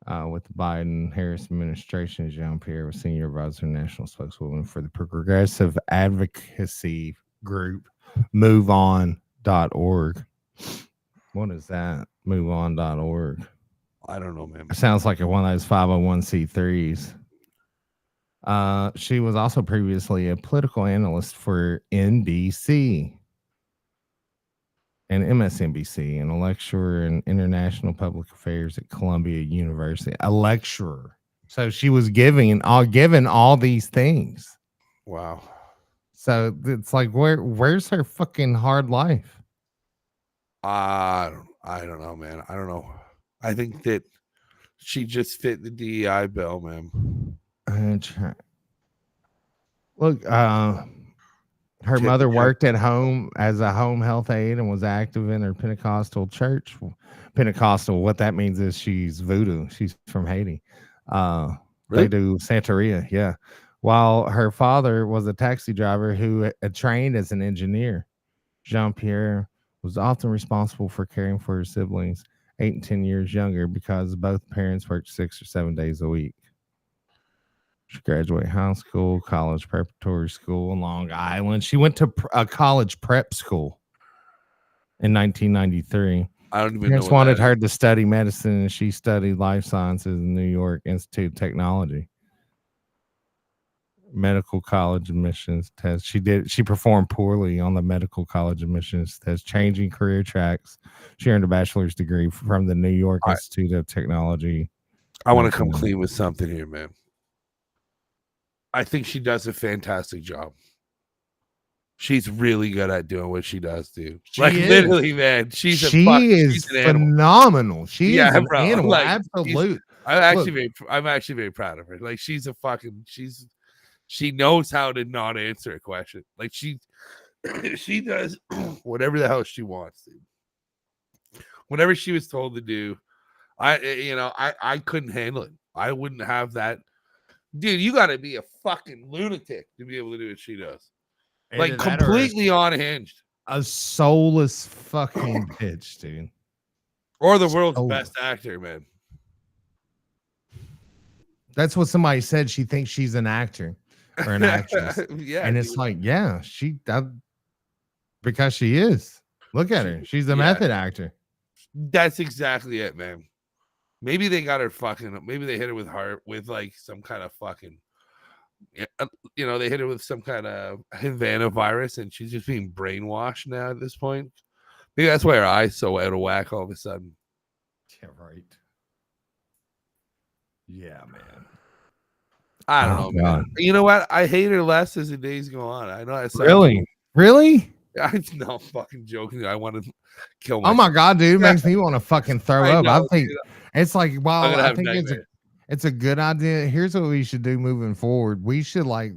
with the Biden-Harris administration, Jean-Pierre was senior advisor and national spokeswoman for the progressive advocacy group MoveOn.org. What is that? MoveOn.org. I don't know, man. It sounds like one of those 501c3s. She was also previously a political analyst for NBC and MSNBC and a lecturer in international public affairs at Columbia University. A lecturer. So she was given all these things. Wow. So it's like, where's her fucking hard life? I don't know, man. I don't know. I think that she just fit the DEI bill, man. Look, Her mother worked at home as a home health aide and was active in her Pentecostal church. Pentecostal, what that means is she's voodoo. She's from Haiti. They do Santeria, yeah. While her father was a taxi driver who trained as an engineer. Jean-Pierre was often responsible for caring for her siblings, 8 and 10 years younger, because both parents worked 6 or 7 days a week. She graduated high school, college preparatory school in Long Island. She went to a college prep school in 1993. I don't even Parents know. Wanted her to study medicine, and she studied life sciences in New York Institute of Technology. Medical college admissions test. She performed poorly on the medical college admissions test, changing career tracks. She earned a bachelor's degree from the New York Institute of Technology. I want to come clean with something here, man. I think she does a fantastic job. She's really good at doing what she does, dude. Literally, man. She's phenomenal. She is an animal. Like, absolute. I'm actually very proud of her. Like, she knows how to not answer a question. Like, she does whatever the hell she wants, dude. Whatever she was told to do, I couldn't handle it. I wouldn't have that. Dude, you got to be a fucking lunatic to be able to do what she does. Like, completely unhinged. A soulless fucking bitch, dude. Or the world's best actor, man. That's what somebody said. She thinks she's an actor or an actress. Yeah, and it's like, yeah, because she is. Look at her. She's a method actor. That's exactly it, man. Maybe they got her maybe they hit her with like some kind of fucking, they hit her with some kind of Havana virus, and she's just being brainwashed now at this point. Maybe that's why her eyes so out of whack all of a sudden. Yeah, right. Yeah, man. I don't know, man. You know what? I hate her less as the days go on. I know that's really. I'm not fucking joking. I want to kill myself. Oh my god, dude, it makes me want to fucking throw up. I think it's like, wow, I think it's a good idea. Here's what we should do moving forward. We should like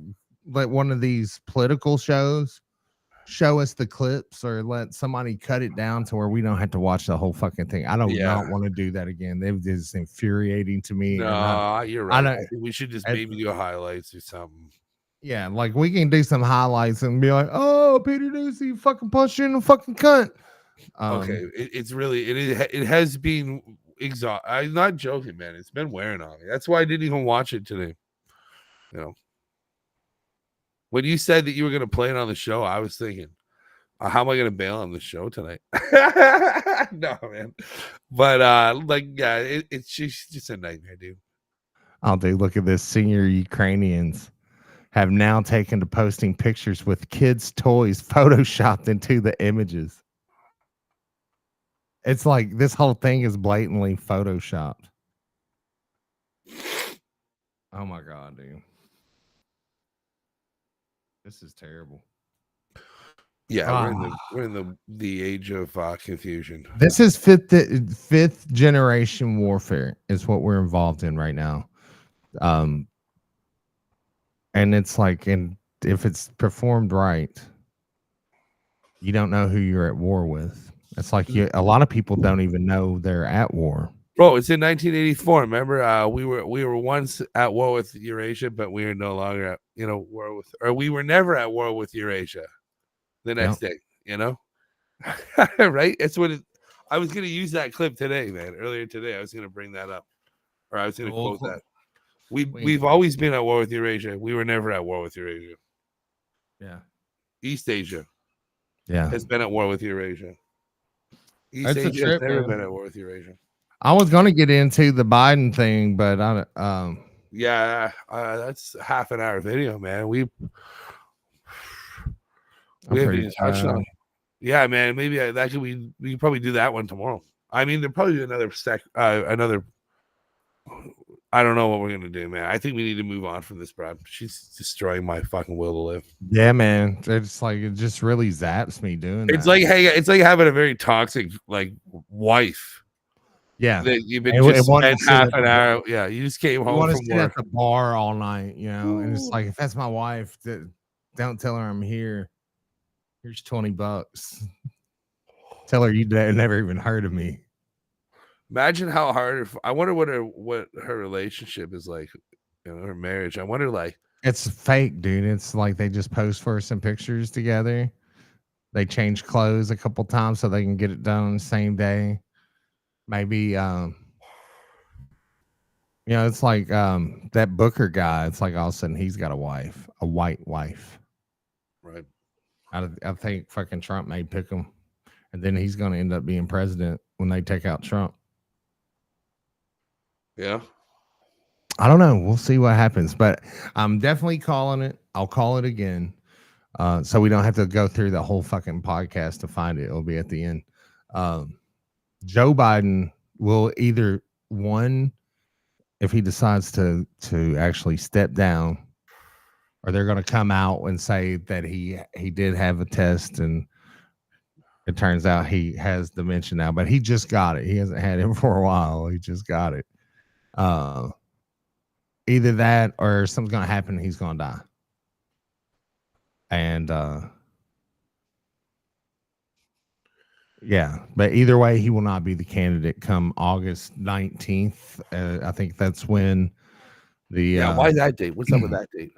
let one of these political shows show us the clips, or let somebody cut it down to where we don't have to watch the whole fucking thing. I don't not want to do that again. It was infuriating to me. No, you're right. I think we should just maybe do highlights or something. Yeah, like we can do some highlights and be like, "Oh, Peter Ducey fucking punched you in the fucking cunt." Okay, it has been exhausting. I'm not joking, man. It's been wearing on me. That's why I didn't even watch it today. When you said that you were going to play it on the show, I was thinking, how am I going to bail on the show tonight? No, man. But it's just a nightmare, dude. Oh, dude, look at this. Senior Ukrainians have now taken to posting pictures with kids' toys photoshopped into the images. It's like this whole thing is blatantly photoshopped. Oh my god, dude. This is terrible. Yeah, we're in the age of confusion. This is fifth generation warfare is what we're involved in right now. And it's like, if it's performed right, you don't know who you're at war with. It's like a lot of people don't even know they're at war. Bro, it's in 1984. Remember, we were once at war with Eurasia, but we are no longer at war with, or we were never at war with Eurasia. The next day, right? That's what I was going to use that clip today, man. Earlier today, I was going to bring that up, or I was going to quote that. We've always been at war with Eurasia. We were never at war with Eurasia. Yeah. East Asia. Yeah. Has been at war with Eurasia. East Asia has never been at war with Eurasia. I was going to get into the Biden thing, but that's a half an hour video, man. We haven't even touched on. Yeah, man. Maybe we could probably do that one tomorrow. I mean, there'll probably be another. I don't know what we're gonna do, man. I think we need to move on from this, bro. She's destroying my fucking will to live. Yeah, man. It's like it just really zaps me doing. It's like having a very toxic wife. Yeah, that you've been just spent half an hour. Yeah, you just came home from work at the bar all night, and it's like, if that's my wife, don't tell her I'm here. Here's $20. Tell her you never even heard of me. Imagine how hard. I wonder what her relationship is like. Her marriage. I wonder, like, it's fake, dude. It's like they just post for some pictures together. They change clothes a couple times so they can get it done on the same day. Maybe, it's like that Booker guy. It's like all of a sudden he's got a wife, a white wife. Right. I think fucking Trump may pick him, and then he's going to end up being president when they take out Trump. Yeah. I don't know. We'll see what happens, but I'm definitely calling it. I'll call it again. So we don't have to go through the whole fucking podcast to find it. It'll be at the end. Joe Biden will either, one, if he decides to actually step down, or they're going to come out and say that he did have a test and it turns out he has dementia now, but he just got it. He hasn't had it for a while. He just got it. Either that or something's going to happen and he's going to die. And yeah, but either way, he will not be the candidate come August 19th. I think that's when the why that date? What's up with that date?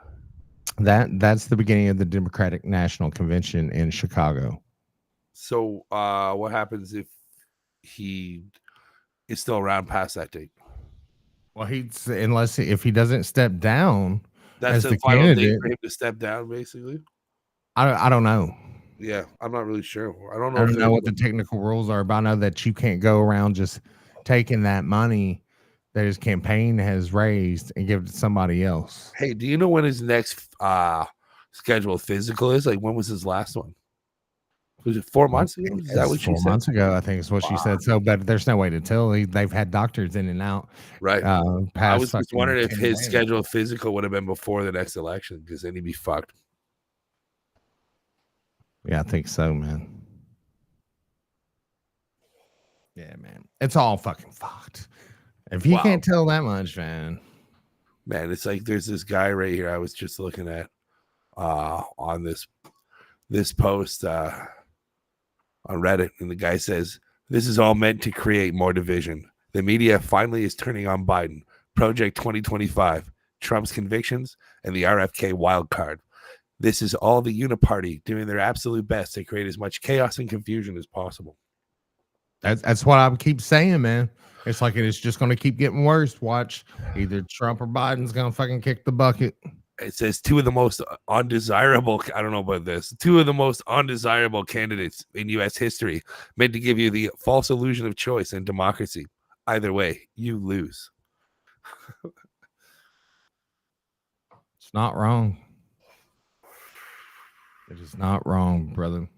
That's the beginning of the Democratic National Convention in Chicago. So what happens if he is still around past that date? Well, if he doesn't step down, that's as the final candidate, date for him to step down, basically. I don't know. Yeah, I'm not really sure. I don't know what the technical rules are, but I know that you can't go around just taking that money that his campaign has raised and give it to somebody else. Hey, do you know when his next scheduled physical is? Like, when was his last one? Was it 4 months ago? Is that what she 4 said? months ago, I think is what she said. So, but there's no way to tell. They've had doctors in and out. Right. I was just wondering if his days. scheduled physical would have been before the next election, because then he'd be fucked. Yeah, I think so, man. Yeah, man. It's all fucking fucked. If you can't tell that much, man. Man, it's like there's this guy right here I was just looking at on this post on Reddit, and the guy says, "This is all meant to create more division. The media finally is turning on Biden. Project 2025, Trump's convictions, and the RFK wild card. This is all the uniparty doing their absolute best to create as much chaos and confusion as possible." That's what I keep saying, man. It's like it's just going to keep getting worse. Watch, either Trump or Biden's going to fucking kick the bucket. It says two of the most undesirable, I don't know about this, two of the most undesirable candidates in U.S. history, meant to give you the false illusion of choice and democracy. Either way, you lose. It's not wrong. It is not wrong, brother.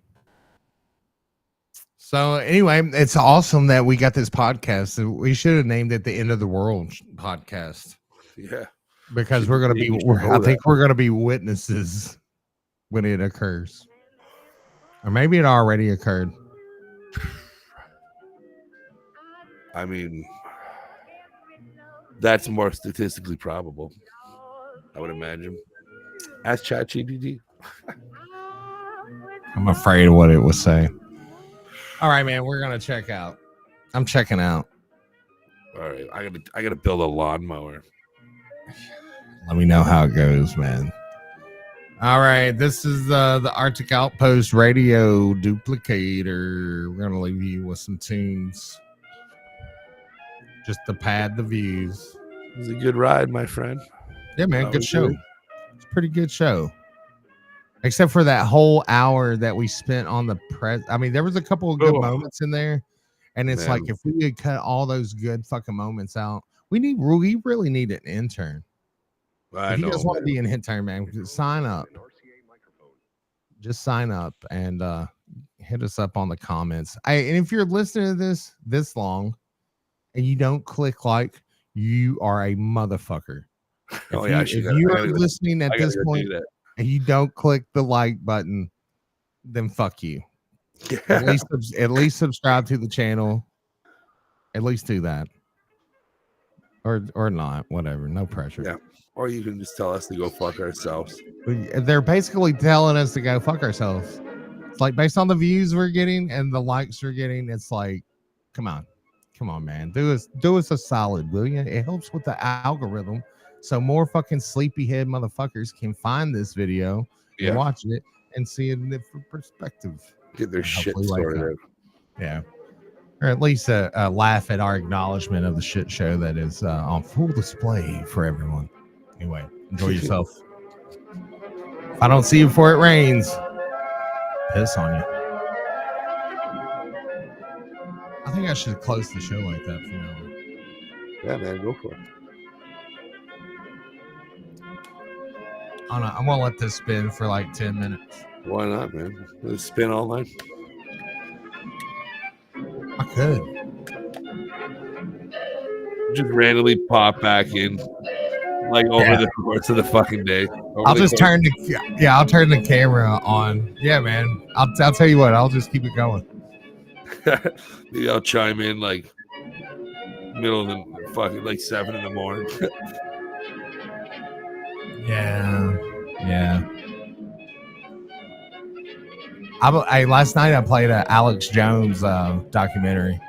So anyway, it's awesome that we got this podcast. We should have named it the End of the World podcast. Yeah. Because we're going to be, I think we're going to be witnesses when it occurs. Or maybe it already occurred. I mean, that's more statistically probable, I would imagine. Ask ChatGPT. I'm afraid of what it will say. All right, man, we're going to check out. I'm checking out. All right, I gotta build a lawnmower. Let me know how it goes, man. All right, this is the Arctic Outpost Radio Duplicator. We're gonna leave you with some tunes, just to pad the views. It was a good ride, my friend. Yeah, man, good show. It's a pretty good show, except for that whole hour that we spent on the press. I mean, there was a couple of good moments in there, and it's like if we could cut all those good fucking moments out, we really need an intern. If you guys want to be an intern, man, sign up. Just sign up and hit us up on the comments. And if you're listening to this long and you don't click like, you are a motherfucker. If you are listening at this point and you don't click the like button, then fuck you. At least subscribe to the channel. At least do that. Or not, whatever. No pressure. Yeah. Or you can just tell us to go fuck ourselves. They're basically telling us to go fuck ourselves. It's like based on the views we're getting and the likes we're getting, it's like, come on, man, do us a solid, will you? It helps with the algorithm, so more fucking sleepyhead motherfuckers can find this video and watch it and see it in a different perspective. Get their shit sorted out. Yeah. Or at least laugh at our acknowledgement of the shit show that is on full display for everyone. Anyway, enjoy yourself. If I don't see you before it rains, piss on you. I think I should close the show like that for now. Yeah, man, go for it. I'm gonna let this spin for like 10 minutes. Why not, man? Let's spin all night. I could. Just randomly pop back in, like over the course of the fucking day. I'll just turn the camera on. Yeah, man. I'll tell you what. I'll just keep it going. Maybe I'll chime in like middle of the fucking like 7 in the morning. Yeah. Last night I played a Alex Jones documentary.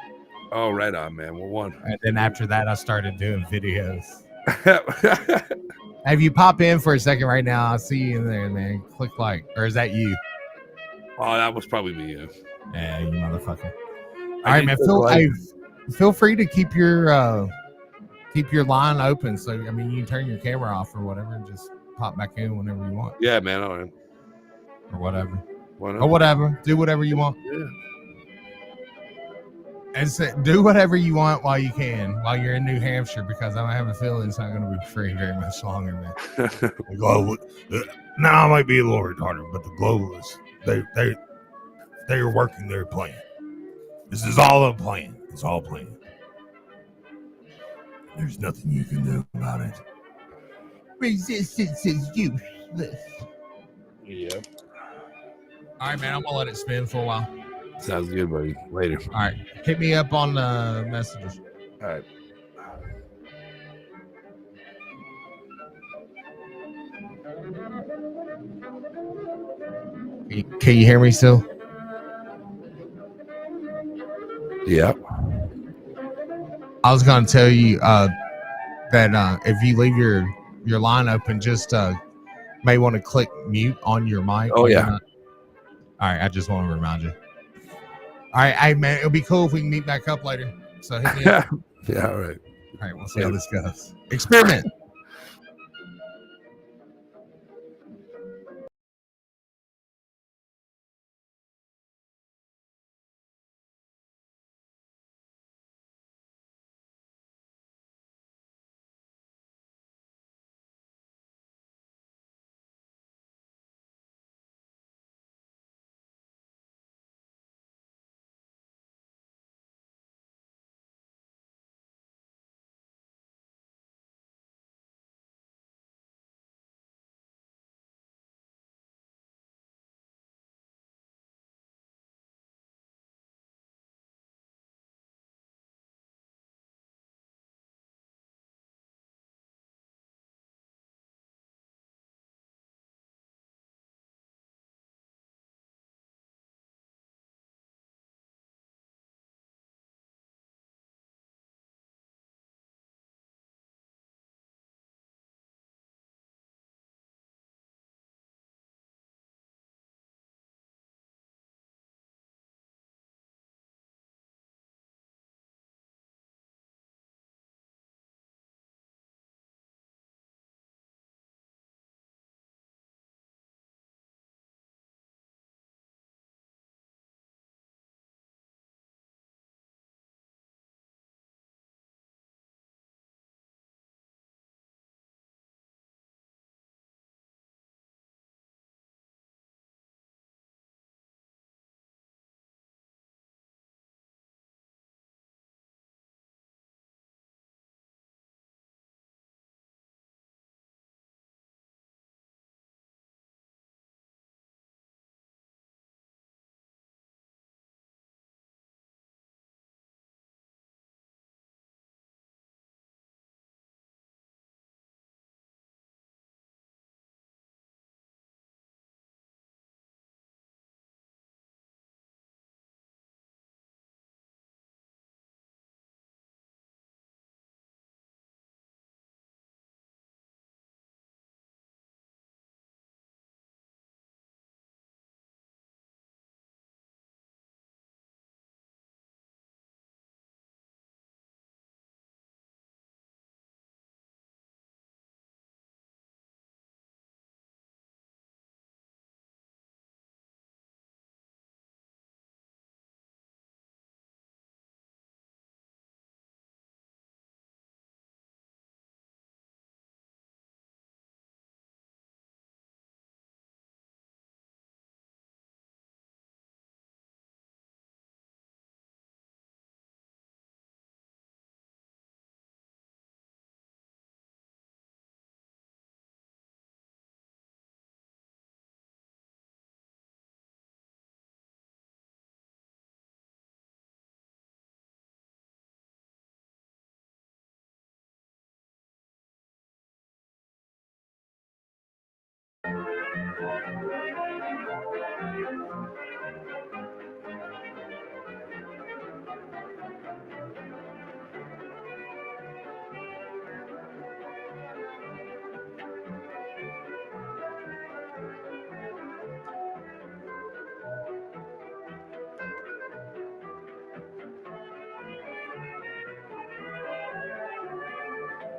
Oh, right on, man. Well, one. And then after that, I started doing videos. Have you pop in for a second right now? I see you in there, man. Click like, or is that you? Oh, that was probably me. Yeah. Yeah, you motherfucker. All right, man. Feel free to keep your line open. So I mean, you can turn your camera off or whatever, and just pop back in whenever you want. Yeah, man. All right. Or whatever. Why not? Or whatever. Do whatever you want. Yeah. And do whatever you want while you can, while you're in New Hampshire, because I have a feeling it's not going to be free very much longer, man. The global, now I might be a little retarded, but the globalists, they are working their plan. This is all a plan. It's all planned. There's nothing you can do about it. Resistance is useless. Yep. All right, man. I'm gonna let it spin for a while. Sounds good, buddy. Later. All right. Hit me up on the messages. All right. Can you hear me still? Yeah. I was gonna tell you that if you leave your line open, just may want to click mute on your mic. Oh yeah. All right. I just want to remind you. All right, hey man, it'll be cool if we can meet back up later. So hit me up. Yeah, all right. All right, we'll see how this goes. Experiment.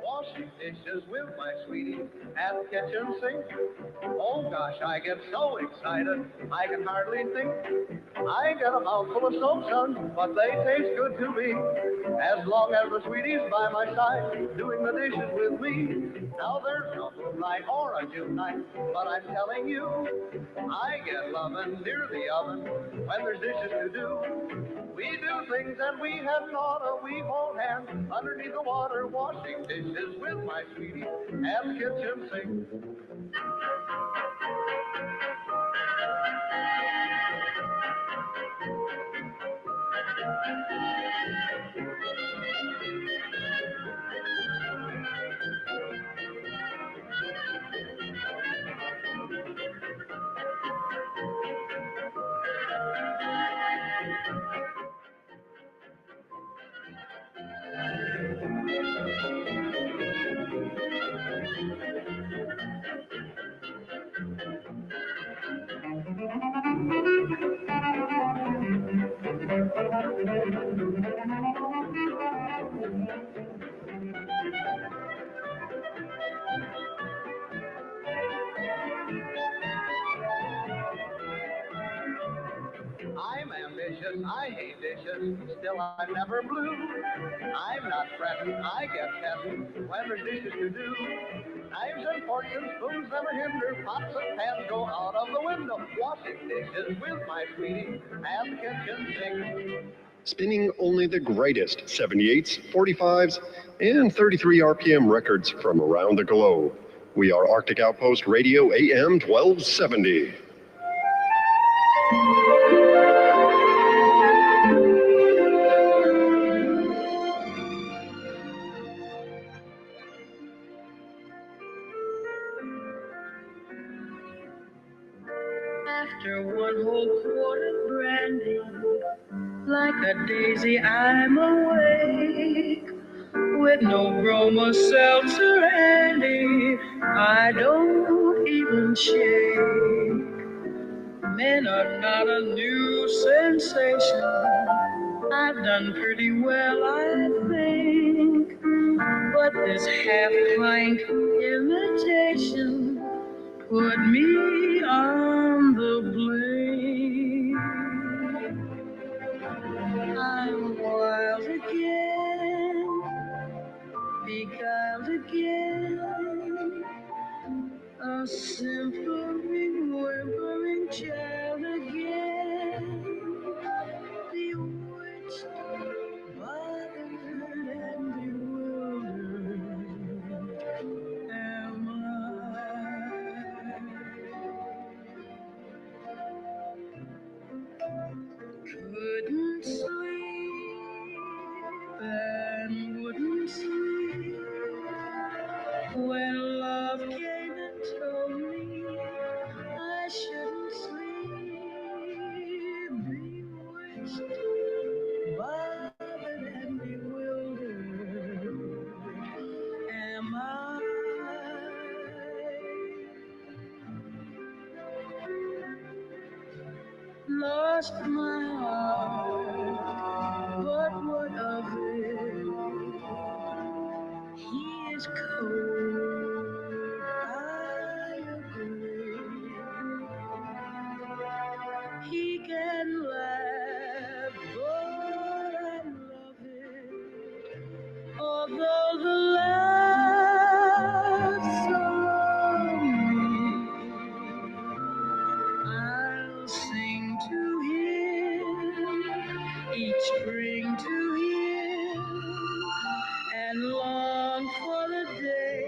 Washing dishes with my sweetie at the kitchen sink. Oh gosh, I get so excited, I can hardly think. I get a mouthful of soap suds, but they taste good to me. As long as the sweetie's by my side, doing the dishes with me. Now there's no moonlight or a June night, but I'm telling you, I get lovin' near the oven when there's dishes to do. We do things that we hadn't oughta. We hold hands underneath the water, washing dishes with my sweetie at the kitchen sink. I'm ambitious, I hate dishes, still I'm never blue. I'm not fretting, I get testing when there's dishes to do. Knives and forks and spoons never hinder, pots and pans go out of the window. Washing dishes with my sweetie at the kitchen sink. Spinning only the greatest 78s, 45s, and 33 RPM records from around the globe. We are Arctic Outpost Radio AM 1270. After one whole quart of brandy, like a daisy I'm awake, with no bromo seltzer handy, I don't even shake. Men are not a new sensation, I've done pretty well I think, but this half-pint imitation put me on the blink. I'm wild again, beguiled again, a simpering, whimpering child again, bewitched, bothered, and bewildered am couldn't sleep and wouldn't sleep when love came and told me I shouldn't sleep. Bewitched, bothered, and bewildered am I. Lost my heart, but what of it? He is cold, I agree. He can laugh, but I love it. Although the laugh's so lonely, I'll sing to him each spring to him and long for the day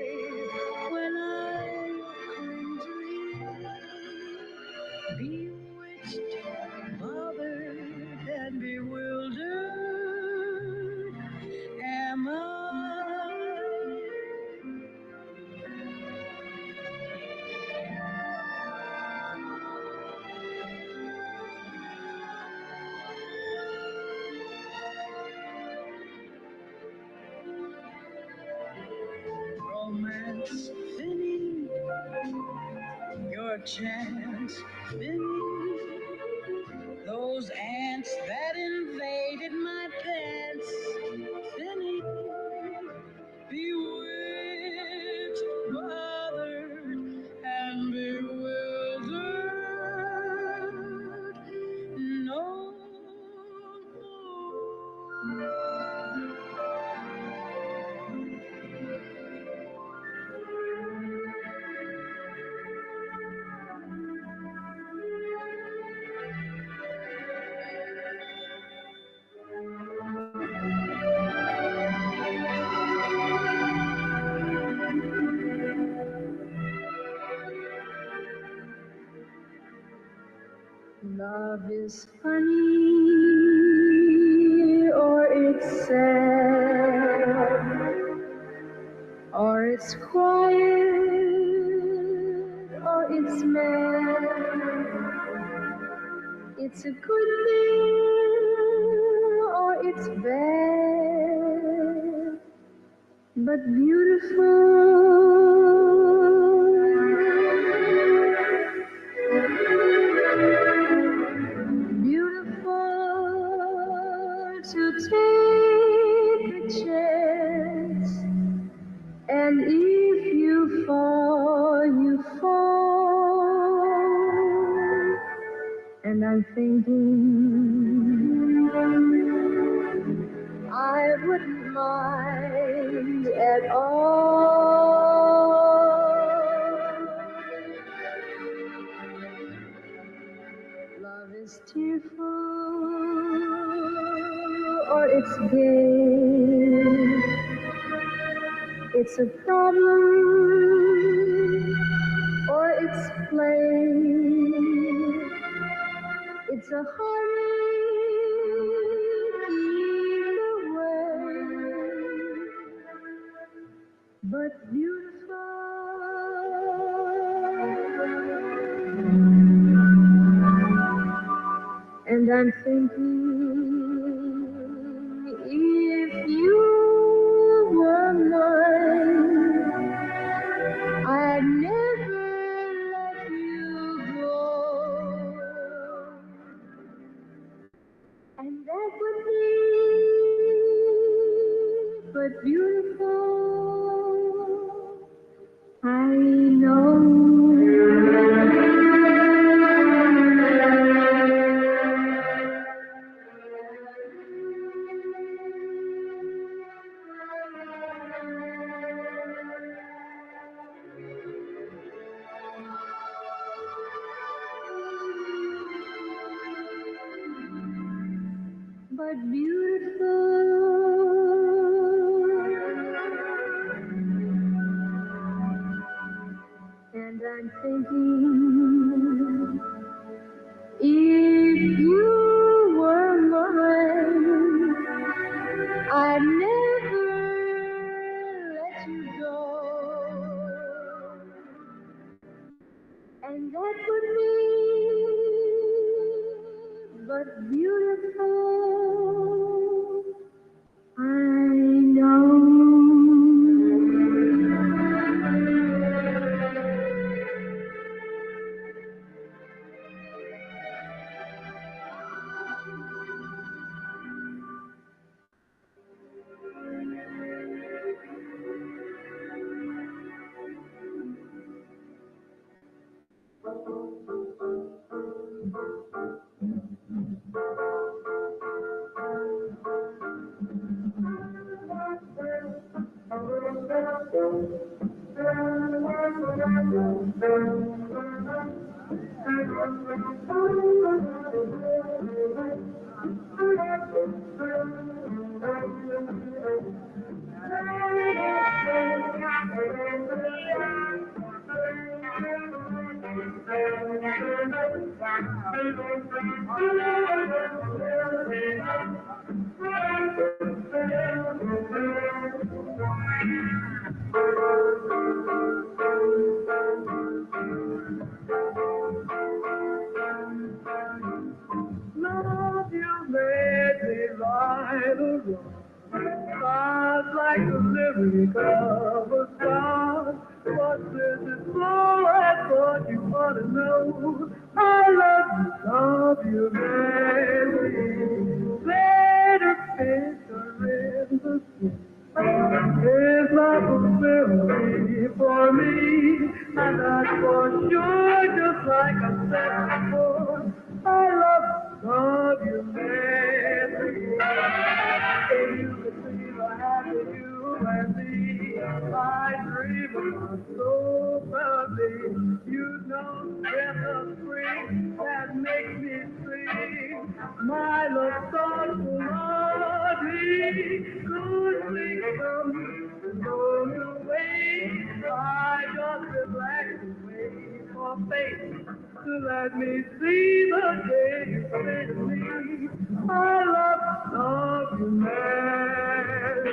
chance beneath those ants that invaded my pants beneath, bewitched, bothered, and bewildered. No love is funny, or it's sad, or it's quiet, or it's mad. It's a good thing, or it's bad, but beautiful to take a chance, and if you fall, you fall. And I'm thinking I wouldn't mind at all. Love is tearful, or it's gay. It's a problem, or it's plain. It's a heartache either way, but beautiful. And I'm thinking, if you were mine, I'd never let you go. And that would be but beautiful, I know. But beautiful, and I'm thinking, if you were mine, I'd never let you go, and that would be but beautiful, I know. Love, you made me ride alone. Sounds like the lyric of a song. But this is more I thought you ought to know. I love you madly. If you could see the happy you and me, I dream about so proudly. You know there's a spring that makes me sing. My love song to melody, good things come blown away. I just relax and wait for fate to let me see the day you sent me. I love you, man.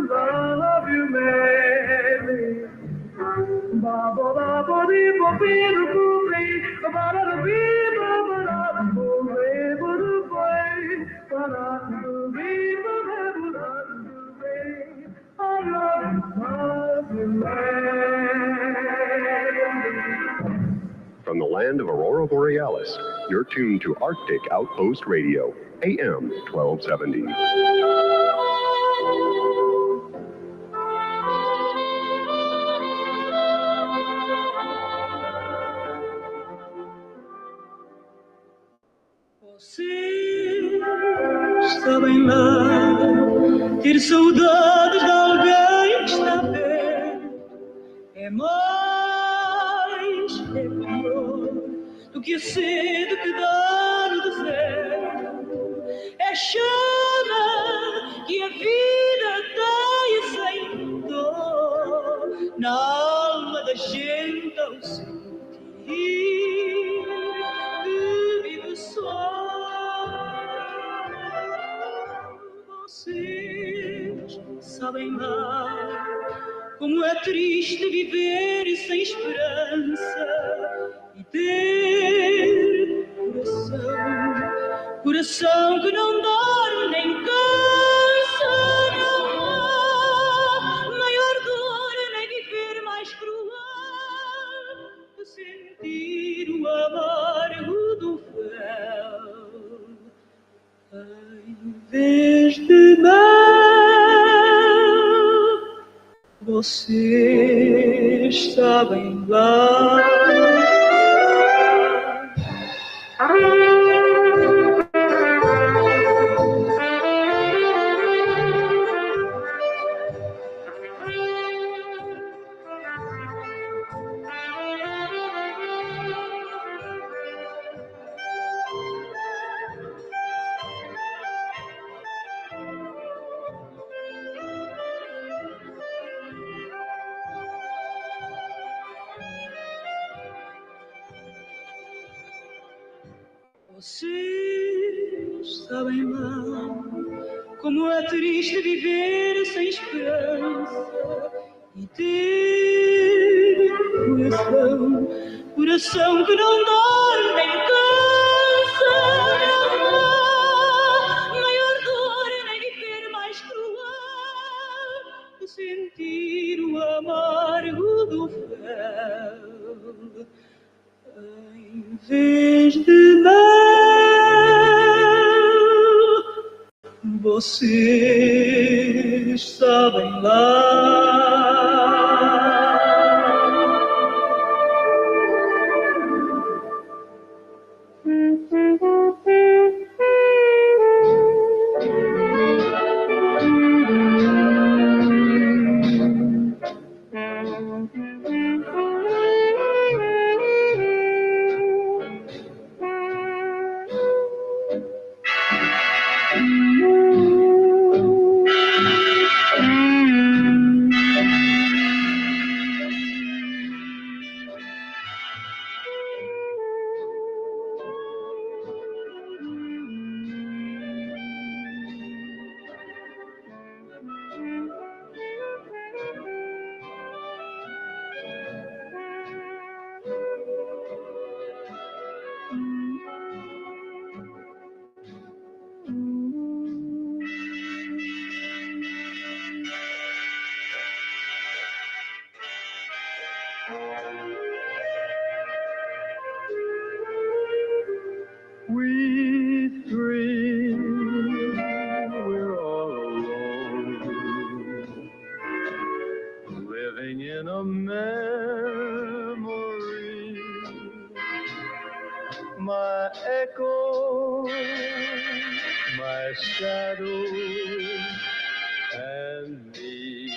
Love you, madly. From the land of Aurora Borealis, you're tuned to Arctic Outpost Radio, AM 1270. Você está bem lá, ter saudades de alguém que está perto é mais, é pior do que a sede que dá no deserto. É chama que a vida tem sem dor na alma da gente ao sentir que vive só. Vocês sabem lá como é triste viver sem esperança e ter coração que não dorme nem cansa. Não há maior dor nem viver mais cruel que sentir o amargo do véu em vez de mel. Vocês sabem lá. Vocês sabem lá como é triste viver sem esperança e ter coração que não dorme nem cansa. Não há maior dor nem viver mais cruel que sentir o amargo do véu em vez de mel. Vocês sabem lá. We three, we're all alone, living in a memory. My echo, my shadow, and me.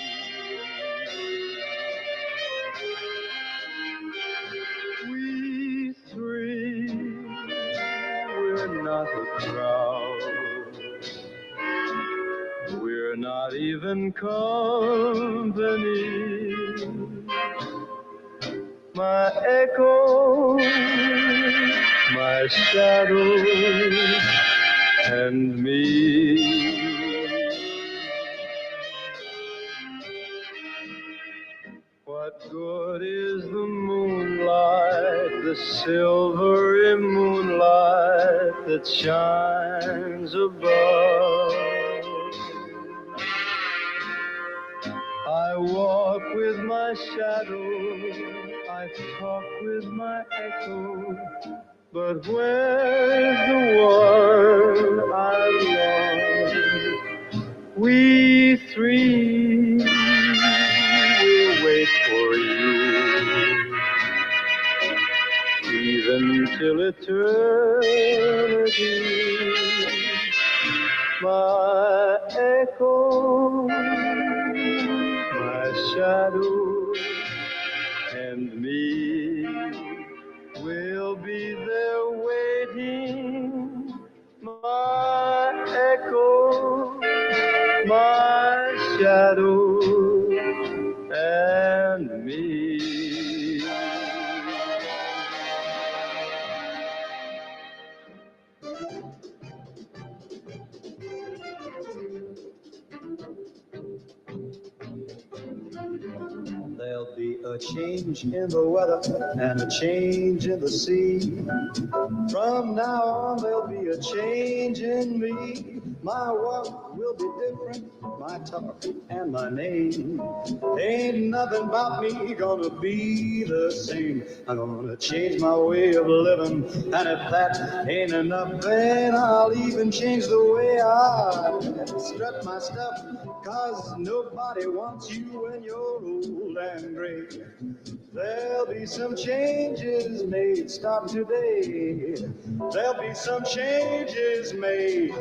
We three, we're not a crowd, we're not even company. My echo, my shadow, and me. What good is the moonlight, the silvery moonlight that shines above? I walk with my shadow, I talk with my echo, but where's the one I love? We three will wait for you, even till eternity. My echo, my shadow, and me will be there waiting. My echo, my shadow, and me. There'll be a change in the weather and a change in the sea. From now on, there'll be a change in me. My walk will be different, my talk and my name. Ain't nothing about me gonna be the same. I'm gonna change my way of living, and if that ain't enough, then I'll even change the way I strut my stuff. 'Cause nobody wants you when you're old and gray. There'll be some changes made starting today. There'll be some changes made.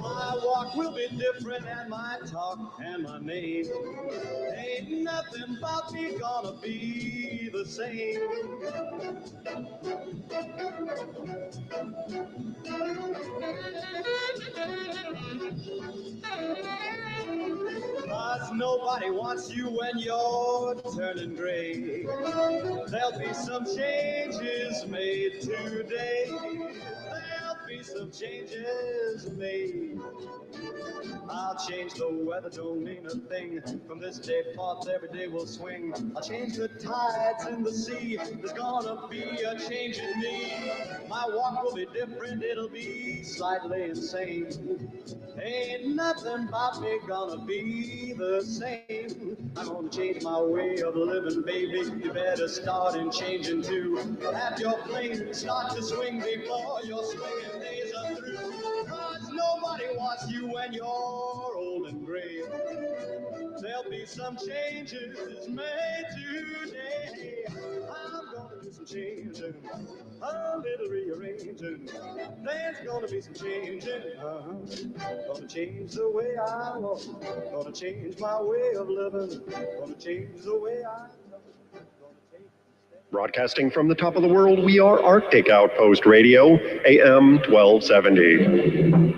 My walk will be different and my talk and my name. Ain't nothing about me gonna be the same. 'Cause nobody wants you when you're turning gray. There'll be some changes made today. There'll be some changes made. I'll change the weather, don't mean a thing. From this day forth, every day will swing. I'll change the tides in the sea. There's gonna be a change in me. My walk will be different, it'll be slightly insane. Ain't nothing about me gonna be the same. I'm gonna change my way of living, baby. You better start in changing too. Have your plane start to swing before your swinging days are through. 'Cause nobody wants you when you're old and gray. There'll be some changes made today. I'm gonna do some changing, a little rearranging. There's gonna be some changing. Gonna change the way I walk. Gonna change my way of living. Gonna change the way I Broadcasting from the top of the world, we are Arctic Outpost Radio, AM 1270.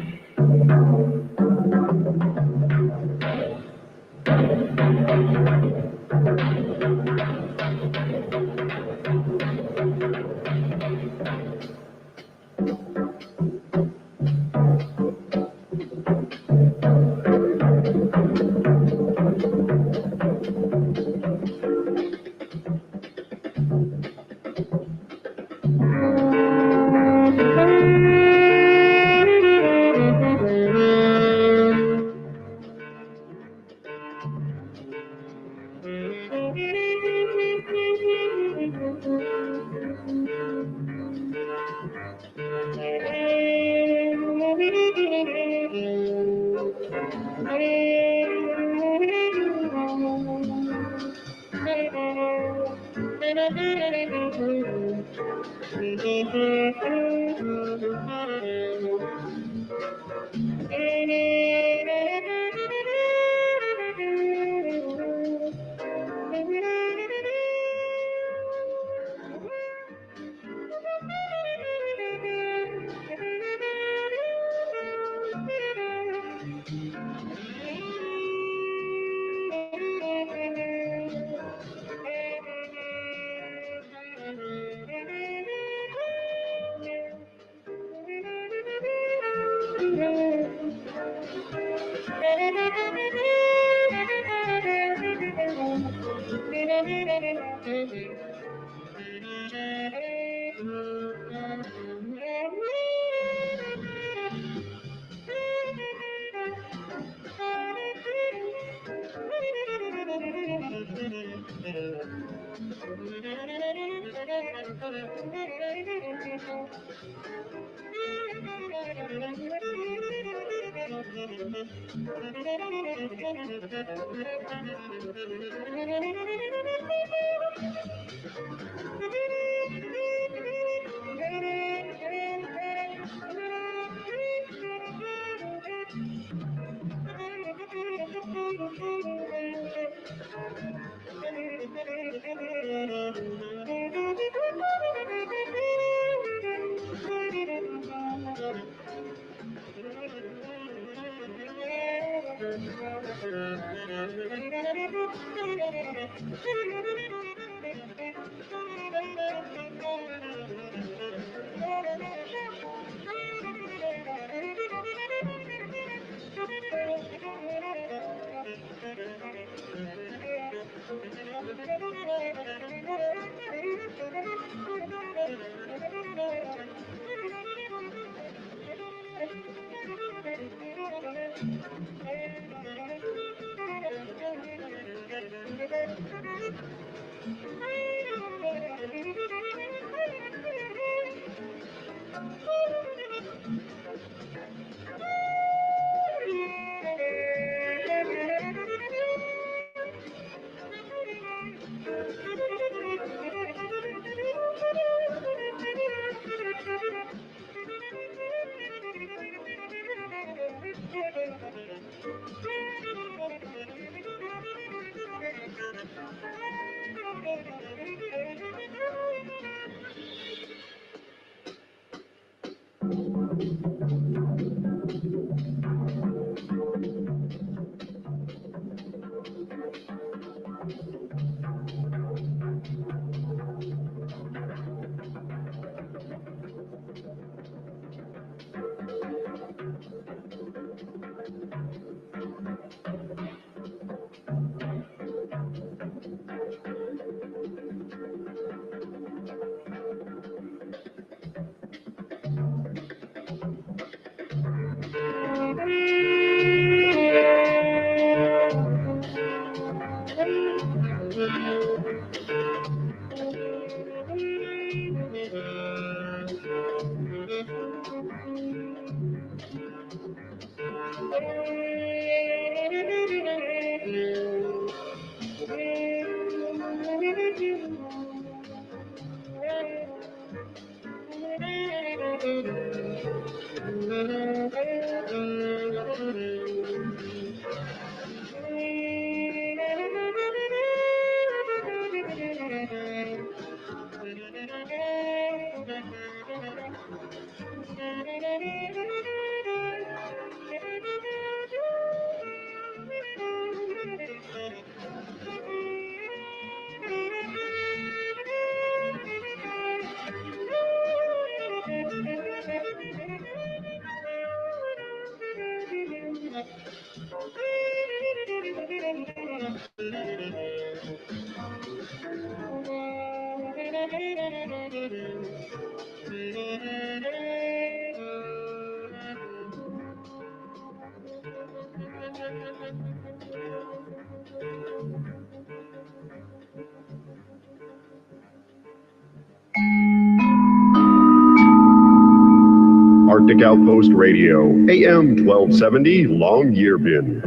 Arctic Outpost Radio, AM 1270, Long Year Bin.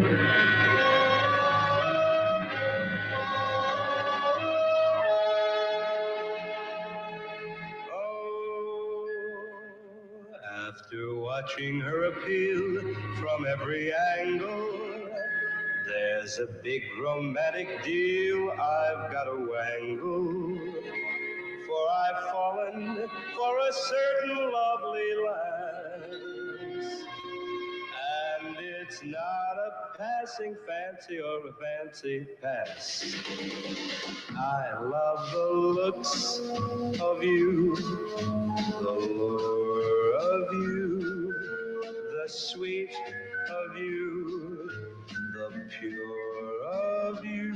After watching her appeal from every angle, there's a big romantic deal I've got to wangle. For I've fallen for a certain lovely lass, and it's not a passing fancy or a fancy pass. I love the looks of you, the lure of you, the sweet of you, the pure of you,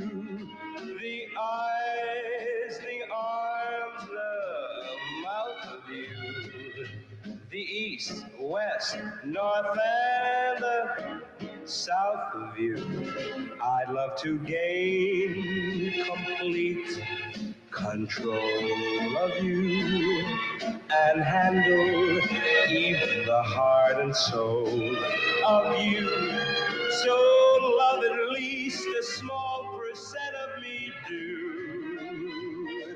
the eyes, the arms, the mouth of you, the east, west, north, and the south of you. I'd love to gain complete control of you and handle even the heart and soul of you. So love at least a small percent of me do,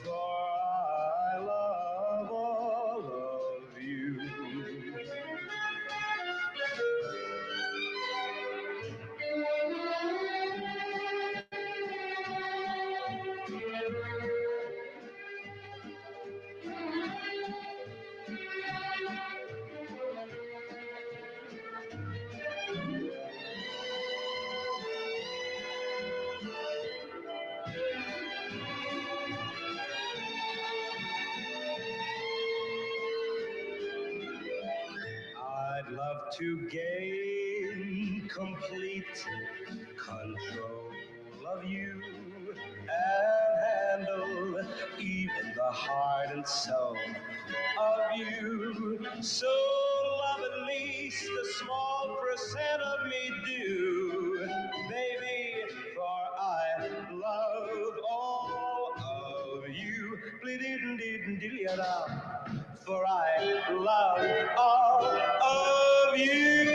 for I love all of you. I'd love to gain complete control of you and handle even the heart and soul of you. So love at least a small percent of me do, baby, for I love all of you. For I love all of you.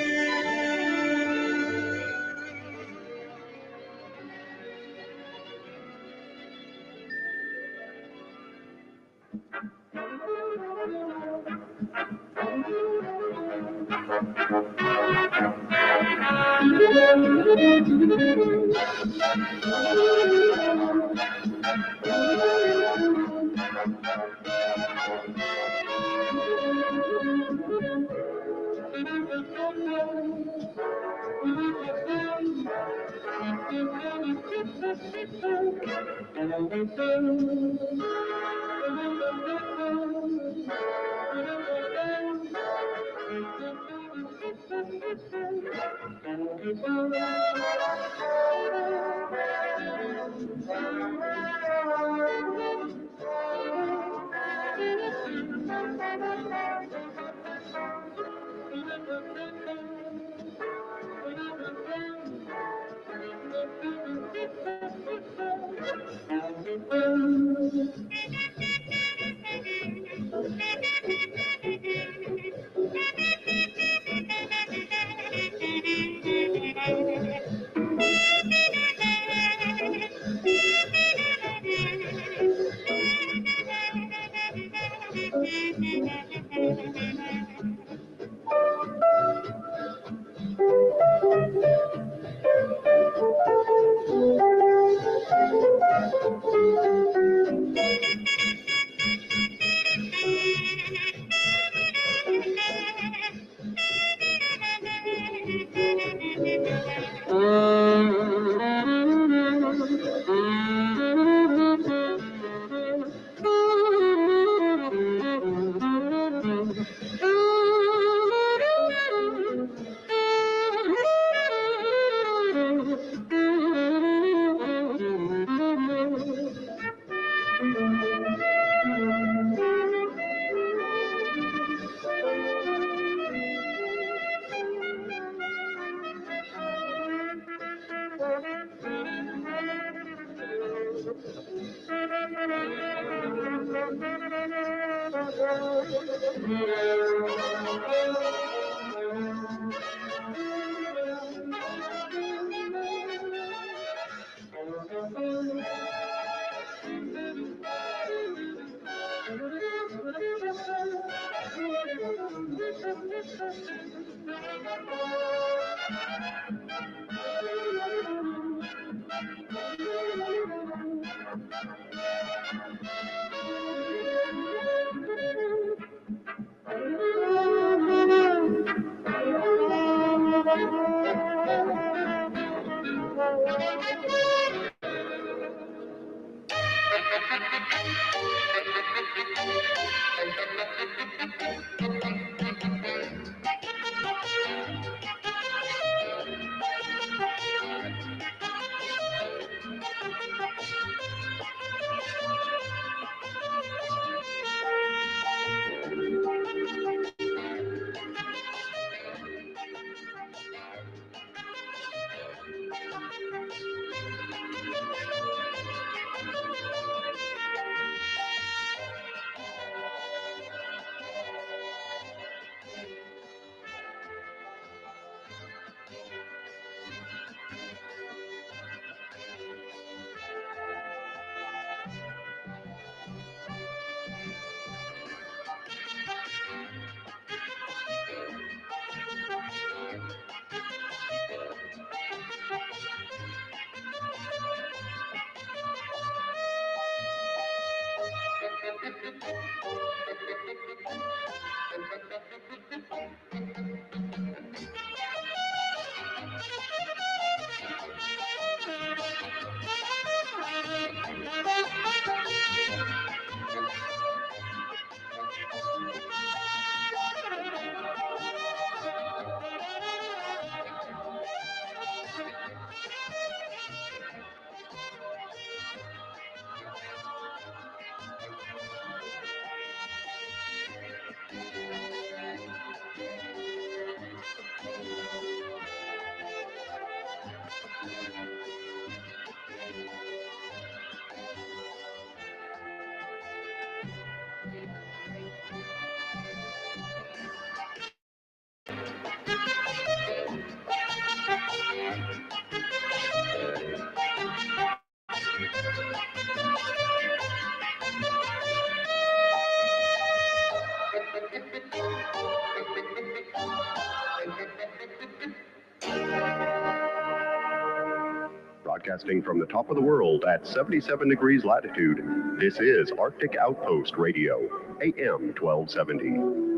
Broadcasting from the top of the world at 77 degrees latitude, this is Arctic Outpost Radio, AM 1270.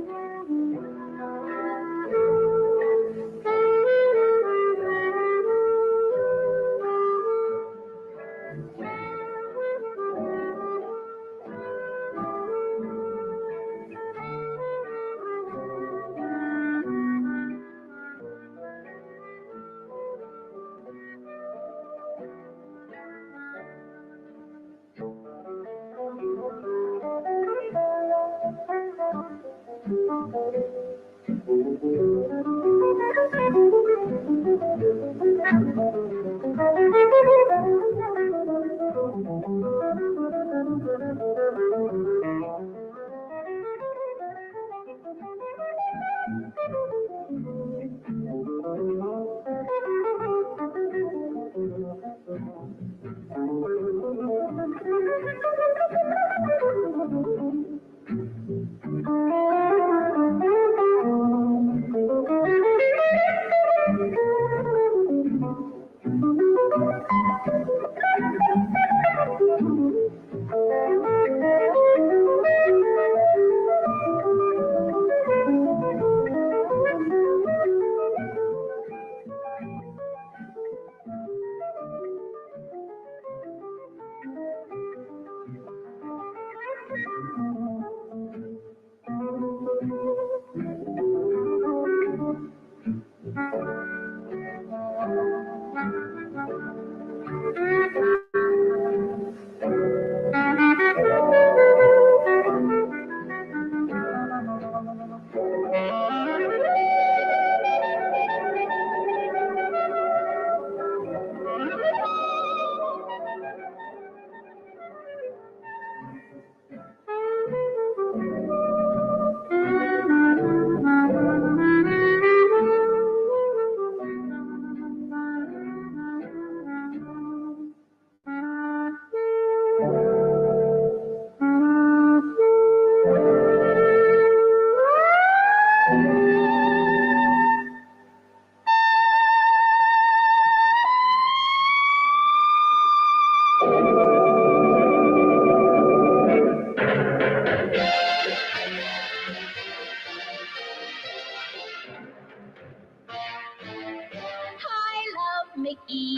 Mickey.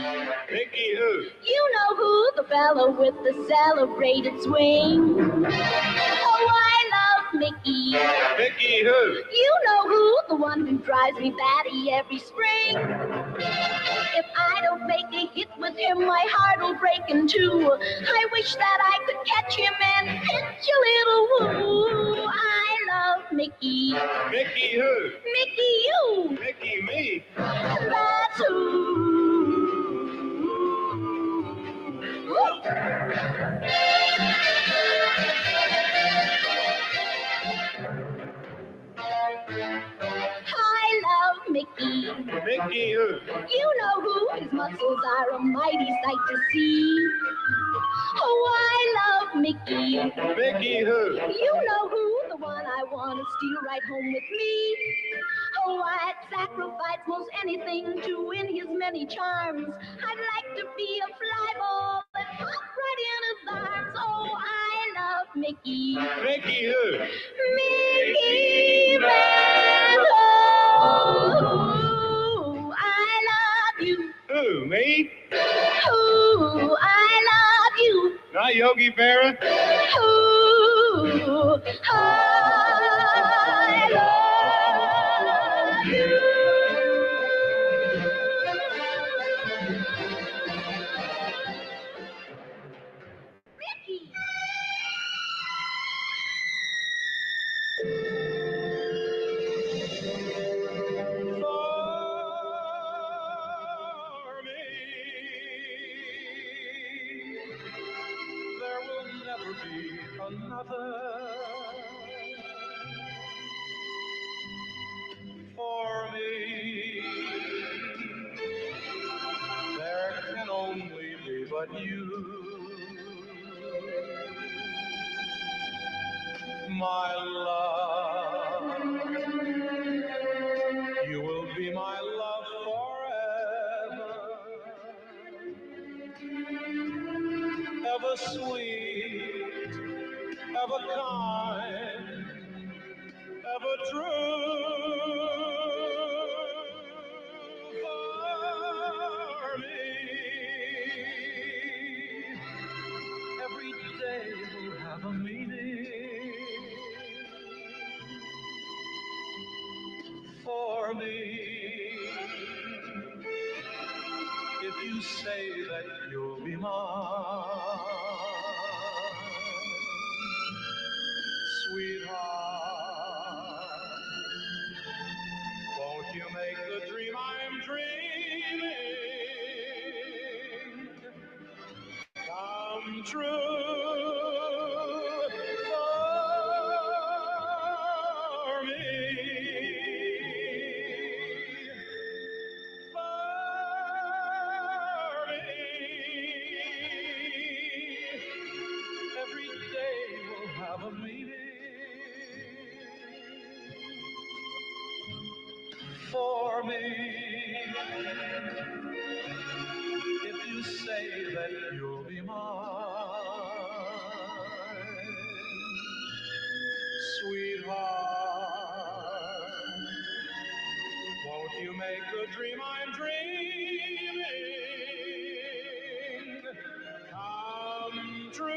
Mickey who? You know who, the fellow with the celebrated swing. Oh, I love Mickey. Mickey who? You know who, the one who drives me batty every spring. If I don't make a hit with him, my heart'll break in two. I wish that I could catch him and pitch a little woo. I love Mickey. Mickey who? Mickey you. Mickey me. That's who. I love Mickey. Mickey who? You know who, his muscles are a mighty sight to see. Oh, I love Mickey. Mickey who? You know who, the one I want to steal right home with me. Oh, I'd sacrifice most anything to win his many charms. I'd like to be a fly ball that pops right in his arms. Oh, I love Mickey. Mickey who? Mickey Mantle. I love you. Who, me? Ooh, I love you. Not Yogi Berra? Ooh, I love you. Mickey. There will never be another for me. There can only be but you, my love. You will be my love forever, ever sweet, ever kind, ever true for me. Every day will have a meaning for me. If you say that you'll be mine, sweetheart, won't you make the dream I'm dreaming come true for me? Every day will have a meaning for me. If you say that you'll be mine, sweetheart, won't you make the dream I'm dreaming come true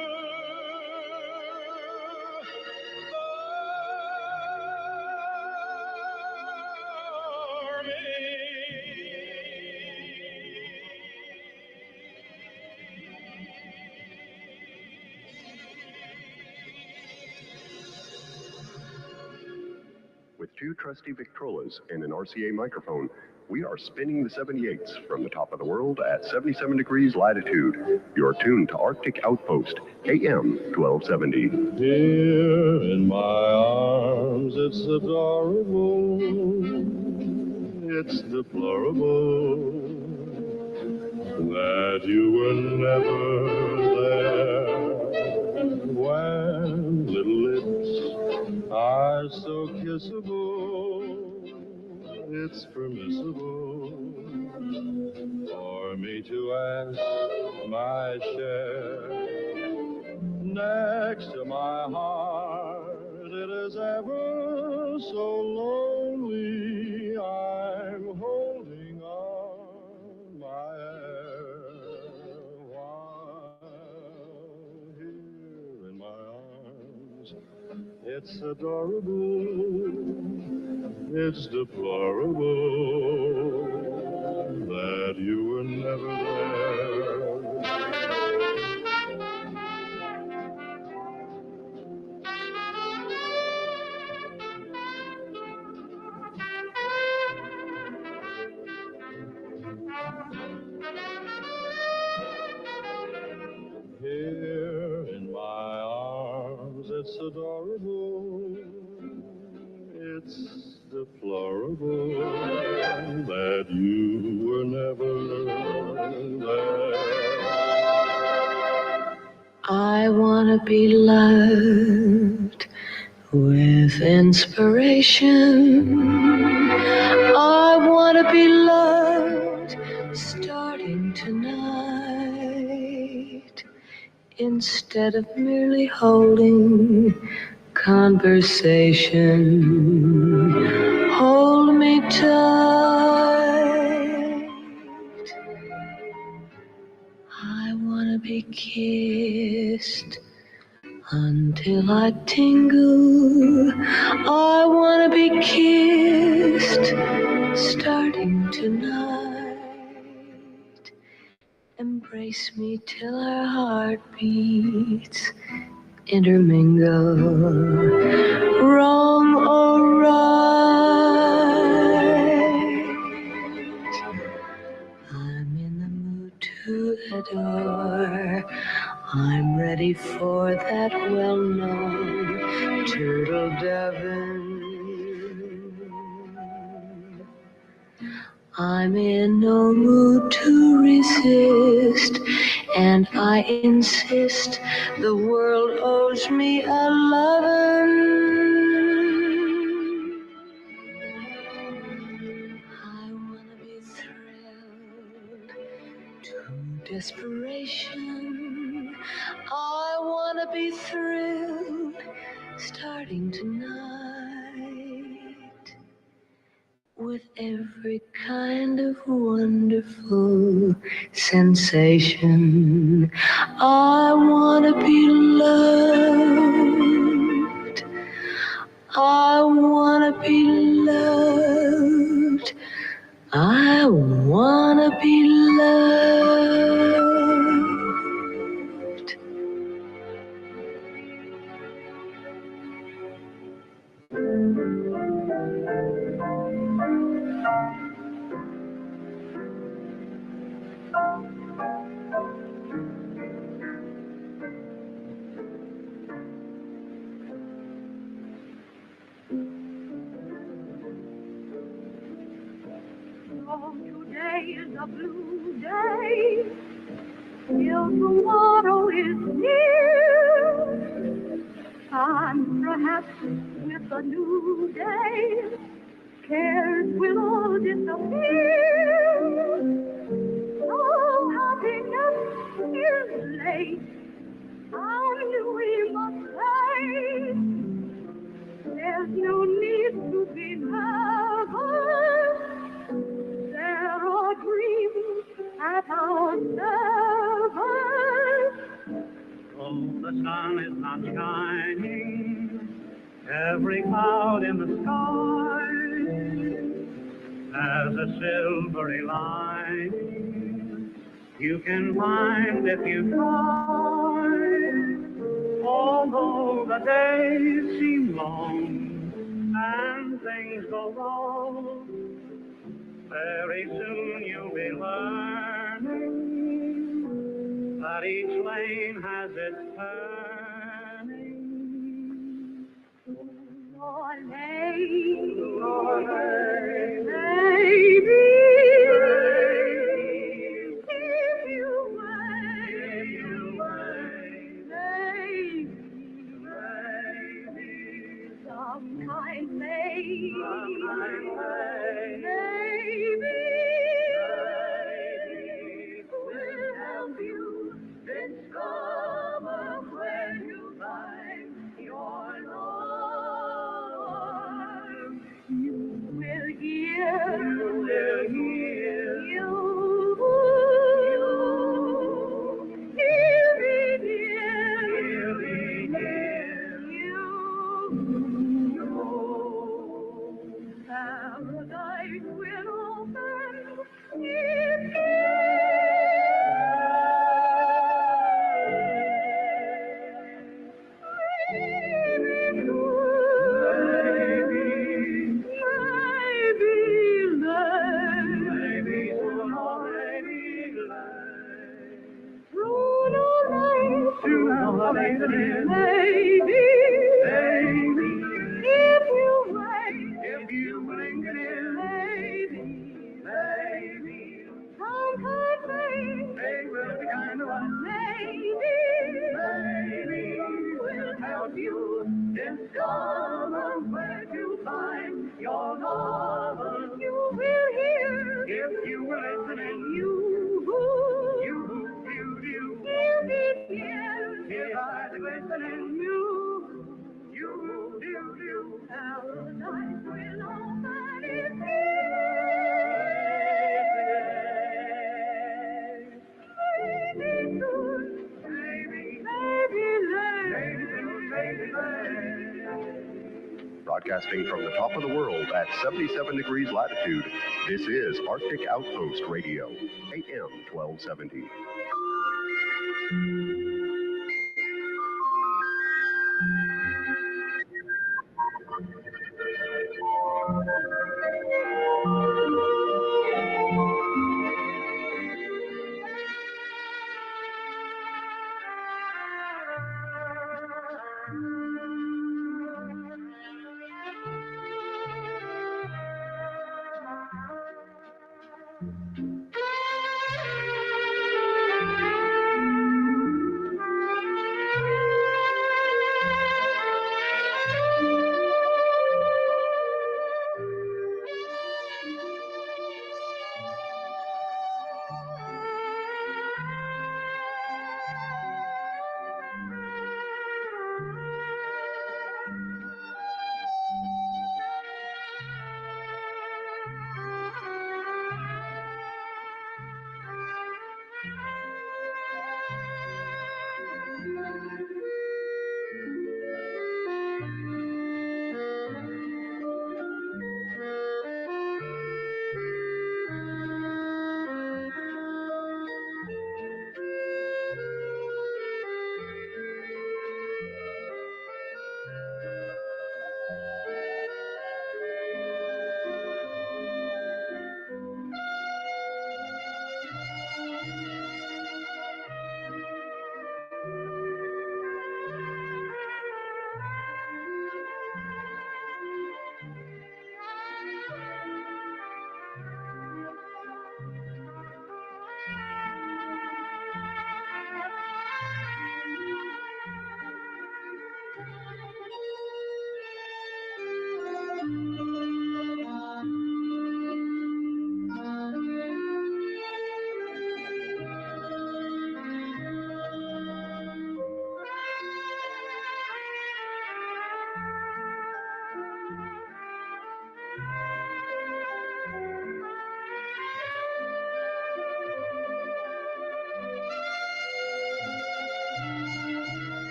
for me? With two trusty Victrolas and an RCA microphone, we are spinning the 78s from the top of the world at 77 degrees latitude. You're tuned to Arctic Outpost, AM 1270. Here in my arms, it's adorable, it's deplorable that you were never there when little lips are so kissable. It's permissible for me to ask my share. Next to my heart, it is ever so lonely. I'm holding on, my It's adorable, it's deplorable that you were never here in my arms. It's adorable, it's deplorable that you were never there. I want to be loved with inspiration. I want to be loved starting tonight. Instead of merely holding conversation, hold me tight. I want to be kissed until I tingle. I want to be kissed starting tonight. Embrace me till our heartbeats intermingle. Wrong or right, I'm in the mood to adore. I'm ready for that well-known turtle dovein. I'm in no mood to resist, and I insist the world owes me a lovin'. I wanna be thrilled to desperation. I wanna be thrilled starting tonight with every kind of wonderful sensation. I wanna be loved. I wanna be loved. I wanna be loved. Oh, today is a blue day, till tomorrow is near, and perhaps with a new day, cares will all disappear. Oh, happiness is late, and we must say, there's no need to be nervous. There are dreams at our service. Oh, the sun is not shining, every cloud in the sky has a silvery lining you can find if you try. Although the days seem long and things go wrong, very soon you'll be learning that each lane has its turning. Your lane, baby, if you wait, baby, sometimes maybe, will help you discover where you find your love. You will hear, Broadcasting from the top of the world at 77 degrees latitude, this is Arctic Outpost Radio, AM 1270.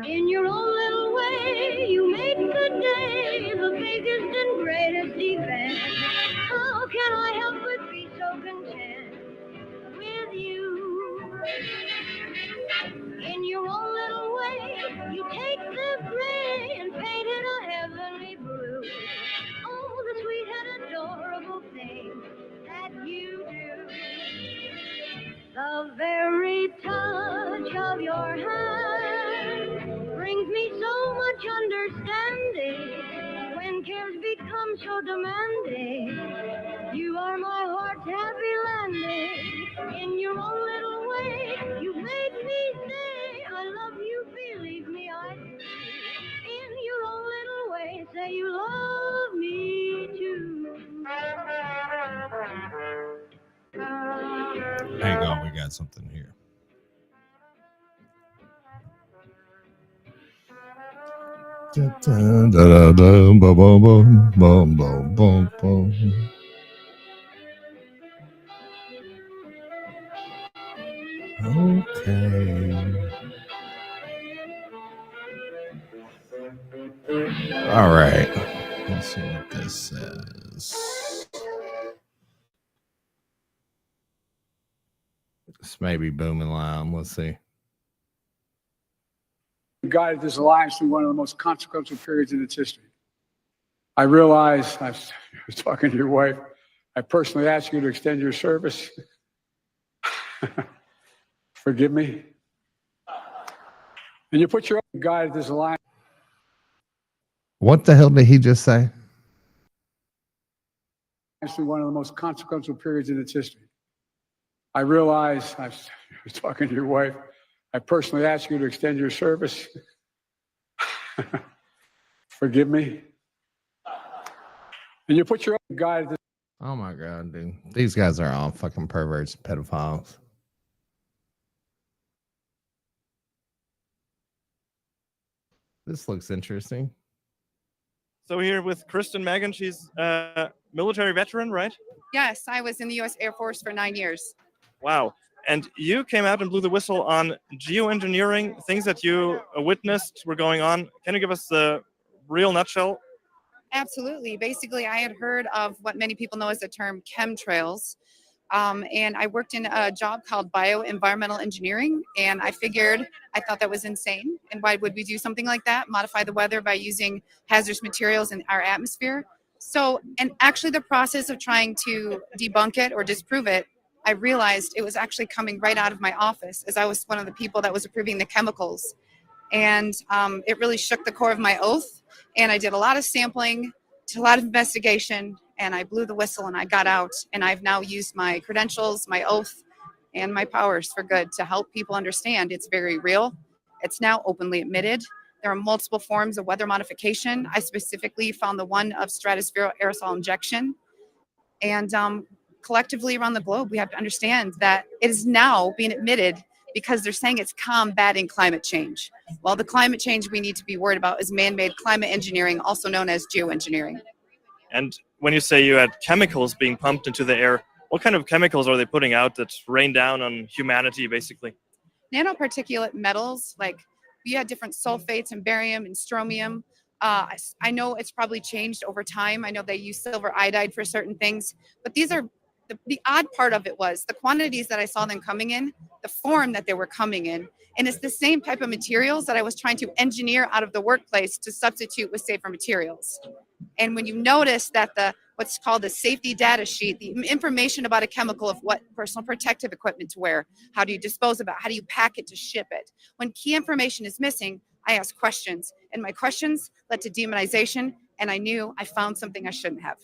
In your own little way, you make the day the biggest and greatest event. How can I help but be so content with you? In your own little way, you take the gray and paint it a heavenly blue. Oh, the sweet and adorable thing that you do. The very touch of your hand brings me so much understanding. When cares become so demanding, you are my heart's happy landing. In your own little way, say, you made me say, I love you, believe me, I do. In your own little way, say you love me too. Hang on, we got something here. Okay. All right. Let's see what this says. This may be booming loud. Let's see. Guided this alliance through one of the most consequential periods in its history. I realize, I was talking to your wife, I personally asked you to extend your service. Forgive me. And you put your own guided this alliance. What the hell did he just say? Through one of the most consequential periods in its history. I realize, I was talking to your wife, I personally asked you to extend your service. Forgive me. And you put your own guide. Oh my God, dude. These guys are all fucking perverts and pedophiles. This looks interesting. So here with Kristen Megan, she's a military veteran, right? Yes, I was in the U.S. Air Force for 9 years. Wow. And you came out and blew the whistle on geoengineering, things that you witnessed were going on. Can you give us the real nutshell? Absolutely. Basically, I had heard of what many people know as the term chemtrails. And I worked in a job called bioenvironmental engineering. And I thought that was insane. And why would we do something like that? Modify the weather by using hazardous materials in our atmosphere. So, and actually the process of trying to debunk it or disprove it, I realized it was actually coming right out of my office, as I was one of the people that was approving the chemicals. And it really shook the core of my oath. And I did a lot of sampling, did a lot of investigation, and I blew the whistle and I got out. And I've now used my credentials, my oath, and my powers for good to help people understand it's very real. It's now openly admitted. There are multiple forms of weather modification. I specifically found the one of stratospheric aerosol injection. And collectively around the globe, we have to understand that it is now being admitted because they're saying it's combating climate change. Well, the climate change we need to be worried about is man-made climate engineering, also known as geoengineering. And when you say you had chemicals being pumped into the air, what kind of chemicals are they putting out that rain down on humanity, basically? Nanoparticulate metals, like we had different sulfates and barium and strontium. I know it's probably changed over time. I know they use silver iodide for certain things, but these are the odd part of it was the quantities that I saw them coming in, the form that they were coming in. And it's the same type of materials that I was trying to engineer out of the workplace to substitute with safer materials. And when you notice that what's called the safety data sheet, the information about a chemical of what personal protective equipment to wear, how do you dispose of it, how do you pack it to ship it? When key information is missing, I ask questions, and my questions led to demonization, and I knew I found something I shouldn't have.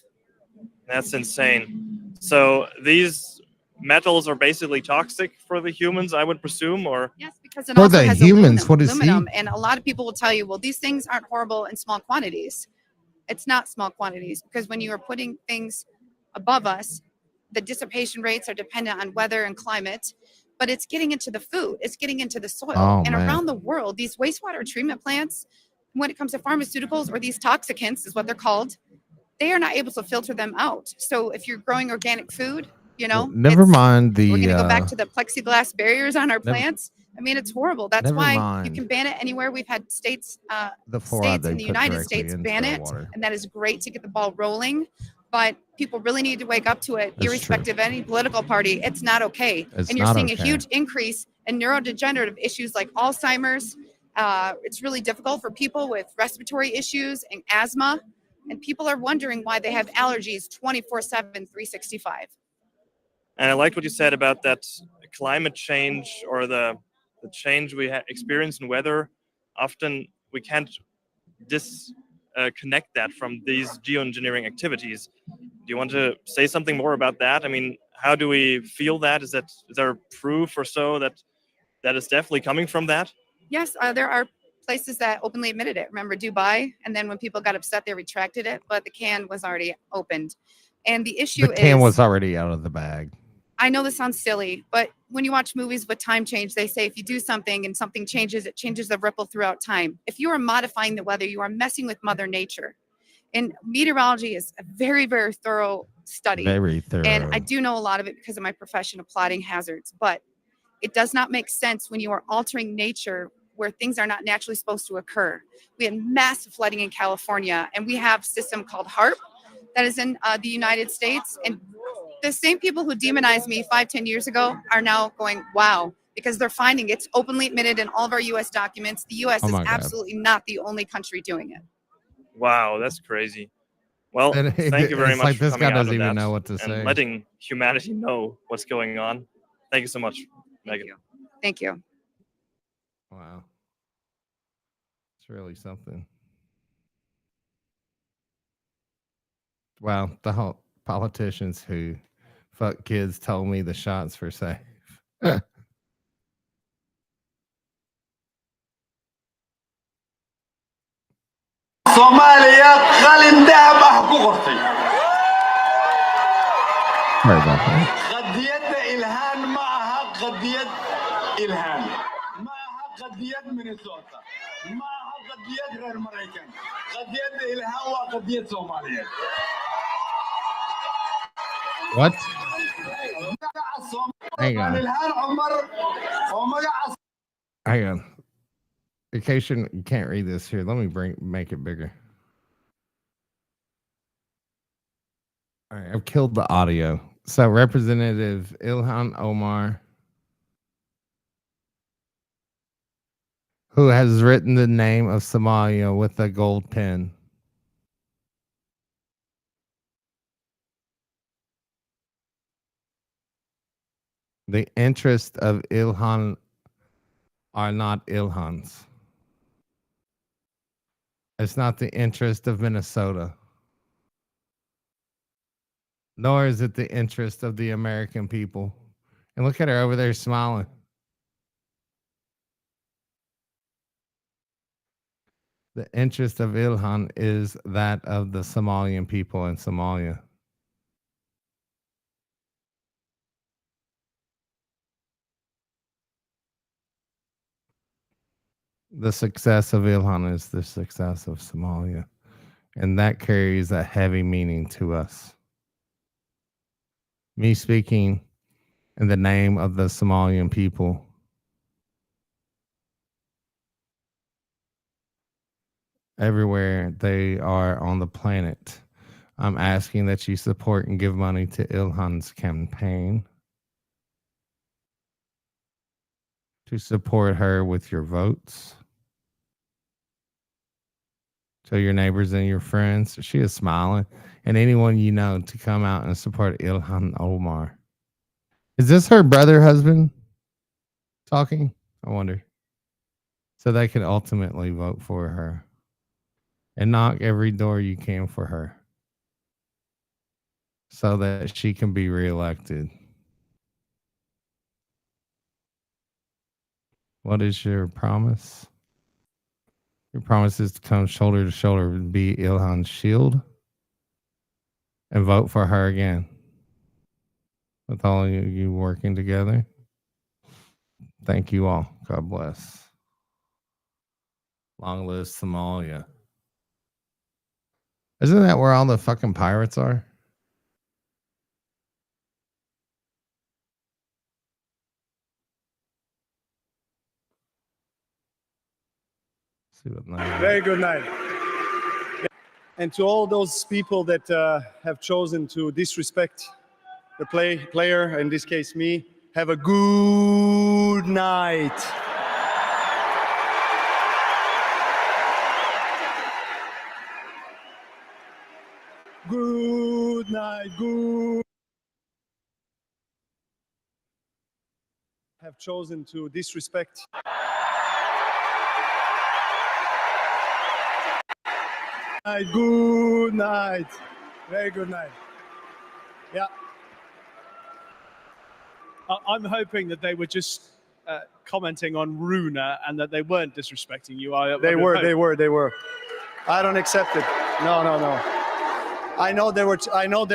That's insane. So these metals are basically toxic for the humans, I would presume, or? Yes, because it For also the has humans, what is aluminum, he? and a lot of people will tell you, well, these things aren't horrible in small quantities. It's not small quantities, because when you are putting things above us, the dissipation rates are dependent on weather and climate, but it's getting into the food, it's getting into the soil. Oh, and man. Around the world, these wastewater treatment plants, when it comes to pharmaceuticals, or these toxicants is what they're called, they are not able to filter them out. So if you're growing organic food, you know, Never mind the. we're going to go back to the plexiglass barriers on our plants. I mean, it's horrible. That's Never why mind. you can ban it anywhere. We've had states The fluoride states they in the put United directly States into ban our it, water. and that is great to get the ball rolling. But people really need to wake up to it, That's irrespective of any political party. It's not okay. It's and you're not seeing a okay. huge increase in neurodegenerative issues like Alzheimer's. It's really difficult for people with respiratory issues and asthma. And people are wondering why they have allergies 24/7, 365. And I liked what you said about that climate change, or the change we experience in weather. Often we can't disconnect that from these geoengineering activities. Do you want to say something more about that? I mean, how do we feel that? Is there proof or so that is definitely coming from that? Yes, there are places that openly admitted it. Remember Dubai? And then when people got upset, they retracted it, but the can was already opened. And the issue The can is, was already out of the bag. I know this sounds silly, but when you watch movies with time change, they say if you do something and something changes, it changes the ripple throughout time. If you are modifying the weather, you are messing with Mother Nature. And meteorology is a very, very thorough study. Very thorough. And I do know a lot of it because of my profession of plotting hazards, but it does not make sense when you are altering nature where things are not naturally supposed to occur. We had massive flooding in California, and we have a system called HARP that is in the United States. And the same people who demonized me 5-10 years ago are now going, wow, because they're finding it's openly admitted in all of our U.S. documents. The U.S. is absolutely not the only country doing it. Wow, that's crazy. Well, And thank you very it's much like for this coming guy out doesn't of even that know what to and say. letting humanity know what's going on. Thank you so much, Megan. Thank you. Wow. It's really something. Wow, the whole politicians who fuck kids told me the shots were safe. صوماليا خالي ندعم حقوقتي Sorry about that. قضية إلهام معها قضية إلهام معها قضية مينيسوتا معها قضية غير مريكان قضية إلهام وقضية صوماليا What? Hang on. إلهام عمر ومجا Hang on. In case you can't read this here, let me make it bigger. All right, I've killed the audio. So Representative Ilhan Omar, who has written the name of Somalia with a gold pen. The interests of Ilhan are not Ilhan's. It's not the interest of Minnesota. Nor is it the interest of the American people. And look at her over there smiling. The interest of Ilhan is that of the Somalian people in Somalia. The success of Ilhan is the success of Somalia. And that carries a heavy meaning to us. Me speaking in the name of the Somalian people. Everywhere they are on the planet, I'm asking that you support and give money to Ilhan's campaign. To support her with your votes. Tell your neighbors and your friends. She is smiling. And anyone you know to come out and support Ilhan Omar. Is this her brother husband talking? I wonder. So they can ultimately vote for her. And knock every door you can for her. So that she can be reelected. What is your promise? Your promise is to come shoulder to shoulder and be Ilhan's shield and vote for her again. With all of you working together. Thank you all. God bless. Long live Somalia. Isn't that where all the fucking pirates are? Very good night. And to all those people that have chosen to disrespect the player, in this case me, have a good night. Good night, good. Have chosen to disrespect. Good night. Very good night. Yeah. I'm hoping that they were just commenting on Runa and that they weren't disrespecting you. They were. I don't accept it. No. I know they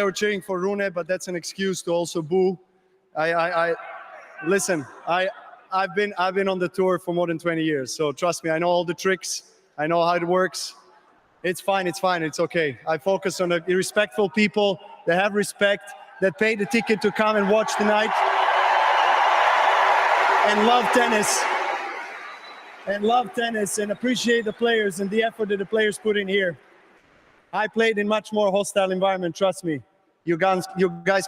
were cheering for Rune, but that's an excuse to also boo. Listen. I've been on the tour for more than 20 years, so trust me, I know all the tricks. I know how it works. It's fine. It's okay. I focus on the respectful people that have respect, that pay the ticket to come and watch tonight, and love tennis, and appreciate the players and the effort that the players put in here. I played in much more hostile environment. Trust me. You guys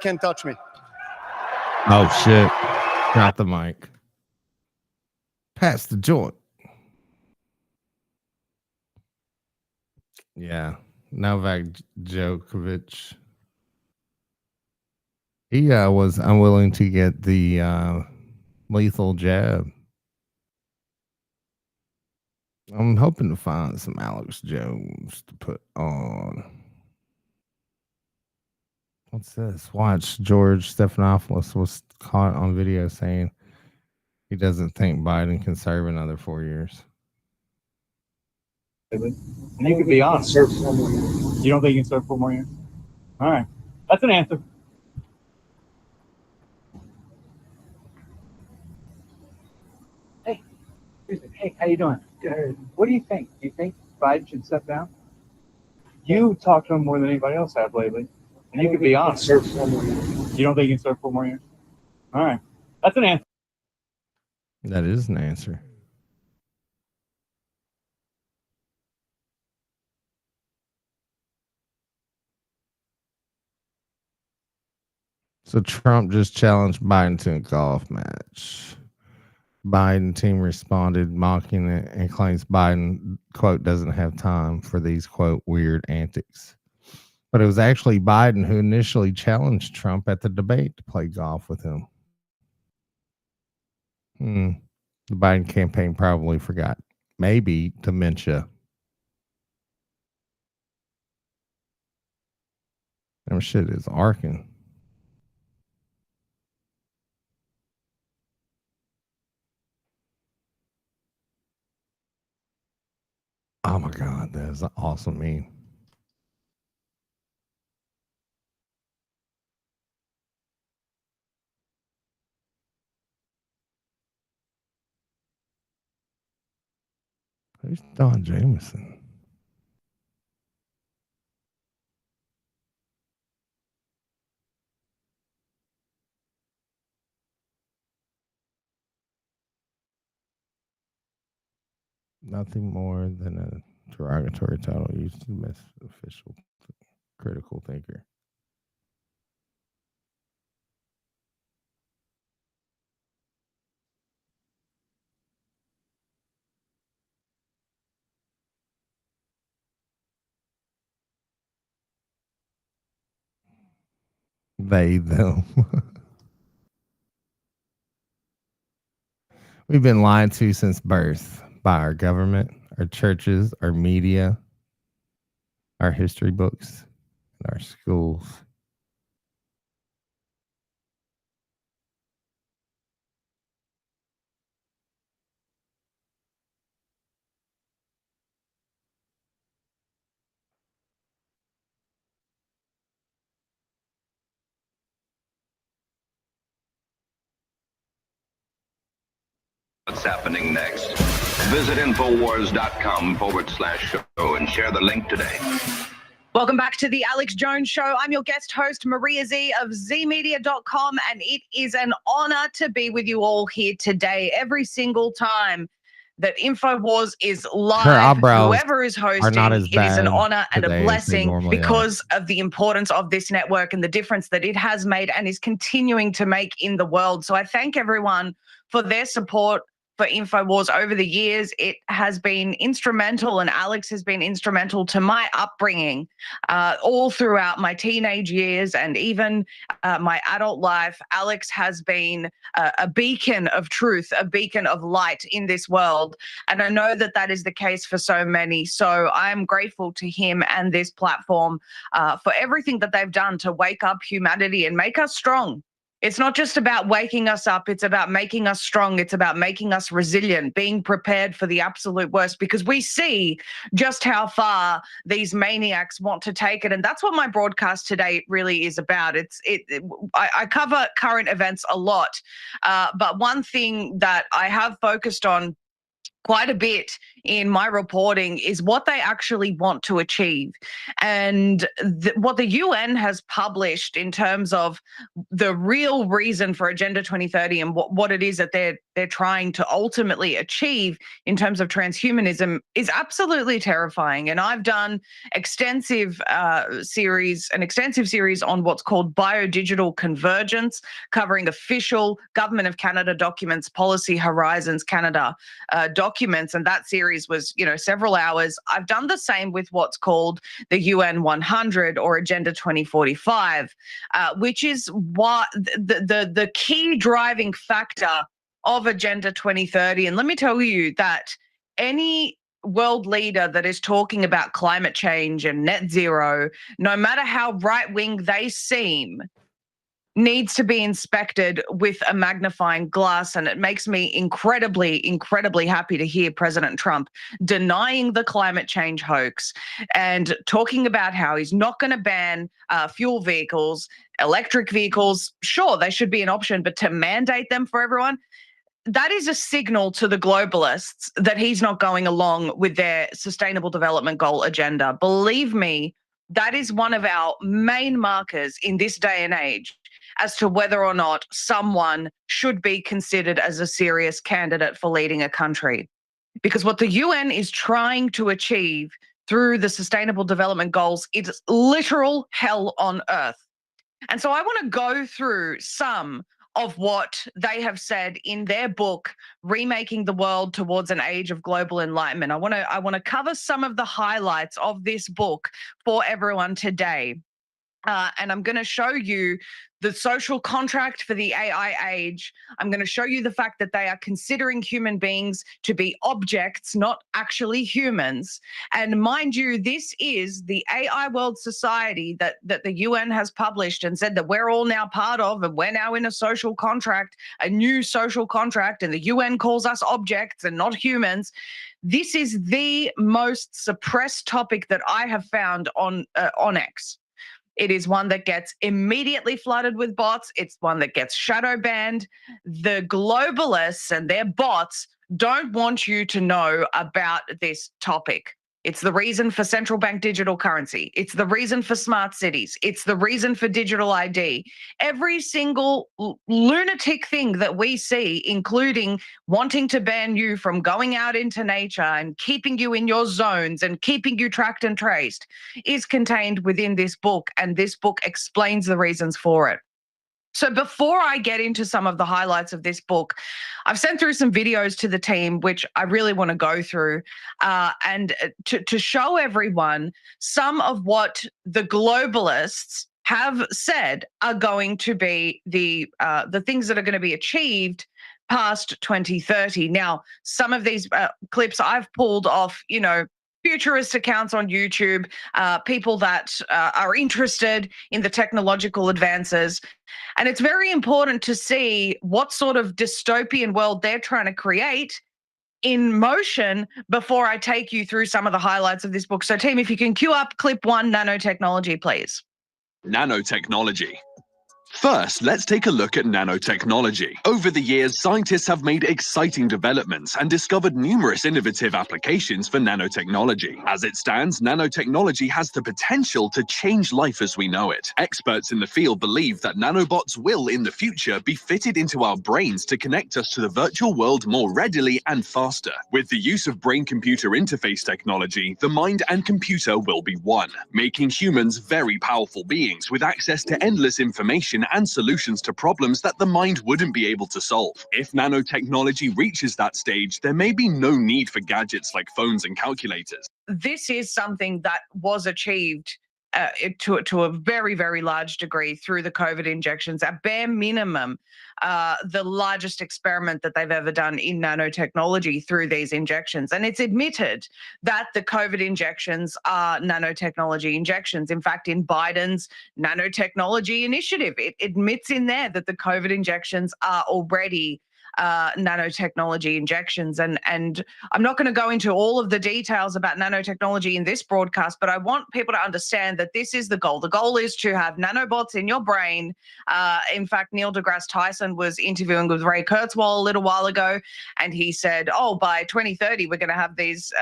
can't touch me. Oh shit! Drop the mic. Pass the joint. Yeah, Novak Djokovic. He was unwilling to get the lethal jab. I'm hoping to find some Alex Jones to put on. What's this? Watch. George Stephanopoulos was caught on video saying he doesn't think Biden can serve another 4 years. And you could be honest. You don't think you can serve 4 more years? All right. That's an answer. Hey, how you doing? Good. What do you think? Do you think Biden should step down? You talked to him more than anybody else have lately. And you could be honest. You don't think you can serve 4 more years? All right. That's an answer. That is an answer. So Trump just challenged Biden to a golf match. Biden team responded, mocking it, and claims Biden, quote, doesn't have time for these, quote, weird antics. But it was actually Biden who initially challenged Trump at the debate to play golf with him. The Biden campaign probably forgot. Maybe dementia. That shit is arcing. Oh my God, that is an awesome meme. Who's Don Jameson? Nothing more than a derogatory title used to miss official critical thinker. They, them. We've been lied to since birth by our government, our churches, our media, our history books, and our schools. What's happening next? Visit Infowars.com/show and share the link today. Welcome back to the Alex Jones Show. I'm your guest host, Maria Z of zmedia.com, and it is an honor to be with you all here today. Every single time that Infowars is live, whoever is hosting, it is an honor and a blessing because of the importance of this network and the difference that it has made and is continuing to make in the world. So I thank everyone for their support for Infowars over the years. It has been instrumental, and Alex has been instrumental to my upbringing all throughout my teenage years and even my adult life. Alex has been a beacon of truth, a beacon of light in this world. And I know that that is the case for so many. So I'm grateful to him and this platform for everything that they've done to wake up humanity and make us strong. It's not just about waking us up. It's about making us strong. It's about making us resilient, being prepared for the absolute worst, because we see just how far these maniacs want to take it. And that's what my broadcast today really is about. I cover current events a lot, but one thing that I have focused on quite a bit in my reporting is what they actually want to achieve. And what the UN has published in terms of the real reason for Agenda 2030 and what it is that they're trying to ultimately achieve in terms of transhumanism is absolutely terrifying. And I've done an extensive series on what's called biodigital convergence, covering official Government of Canada documents, Policy Horizons Canada documents, and that series was, several hours. I've done the same with what's called the UN 100 or Agenda 2045, which is what the key driving factor of Agenda 2030. And let me tell you that any world leader that is talking about climate change and net zero, no matter how right-wing they seem, needs to be inspected with a magnifying glass. And it makes me incredibly, incredibly happy to hear President Trump denying the climate change hoax and talking about how he's not going to ban fuel vehicles, electric vehicles. Sure, they should be an option, but to mandate them for everyone, that is a signal to the globalists that he's not going along with their sustainable development goal agenda. Believe me, that is one of our main markers in this day and age as to whether or not someone should be considered as a serious candidate for leading a country. Because what the UN is trying to achieve through the Sustainable Development Goals is literal hell on earth. And so I want to go through some of what they have said in their book, Remaking the World Towards an Age of Global Enlightenment. I want to cover some of the highlights of this book for everyone today. And I'm going to show you the social contract for the AI age. I'm going to show you the fact that they are considering human beings to be objects, not actually humans. And mind you, this is the AI World Society that the UN has published and said that we're all now part of, and we're now in a social contract, a new social contract, and the UN calls us objects and not humans. This is the most suppressed topic that I have found on X. It is one that gets immediately flooded with bots. It's one that gets shadow banned. The globalists and their bots don't want you to know about this topic. It's the reason for central bank digital currency. It's the reason for smart cities. It's the reason for digital ID. Every single lunatic thing that we see, including wanting to ban you from going out into nature and keeping you in your zones and keeping you tracked and traced, is contained within this book, and this book explains the reasons for it. So before I get into some of the highlights of this book, I've sent through some videos to the team, which I really want to go through and to show everyone some of what the globalists have said are going to be the things that are going to be achieved past 2030. Now, some of these clips I've pulled off, futurist accounts on YouTube, people that are interested in the technological advances. And it's very important to see what sort of dystopian world they're trying to create in motion before I take you through some of the highlights of this book. So team, if you can cue up clip 1, nanotechnology, please. Nanotechnology. First, let's take a look at nanotechnology. Over the years, scientists have made exciting developments and discovered numerous innovative applications for nanotechnology. As it stands, nanotechnology has the potential to change life as we know it. Experts in the field believe that nanobots will, in the future, be fitted into our brains to connect us to the virtual world more readily and faster. With the use of brain-computer interface technology, the mind and computer will be one, making humans very powerful beings with access to endless information and solutions to problems that the mind wouldn't be able to solve. If nanotechnology reaches that stage, there may be no need for gadgets like phones and calculators. This is something that was achieved to a very, very large degree through the COVID injections. At bare minimum, the largest experiment that they've ever done in nanotechnology through these injections. And it's admitted that the COVID injections are nanotechnology injections. In fact, in Biden's nanotechnology initiative, it admits in there that the COVID injections are already nanotechnology injections. And I'm not going to go into all of the details about nanotechnology in this broadcast, but I want people to understand that this is the goal. The goal is to have nanobots in your brain. In fact, Neil deGrasse Tyson was interviewing with Ray Kurzweil a little while ago, and he said, by 2030, we're going to have these,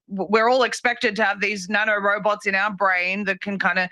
we're all expected to have these nanorobots in our brain that can kind of,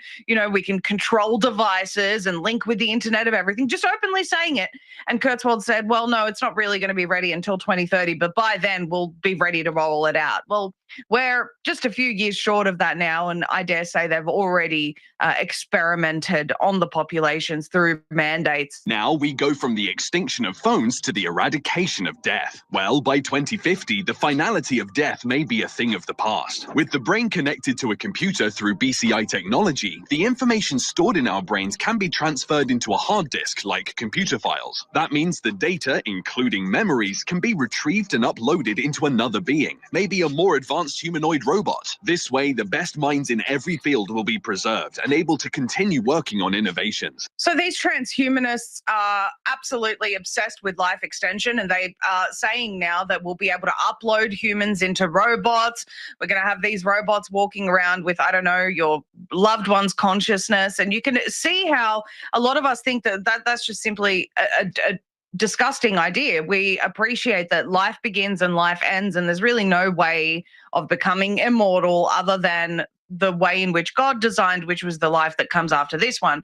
we can control devices and link with the Internet of Everything, just openly saying it. And Kurzweil said, well, no, it's not really going to be ready until 2030, but by then we'll be ready to roll it out. Well, we're just a few years short of that now, and I dare say they've already experimented on the populations through mandates. Now we go from the extinction of phones to the eradication of death. Well, by 2050, the finality of death may be a thing of the past. With the brain connected to a computer through BCI technology, the information stored in our brains can be transferred into a hard disk like computer files. That means the data, including memories, can be retrieved and uploaded into another being, maybe a more advanced humanoid robot. This way, the best minds in every field will be preserved and able to continue working on innovations. So these transhumanists are absolutely obsessed with life extension, and they are saying now that we'll be able to upload humans into robots. We're going to have these robots walking around with, I don't know, your loved one's consciousness. And you can see how a lot of us think that's just simply a disgusting idea. We appreciate that life begins and life ends, and there's really no way of becoming immortal other than the way in which God designed, which was the life that comes after this one.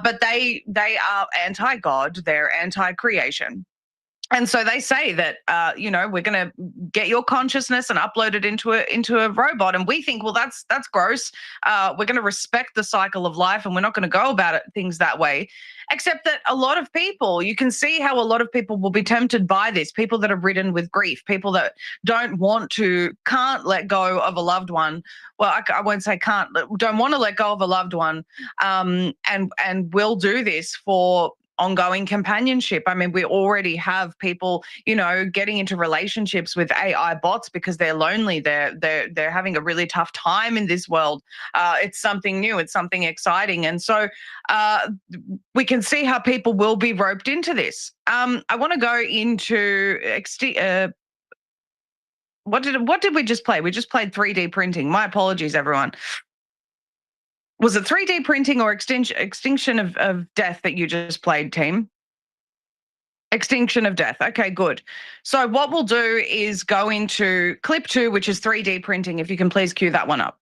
But they are anti-God, they're anti-creation. And so they say that, we're going to get your consciousness and upload it into a robot. And we think, well, that's gross. We're going to respect the cycle of life, and we're not going to go about things that way. Except that a lot of people, you can see how a lot of people will be tempted by this. People that are ridden with grief, people that can't let go of a loved one. Well, I won't say don't want to let go of a loved one, and will do this for ongoing companionship. I mean, we already have people, getting into relationships with AI bots because they're lonely. They're having a really tough time in this world. It's something new. It's something exciting. And so we can see how people will be roped into this. I want to go into what did we just play? We just played 3D printing. My apologies, everyone. Was it 3D printing or extinction of death that you just played, team? Extinction of death. Okay, good. So what we'll do is go into clip 2, which is 3D printing. If you can please cue that one up.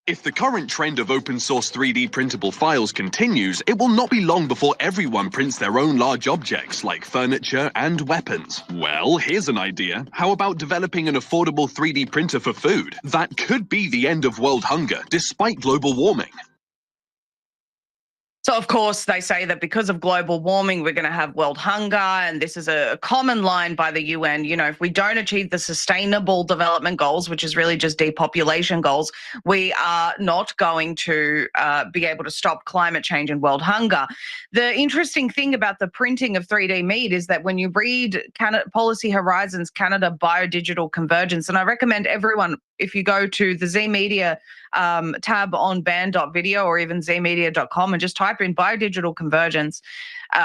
If the current trend of open source 3D printable files continues, it will not be long before everyone prints their own large objects like furniture and weapons. Well, here's an idea. How about developing an affordable 3D printer for food? That could be the end of world hunger, despite global warming. So, of course, they say that because of global warming, we're going to have world hunger. And this is a common line by the UN. If we don't achieve the sustainable development goals, which is really just depopulation goals, we are not going to be able to stop climate change and world hunger. The interesting thing about the printing of 3D meat is that when you read Policy Horizons Canada Biodigital Convergence, and I recommend everyone, if you go to the Z Media tab on band.video or even zmedia.com and just type in biodigital convergence,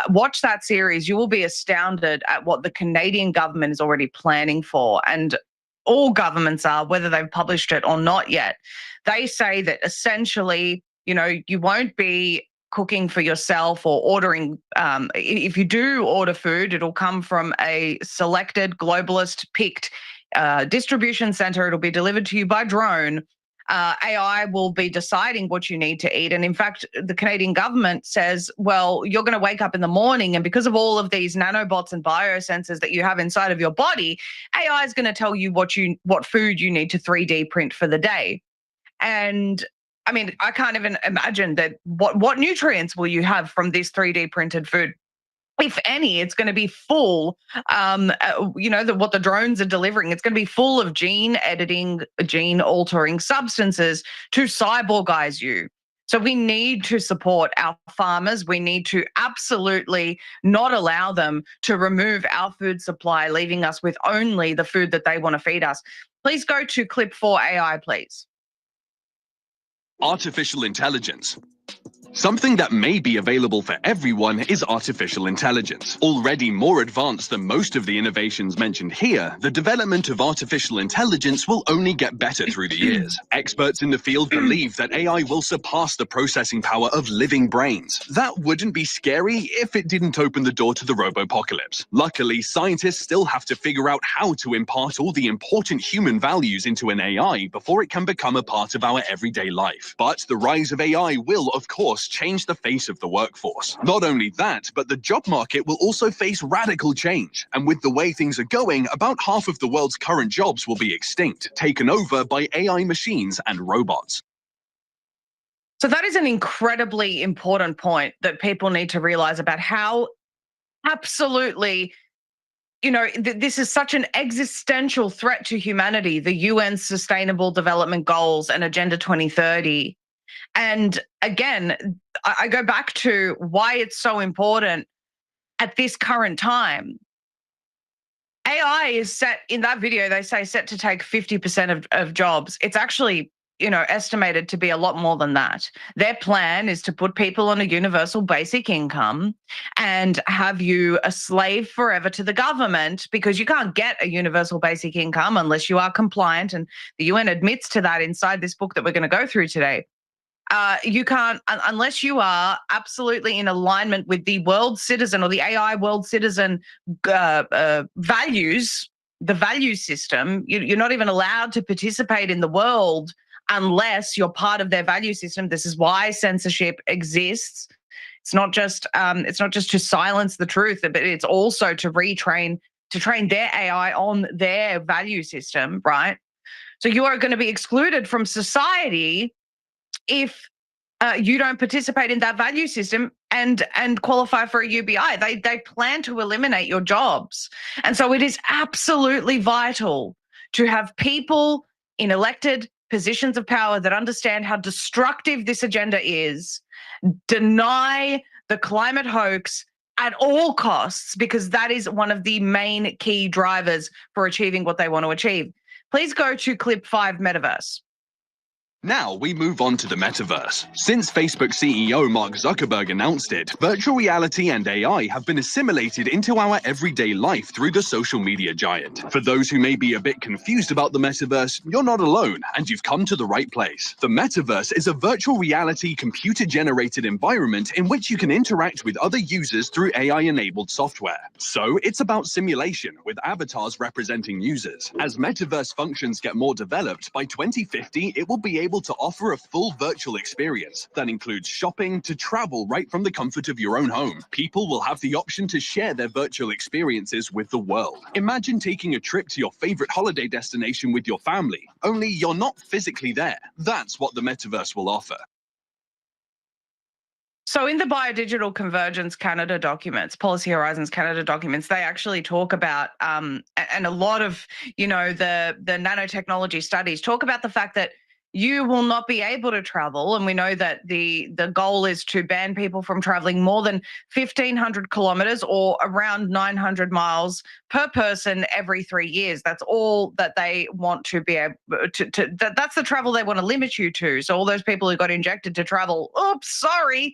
watch that series. You will be astounded at what the Canadian government is already planning for. And all governments are, whether they've published it or not yet. They say that essentially, you won't be cooking for yourself or ordering. If you do order food, it'll come from a selected globalist picked distribution center. It'll be delivered to you by drone. AI will be deciding what you need to eat. And in fact, the Canadian government says, well, you're going to wake up in the morning, and because of all of these nanobots and biosensors that you have inside of your body, AI is going to tell you what food you need to 3D print for the day. And I mean, I can't even imagine that what nutrients will you have from this 3D printed food? If any, it's going to be full, what the drones are delivering, it's going to be full of gene editing, gene altering substances to cyborgize you. So we need to support our farmers. We need to absolutely not allow them to remove our food supply, leaving us with only the food that they want to feed us. Please go to clip 4 AI, please. Artificial intelligence. Something that may be available for everyone is artificial intelligence. Already more advanced than most of the innovations mentioned here, the development of artificial intelligence will only get better through the years. Experts in the field believe that AI will surpass the processing power of living brains. That wouldn't be scary if it didn't open the door to the robopocalypse. Luckily, scientists still have to figure out how to impart all the important human values into an AI before it can become a part of our everyday life. But the rise of AI will, of course, change the face of the workforce. Not only that, but the job market will also face radical change. And with the way things are going, about half of the world's current jobs will be extinct, taken over by AI machines and robots. So that is an incredibly important point that people need to realize about how absolutely, this is such an existential threat to humanity, the UN Sustainable Development Goals and Agenda 2030. And again, I go back to why it's so important at this current time. AI is set, in that video, they say set to take 50% of jobs. It's actually, estimated to be a lot more than that. Their plan is to put people on a universal basic income and have you a slave forever to the government, because you can't get a universal basic income unless you are compliant. And the UN admits to that inside this book that we're going to go through today. You can't, unless you are absolutely in alignment with the world citizen or the AI world citizen values, the value system, you're not even allowed to participate in the world unless you're part of their value system. This is why censorship exists. It's not just to silence the truth, but it's also to train their AI on their value system, right? So you are going to be excluded from society if you don't participate in that value system and qualify for a UBI. They plan to eliminate your jobs. And so it is absolutely vital to have people in elected positions of power that understand how destructive this agenda is, deny the climate hoax at all costs, because that is one of the main key drivers for achieving what they want to achieve. Please go to clip 5, Metaverse. Now we move on to the metaverse. Since Facebook CEO Mark Zuckerberg announced it, virtual reality and AI have been assimilated into our everyday life through the social media giant. For those who may be a bit confused about the metaverse, you're not alone, and you've come to the right place. The metaverse is a virtual reality computer-generated environment in which you can interact with other users through AI-enabled software. So it's about simulation, with avatars representing users. As metaverse functions get more developed, by 2050 it will be able to offer a full virtual experience that includes shopping to travel right from the comfort of your own home. People will have the option to share their virtual experiences with the world. Imagine taking a trip to your favorite holiday destination with your family, only you're not physically there. That's what the metaverse will offer. So in the Biodigital Convergence Canada documents, Policy Horizons Canada documents, they actually talk about, and a lot of, the nanotechnology studies talk about the fact that you will not be able to travel. And we know that the goal is to ban people from traveling more than 1,500 kilometers or around 900 miles per person every 3 years. That's all that they want to be able to that's the travel they want to limit you to. So all those people who got injected to travel, oops, sorry.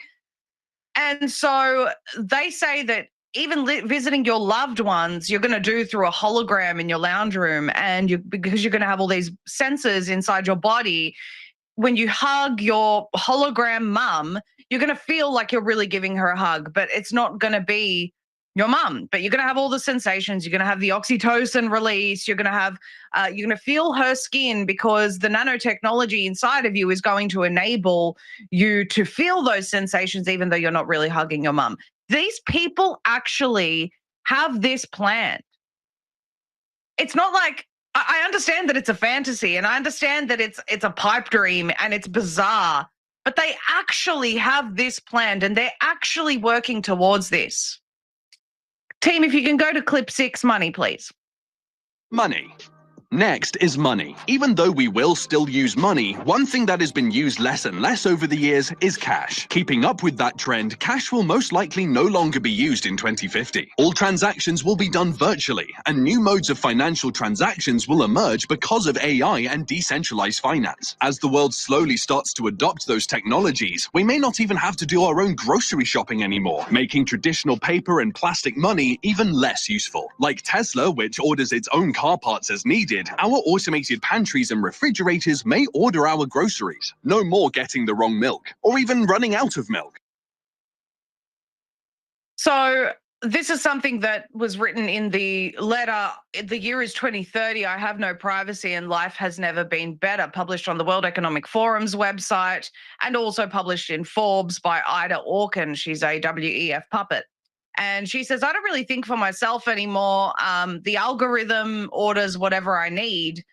And so they say that even visiting your loved ones, you're going to do through a hologram in your lounge room, and because you're going to have all these sensors inside your body. When you hug your hologram mum, you're going to feel like you're really giving her a hug, but it's not going to be your mum. But you're going to have all the sensations. You're going to have the oxytocin release. You're going to feel her skin, because the nanotechnology inside of you is going to enable you to feel those sensations, even though you're not really hugging your mum. These people actually have this planned. It's not like, I understand that it's a fantasy, and I understand that it's a pipe dream and it's bizarre, but they actually have this planned, and they're actually working towards this. Team, if you can go to clip 6, money, please. Money. Next is money. Even though we will still use money, one thing that has been used less and less over the years is cash. Keeping up with that trend, cash will most likely no longer be used in 2050. All transactions will be done virtually, and new modes of financial transactions will emerge because of AI and decentralized finance. As the world slowly starts to adopt those technologies, we may not even have to do our own grocery shopping anymore, making traditional paper and plastic money even less useful. Like Tesla, which orders its own car parts as needed, our automated pantries and refrigerators may order our groceries. No more getting the wrong milk, or even running out of milk. So this is something that was written in the letter. The year is 2030. I have no privacy and life has never been better. Published on the World Economic Forum's website and also published in Forbes by Ida Orkin. She's a WEF puppet. And she says, I don't really think for myself anymore. The algorithm orders whatever I need.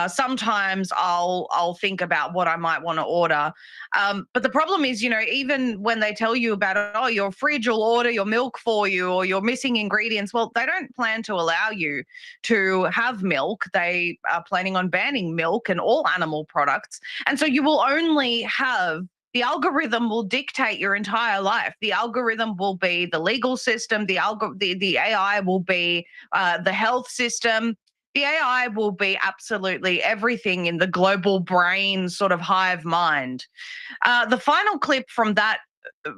Sometimes I'll think about what I might want to order. But the problem is, you know, even when they tell you about it, oh, your fridge will order your milk for you or you're missing ingredients. Well, they don't plan to allow you to have milk. They are planning on banning milk and all animal products. And so you will only have the algorithm will dictate your entire life. The algorithm will be the legal system. The AI will be the health system. The AI will be absolutely everything in the global brain sort of hive mind. The final clip from that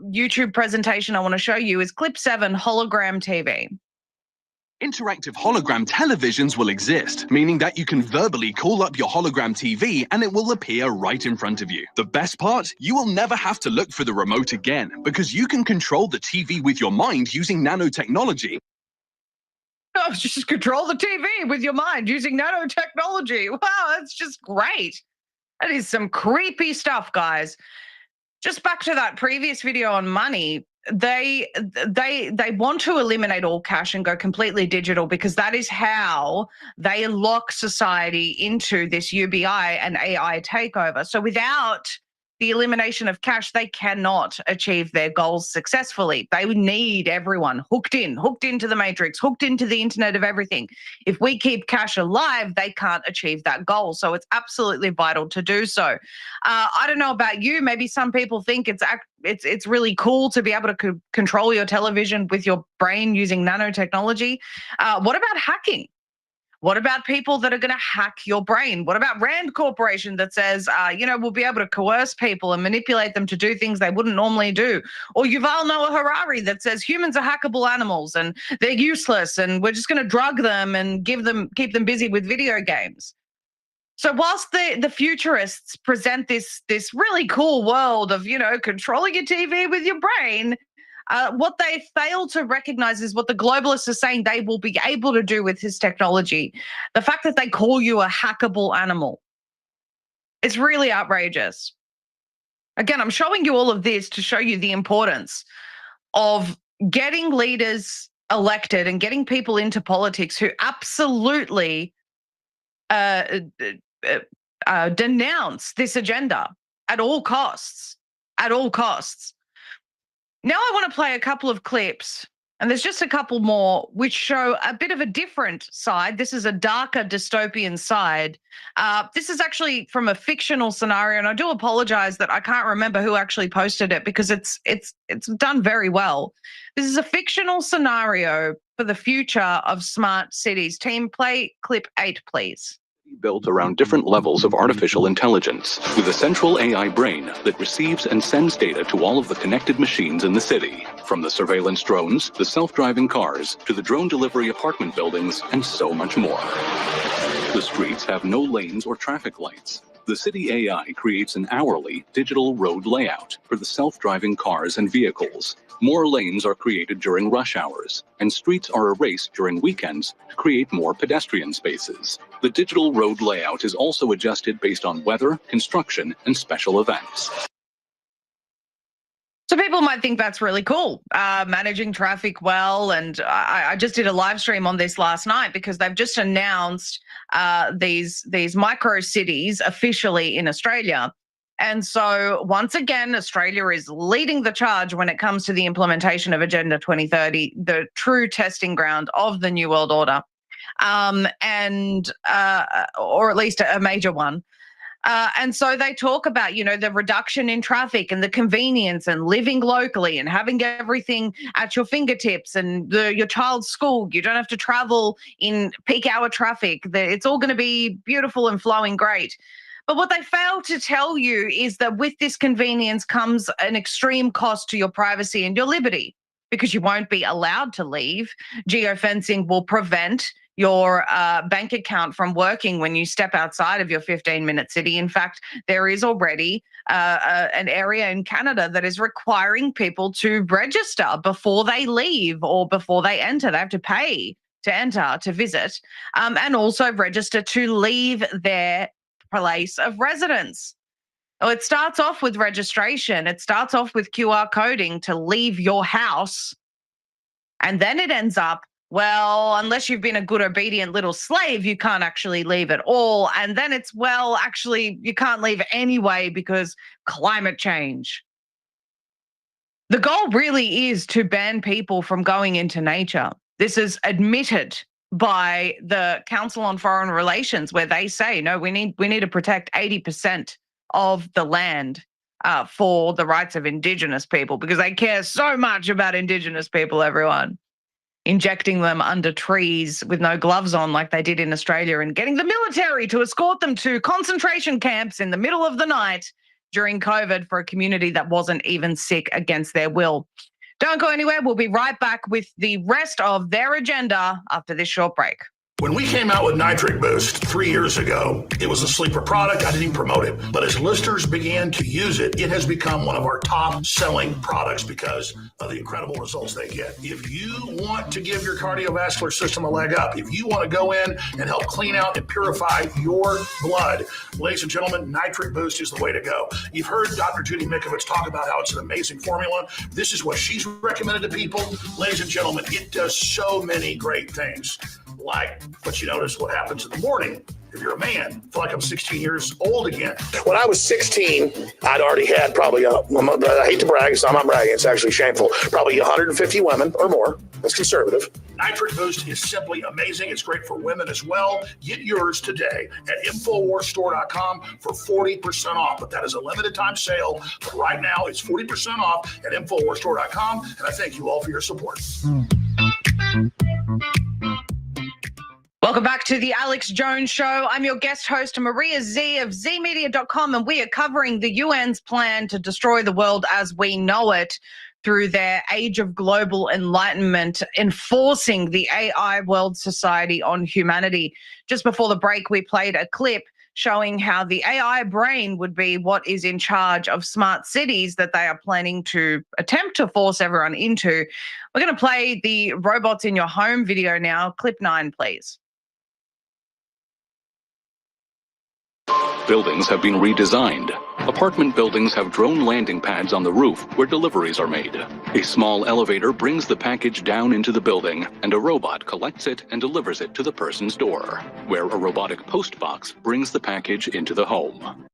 YouTube presentation I want to show you is clip 7, hologram TV. Interactive hologram televisions will exist, meaning that you can verbally call up your hologram TV and it will appear right in front of you. The best part? You will never have to look for the remote again, because you can control the TV with your mind using nanotechnology. Oh, just control the TV with your mind using nanotechnology. Wow, that's just great. That is some creepy stuff, guys. Just back to that previous video on money. They want to eliminate all cash and go completely digital because that is how they lock society into this UBI and AI takeover. So without the elimination of cash, they cannot achieve their goals successfully. They need everyone hooked into the matrix, hooked into the internet of everything. If we keep cash alive, they can't achieve that goal. So it's absolutely vital to do so. I don't know about you. Maybe some people think it's really cool to be able to control your television with your brain using nanotechnology. What about hacking? What about people that are going to hack your brain? What about Rand Corporation that says, we'll be able to coerce people and manipulate them to do things they wouldn't normally do? Or Yuval Noah Harari that says humans are hackable animals and they're useless and we're just going to drug them and keep them busy with video games. So whilst the futurists present this really cool world of, controlling your TV with your brain, what they fail to recognize is what the globalists are saying they will be able to do with this technology. The fact that they call you a hackable animal. It's really outrageous. Again, I'm showing you all of this to show you the importance of getting leaders elected and getting people into politics who absolutely denounce this agenda at all costs. At all costs. Now I want to play a couple of clips, and there's just a couple more, which show a bit of a different side. This is a darker dystopian side. This is actually from a fictional scenario, and I do apologize that I can't remember who actually posted it because it's done very well. This is a fictional scenario for the future of smart cities. Team, play clip 8, please. Built around different levels of artificial intelligence, with a central AI brain that receives and sends data to all of the connected machines in the city, from the surveillance drones, the self-driving cars, to the drone delivery apartment buildings, and so much more. The streets have no lanes or traffic lights. The city AI creates an hourly digital road layout for the self-driving cars and vehicles. More lanes are created during rush hours, and streets are erased during weekends to create more pedestrian spaces. The digital road layout is also adjusted based on weather, construction, and special events. So people might think that's really cool, managing traffic well. And I just did a live stream on this last night because they've just announced these micro cities officially in Australia. And so once again, Australia is leading the charge when it comes to the implementation of Agenda 2030, the true testing ground of the New World Order, or at least a major one. And so they talk about, the reduction in traffic and the convenience and living locally and having everything at your fingertips and your child's school. You don't have to travel in peak hour traffic. It's all going to be beautiful and flowing great. But what they fail to tell you is that with this convenience comes an extreme cost to your privacy and your liberty, because you won't be allowed to leave. Geofencing will prevent your bank account from working when you step outside of your 15-minute city. In fact, there is already an area in Canada that is requiring people to register before they leave or before they enter. They have to pay to enter, to visit, and also register to leave their place of residence. Well, it starts off with registration. It starts off with QR coding to leave your house. And then it ends up, well, unless you've been a good, obedient little slave, you can't actually leave at all. And then it's, well, actually, you can't leave anyway because climate change. The goal really is to ban people from going into nature. This is admitted by the Council on Foreign Relations, where they say, no, we need to protect 80% of the land for the rights of Indigenous people, because they care so much about Indigenous people, everyone. Injecting them under trees with no gloves on like they did in Australia and getting the military to escort them to concentration camps in the middle of the night during COVID for a community that wasn't even sick against their will. Don't go anywhere. We'll be right back with the rest of their agenda after this short break. When we came out with Nitric Boost 3 years ago, it was a sleeper product. I didn't even promote it. But as listeners began to use it, it has become one of our top selling products because of the incredible results they get. If you want to give your cardiovascular system a leg up, if you want to go in and help clean out and purify your blood, ladies and gentlemen, Nitric Boost is the way to go. You've heard Dr. Judy Mikovits talk about how it's an amazing formula. This is what she's recommended to people. Ladies and gentlemen, it does so many great things. Like, but you notice what happens in the morning. If you're a man, I feel like I'm 16 years old again. When I was 16, I'd already had probably, I hate to brag, so I'm not bragging, it's actually shameful, probably 150 women or more. That's conservative. Nitric Boost is simply amazing. It's great for women as well. Get yours today at InfoWarsStore.com for 40% off. But that is a limited time sale. But right now, it's 40% off at InfoWarsStore.com. And I thank you all for your support. Welcome back to the Alex Jones Show. I'm your guest host, Maria Z of zmedia.com, and we are covering the UN's plan to destroy the world as we know it through their Age of Global Enlightenment, enforcing the AI world society on humanity. Just before the break, we played a clip showing how the AI brain would be what is in charge of smart cities that they are planning to attempt to force everyone into. We're going to play the robots in your home video now. Clip 9, please. Buildings have been redesigned. Apartment buildings have drone landing pads on the roof where deliveries are made. A small elevator brings the package down into the building, and a robot collects it and delivers it to the person's door, where a robotic post box brings the package into the home.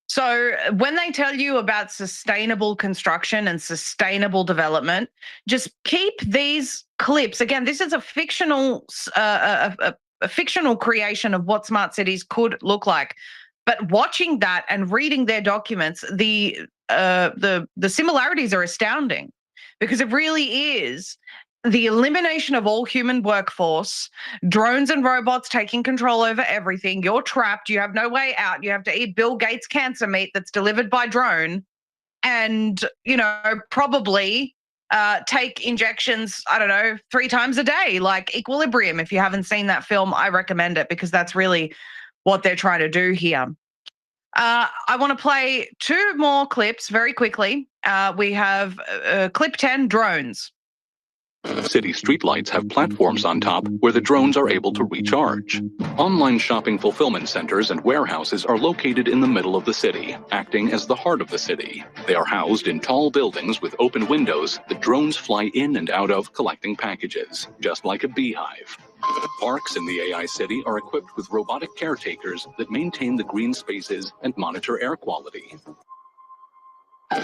So when they tell you about sustainable construction and sustainable development, just keep these clips. Again, this is a fictional a fictional creation of what smart cities could look like. But watching that and reading their documents, the similarities are astounding, because it really is the elimination of all human workforce, drones and robots taking control over everything. You're trapped. You have no way out. You have to eat Bill Gates' cancer meat that's delivered by drone, and, probably take injections, 3 times a day, like Equilibrium. If you haven't seen that film, I recommend it, because that's really what they're trying to do here. I want to play 2 more clips very quickly. We have clip 10, drones. City streetlights have platforms on top where the drones are able to recharge. Online shopping fulfillment centers and warehouses are located in the middle of the city, acting as the heart of the city. They are housed in tall buildings with open windows that drones fly in and out of, collecting packages, just like a beehive. Parks in the AI city are equipped with robotic caretakers that maintain the green spaces and monitor air quality.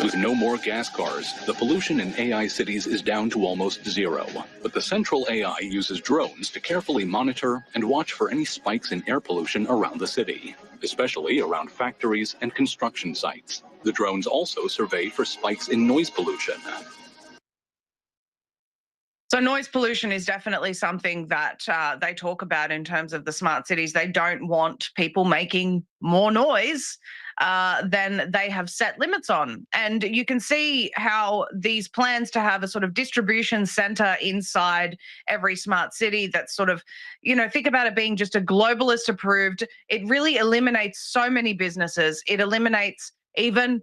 With no more gas cars, the pollution in AI cities is down to almost zero. But the central AI uses drones to carefully monitor and watch for any spikes in air pollution around the city, especially around factories and construction sites. The drones also survey for spikes in noise pollution. So noise pollution is definitely something that they talk about in terms of the smart cities. They don't want people making more noise than they have set limits on. And you can see how these plans to have a sort of distribution center inside every smart city that's sort of, think about it being just a globalist approved. It really eliminates so many businesses. It eliminates even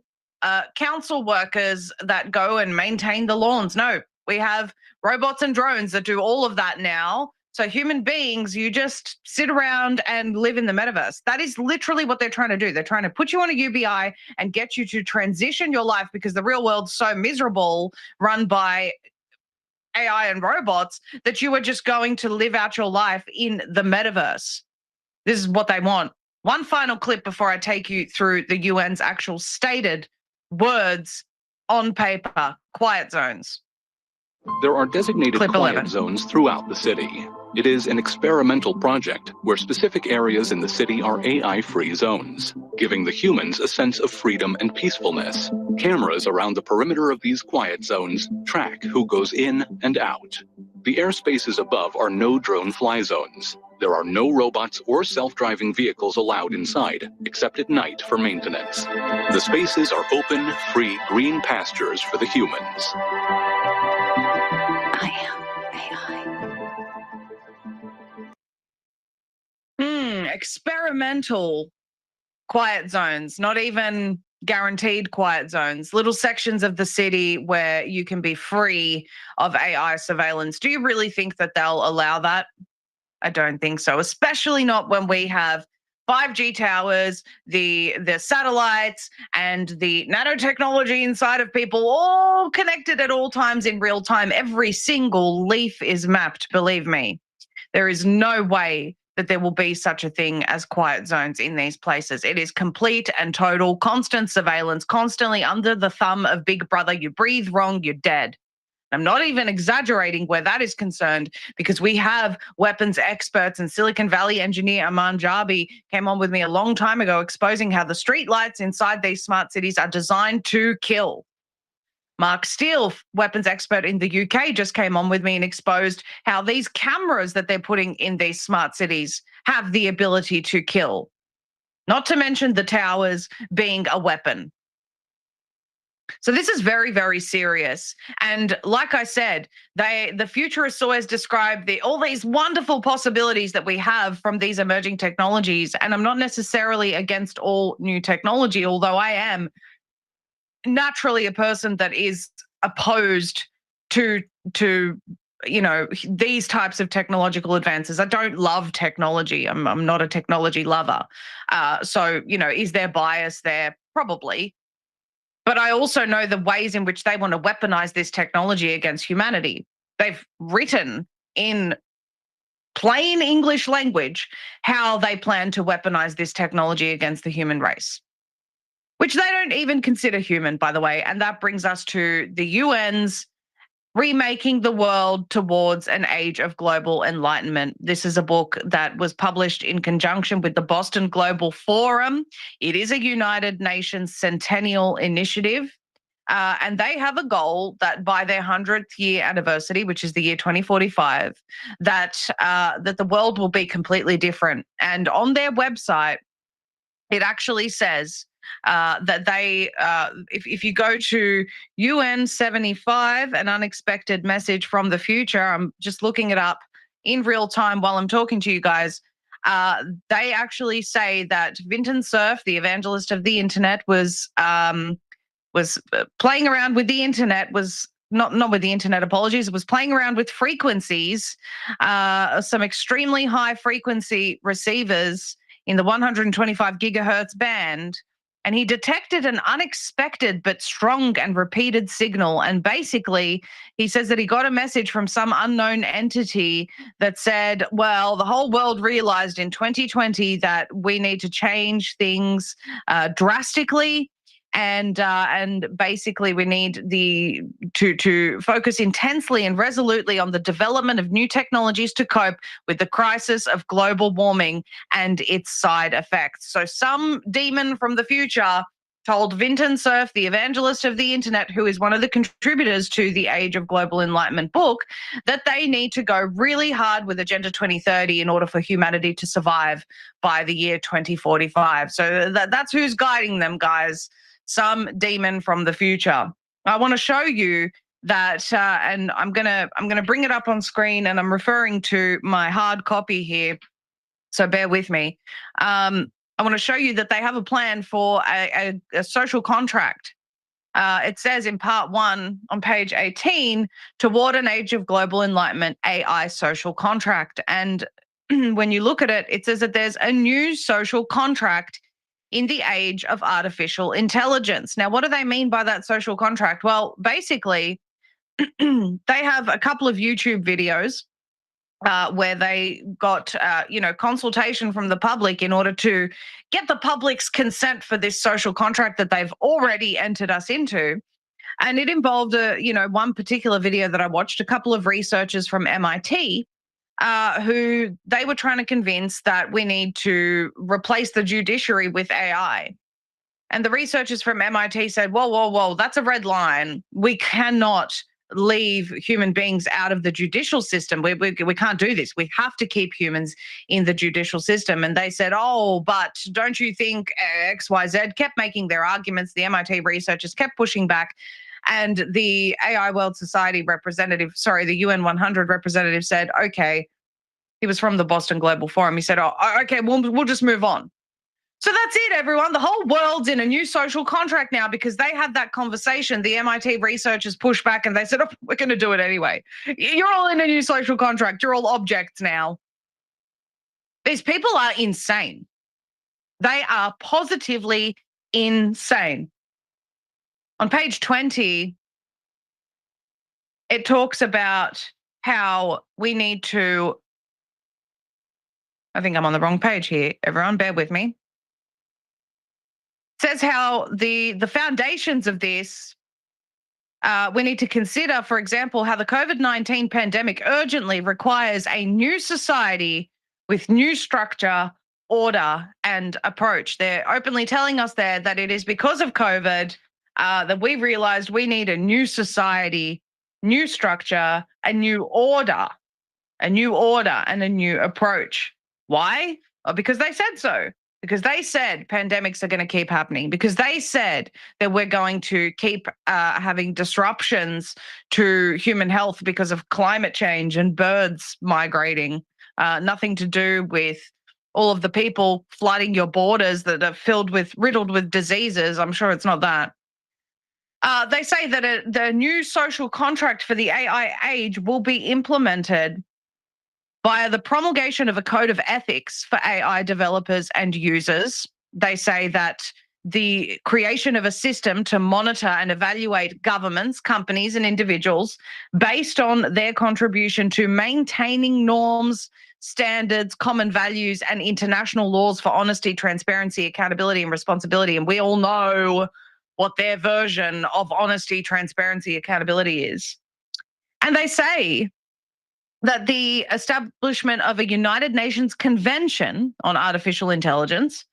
council workers that go and maintain the lawns. No, we have robots and drones that do all of that now. So human beings, you just sit around and live in the metaverse. That is literally what they're trying to do. They're trying to put you on a UBI and get you to transition your life because the real world's so miserable, run by AI and robots, that you are just going to live out your life in the metaverse. This is what they want. One final clip before I take you through the UN's actual stated words on paper: quiet zones. There are designated Clip quiet 11. zones throughout the city. It is an experimental project where specific areas in the city are AI-free zones, giving the humans a sense of freedom and peacefulness. Cameras around the perimeter of these quiet zones track who goes in and out. The airspaces above are no drone fly zones. There are no robots or self-driving vehicles allowed inside, except at night for maintenance. The spaces are open, free, green pastures for the humans. Experimental quiet zones, not even guaranteed quiet zones, little sections of the city where you can be free of AI surveillance. Do you really think that they'll allow that? I don't think so, especially not when we have 5G towers, the satellites, and the nanotechnology inside of people all connected at all times in real time. Every single leaf is mapped, believe me. There is no way that there will be such a thing as quiet zones in these places. It is complete and total constant surveillance, constantly under the thumb of Big Brother. You breathe wrong, you're dead. I'm not even exaggerating where that is concerned, because we have weapons experts, and Silicon Valley engineer Aman Jabi came on with me a long time ago exposing how the streetlights inside these smart cities are designed to kill. Mark Steele, weapons expert in the UK, just came on with me and exposed how these cameras that they're putting in these smart cities have the ability to kill. Not to mention the towers being a weapon. So this is very, very serious. And like I said, the futurists always describe all these wonderful possibilities that we have from these emerging technologies. And I'm not necessarily against all new technology, although I am naturally a person that is opposed to these types of technological advances. I don't love technology. I'm not a technology lover. So is there bias there? Probably. But I also know the ways in which they want to weaponize this technology against humanity. They've written in plain English language how they plan to weaponize this technology against the human race, which they don't even consider human, by the way. And that brings us to the UN's Remaking the World Towards an Age of Global Enlightenment. This is a book that was published in conjunction with the Boston Global Forum. It is a United Nations Centennial Initiative, and they have a goal that by their 100th year anniversary, which is the year 2045, that the world will be completely different. And on their website, it actually says that they, if you go to UN 75, an unexpected message from the future, I'm just looking it up in real time while I'm talking to you guys. They actually say that Vinton Cerf, the evangelist of the internet, was playing around with the internet, was not with the internet, apologies. It was playing around with frequencies, some extremely high frequency receivers in the 125 gigahertz band. And he detected an unexpected but strong and repeated signal. And basically, he says that he got a message from some unknown entity that said, well, the whole world realized in 2020 that we need to change things drastically. And basically, we need to focus intensely and resolutely on the development of new technologies to cope with the crisis of global warming and its side effects. So some demon from the future told Vinton Cerf, the evangelist of the internet, who is one of the contributors to the Age of Global Enlightenment book, that they need to go really hard with Agenda 2030 in order for humanity to survive by the year 2045. So that's who's guiding them, guys. Some demon from the future. I want to show you that, and I'm gonna bring it up on screen, and I'm referring to my hard copy here, so bear with me. I want to show you that they have a plan for a social contract. It says in part 1 on page 18, toward an age of global enlightenment, AI social contract. And when you look at it, it says that there's a new social contract in the age of artificial intelligence. Now, what do they mean by that social contract? Well, basically, they have a couple of YouTube videos where they got, consultation from the public in order to get the public's consent for this social contract that they've already entered us into. And it involved, one particular video that I watched, a couple of researchers from MIT, who they were trying to convince that we need to replace the judiciary with AI. And the researchers from MIT said, whoa, that's a red line. We cannot leave human beings out of the judicial system. We can't do this. We have to keep humans in the judicial system. And they said, oh, but don't you think XYZ, kept making their arguments. The MIT researchers kept pushing back. And the AI World Society representative, the UN 100 representative said, okay, he was from the Boston Global Forum. He said, oh, okay, we'll just move on. So that's it, everyone. The whole world's in a new social contract now because they had that conversation. The MIT researchers pushed back and they said, oh, we're going to do it anyway. You're all in a new social contract. You're all objects now. These people are insane. They are positively insane. On page 20, it talks about how we need to, I think I'm on the wrong page here. Everyone, bear with me. It says how the foundations of this, we need to consider, for example, how the COVID-19 pandemic urgently requires a new society with new structure, order, and approach. They're openly telling us there that it is because of COVID that we realized we need a new society, new structure, a new order, and a new approach. Why? Well, because they said so. Because they said pandemics are going to keep happening. Because they said that we're going to keep having disruptions to human health because of climate change and birds migrating. Nothing to do with all of the people flooding your borders that are riddled with diseases. I'm sure it's not that. They say that the new social contract for the AI age will be implemented via the promulgation of a code of ethics for AI developers and users. They say that the creation of a system to monitor and evaluate governments, companies, and individuals based on their contribution to maintaining norms, standards, common values, and international laws for honesty, transparency, accountability, and responsibility. And we all know what their version of honesty, transparency, accountability is. And they say that the establishment of a United Nations Convention on Artificial Intelligence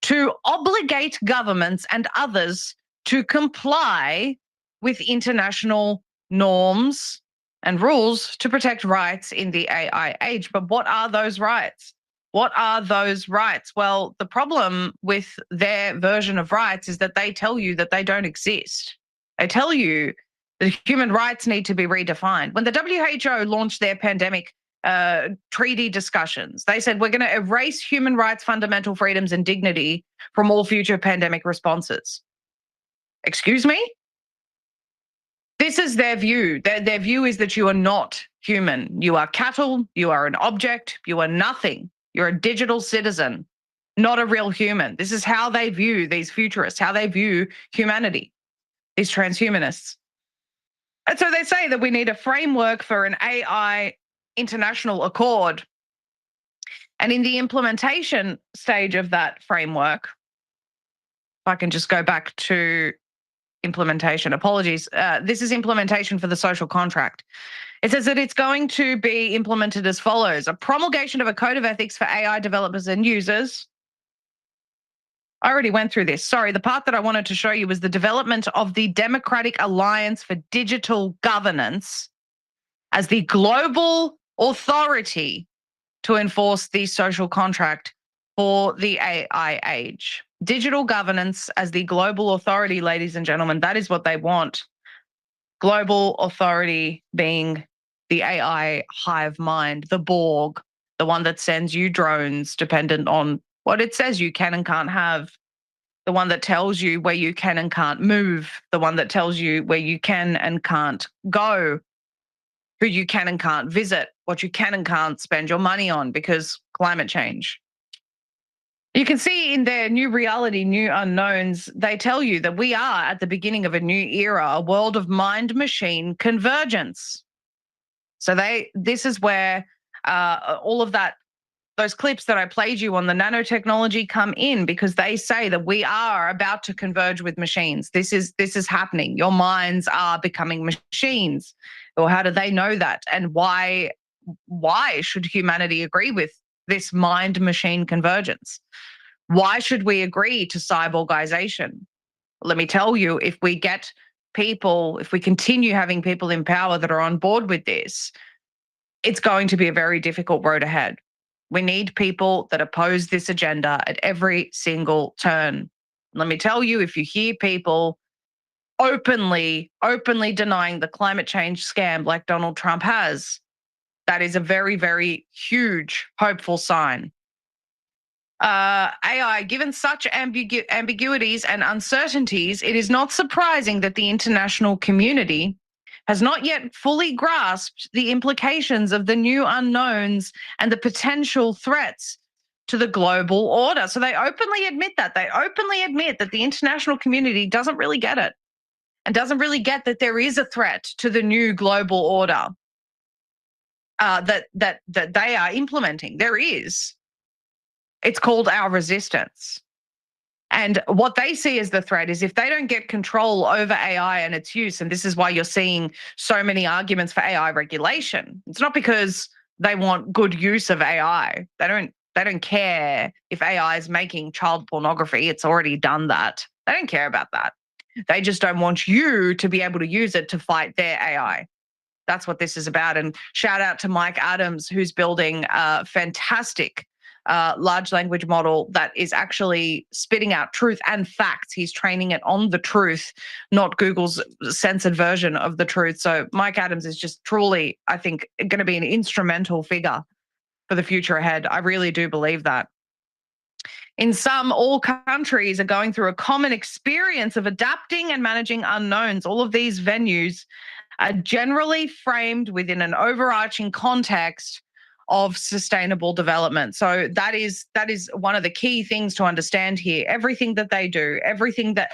to obligate governments and others to comply with international norms and rules to protect rights in the AI age. But what are those rights? What are those rights? Well, the problem with their version of rights is that they tell you that they don't exist. They tell you that human rights need to be redefined. When the WHO launched their pandemic treaty discussions, they said, we're going to erase human rights, fundamental freedoms, and dignity from all future pandemic responses. Excuse me? This is their view. Their view is that you are not human. You are cattle. You are an object. You are nothing. You're a digital citizen, not a real human. This is how they view these futurists, how they view humanity, these transhumanists. And so they say that we need a framework for an AI international accord. And in the implementation stage of that framework, if I can just go back to implementation, apologies. This is implementation for the social contract. It says that it's going to be implemented as follows: a promulgation of a code of ethics for AI developers and users. I already went through this. Sorry, the part that I wanted to show you was the development of the Democratic Alliance for Digital Governance as the global authority to enforce the social contract for the AI age. Digital governance as the global authority, ladies and gentlemen, that is what they want. Global authority being the AI hive mind, the Borg, the one that sends you drones dependent on what it says you can and can't have, the one that tells you where you can and can't move, the one that tells you where you can and can't go, who you can and can't visit, what you can and can't spend your money on because climate change. You can see in their new reality, new unknowns, they tell you that we are at the beginning of a new era, a world of mind-machine convergence. So this is where all of that, those clips that I played you on the nanotechnology come in, because they say that we are about to converge with machines. This is happening. Your minds are becoming machines. Or how do they know that? And why should humanity agree with this mind-machine convergence? Why should we agree to cyborgization? Let me tell you, if we continue having people in power that are on board with this, it's going to be a very difficult road ahead. We need people that oppose this agenda at every single turn. Let me tell you, if you hear people openly denying the climate change scam like Donald Trump has, that is a very, very huge, hopeful sign. AI, given such ambiguities and uncertainties, it is not surprising that the international community has not yet fully grasped the implications of the new unknowns and the potential threats to the global order. So they openly admit that. They openly admit that the international community doesn't really get it and doesn't really get that there is a threat to the new global order that they are implementing. There is. It's called our resistance. And what they see as the threat is if they don't get control over AI and its use, and this is why you're seeing so many arguments for AI regulation. It's not because they want good use of AI. They don't care if AI is making child pornography. It's already done that. They don't care about that. They just don't want you to be able to use it to fight their AI. That's what this is about. And shout out to Mike Adams, who's building a fantastic large language model that is actually spitting out truth and facts. He's training it on the truth, not Google's censored version of the truth. So Mike Adams is just truly, I think, going to be an instrumental figure for the future ahead. I really do believe that. In sum, all countries are going through a common experience of adapting and managing unknowns. All of these venues are generally framed within an overarching context of sustainable development. So that is one of the key things to understand here. Everything that they do,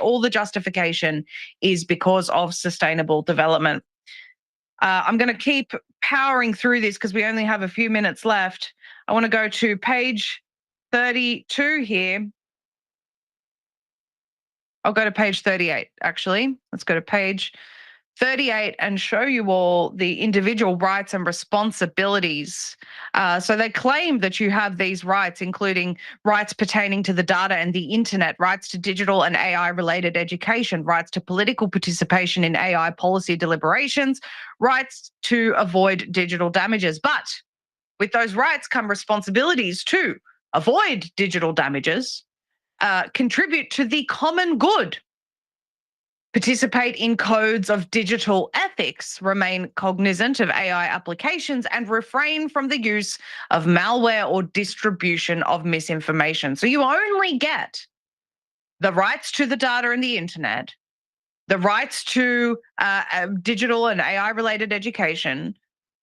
all the justification is because of sustainable development. I'm going to keep powering through this because we only have a few minutes left. I want to go to page 32 here. I'll go to page 38, actually. Let's go to page 38 and show you all the individual rights and responsibilities. So they claim that you have these rights, including rights pertaining to the data and the internet, rights to digital and AI-related education, rights to political participation in AI policy deliberations, rights to avoid digital damages. But with those rights come responsibilities to avoid digital damages, contribute to the common good, participate in codes of digital ethics, remain cognizant of AI applications, and refrain from the use of malware or distribution of misinformation. So you only get the rights to the data and the internet the rights to digital and AI-related education,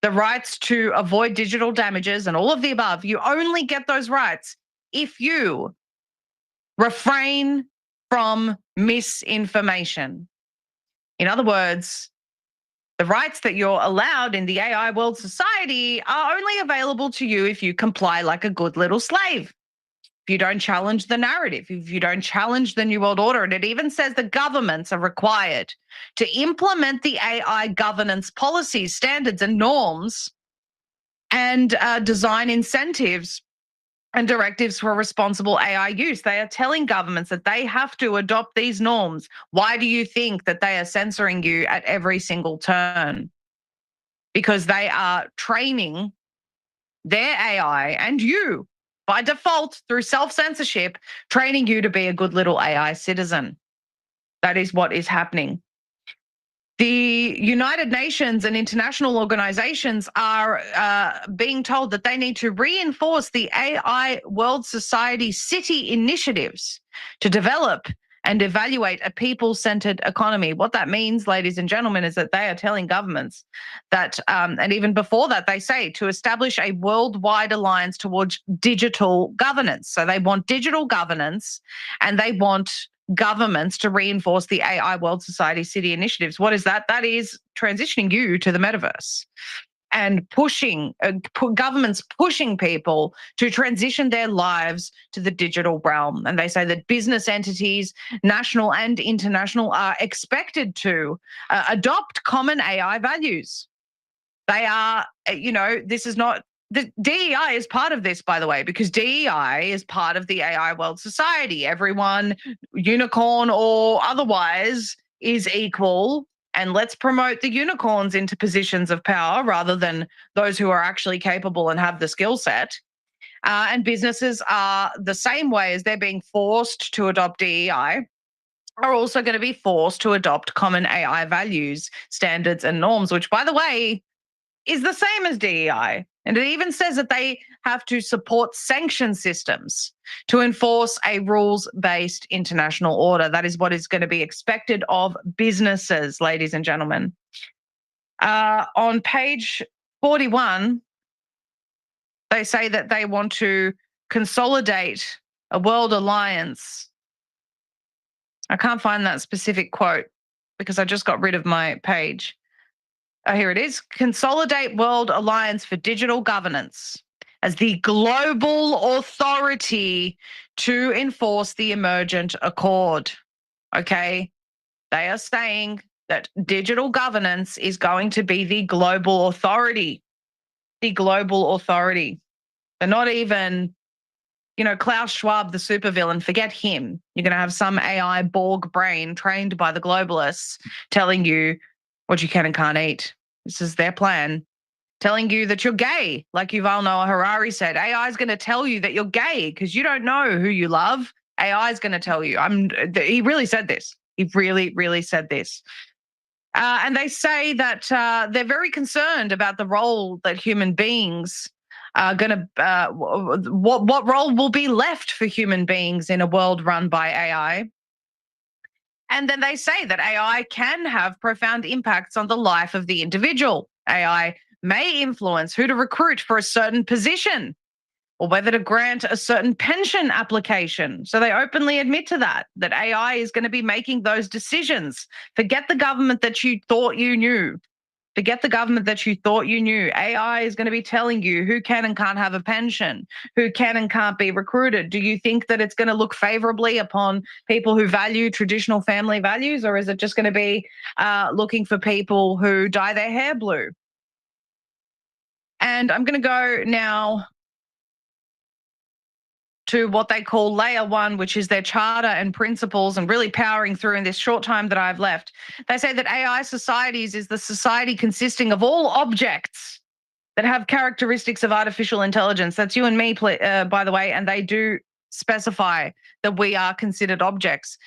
the rights to avoid digital damages, and all of the above. You only get those rights if you refrain from misinformation. In other words, the rights that you're allowed in the AI world society are only available to you if you comply like a good little slave. If you don't challenge the narrative, if you don't challenge the New World Order. And it even says that governments are required to implement the AI governance policies, standards, and norms, and design incentives and directives for responsible AI use. They are telling governments that they have to adopt these norms. Why do you think that they are censoring you at every single turn? Because they are training their AI and you, by default, through self-censorship, training you to be a good little AI citizen. That is what is happening. The United Nations and international organizations are being told that they need to reinforce the AI World Society city initiatives to develop and evaluate a people-centered economy. What that means, ladies and gentlemen, is that they are telling governments that, and even before that, they say to establish a worldwide alliance towards digital governance. So they want digital governance, and they want governments to reinforce the AI World Society city initiatives. What is that? That is transitioning you to the metaverse and pushing governments pushing people to transition their lives to the digital realm. And they say that business entities, national and international, are expected to adopt common AI values. They are, this is not, the DEI is part of this, by the way, because DEI is part of the AI World Society. Everyone, unicorn or otherwise, is equal. And let's promote the unicorns into positions of power rather than those who are actually capable and have the skill set. And businesses are the same way as they're being forced to adopt DEI, are also going to be forced to adopt common AI values, standards, and norms, which, by the way, is the same as DEI. And it even says that they have to support sanction systems to enforce a rules-based international order. That is what is going to be expected of businesses, ladies and gentlemen. On page 41, they say that they want to consolidate a world alliance. I can't find that specific quote because I just got rid of my page. Here it is. Consolidate World Alliance for Digital Governance as the global authority to enforce the Emergent Accord. Okay. They are saying that digital governance is going to be the global authority. The global authority. They're not even, Klaus Schwab, the supervillain, forget him. You're going to have some AI Borg brain trained by the globalists telling you what you can and can't eat. This is their plan. Telling you that you're gay, like Yuval Noah Harari said. AI is going to tell you that you're gay because you don't know who you love. AI is going to tell you. He really said this. He really, really said this. And they say that they're very concerned about the role that human beings are going to, what role will be left for human beings in a world run by AI. And then they say that AI can have profound impacts on the life of the individual. AI may influence who to recruit for a certain position or whether to grant a certain pension application. So they openly admit to that AI is going to be making those decisions. Forget the government that you thought you knew. Forget the government that you thought you knew. AI is going to be telling you who can and can't have a pension, who can and can't be recruited. Do you think that it's going to look favorably upon people who value traditional family values, or is it just going to be looking for people who dye their hair blue? And I'm going to go now to what they call layer one, which is their charter and principles, and really powering through in this short time that I've left. They say that AI societies is the society consisting of all objects that have characteristics of artificial intelligence. That's you and me, by the way, and they do specify that we are considered objects.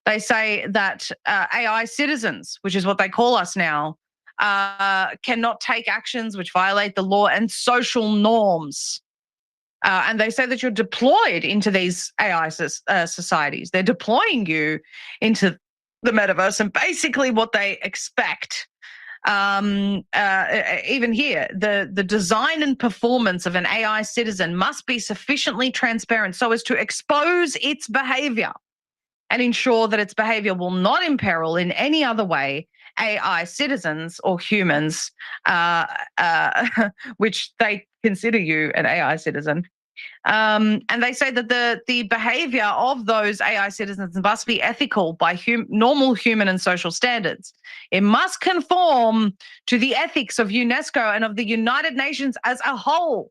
They say that AI citizens, which is what they call us now, cannot take actions which violate the law and social norms. And they say that you're deployed into these AI societies. They're deploying you into the metaverse, and basically what they expect. Even here, the design and performance of an AI citizen must be sufficiently transparent so as to expose its behavior and ensure that its behavior will not imperil in any other way AI citizens or humans, which they consider you an AI citizen. And they say that the behavior of those AI citizens must be ethical by normal human and social standards. It must conform to the ethics of UNESCO and of the United Nations as a whole,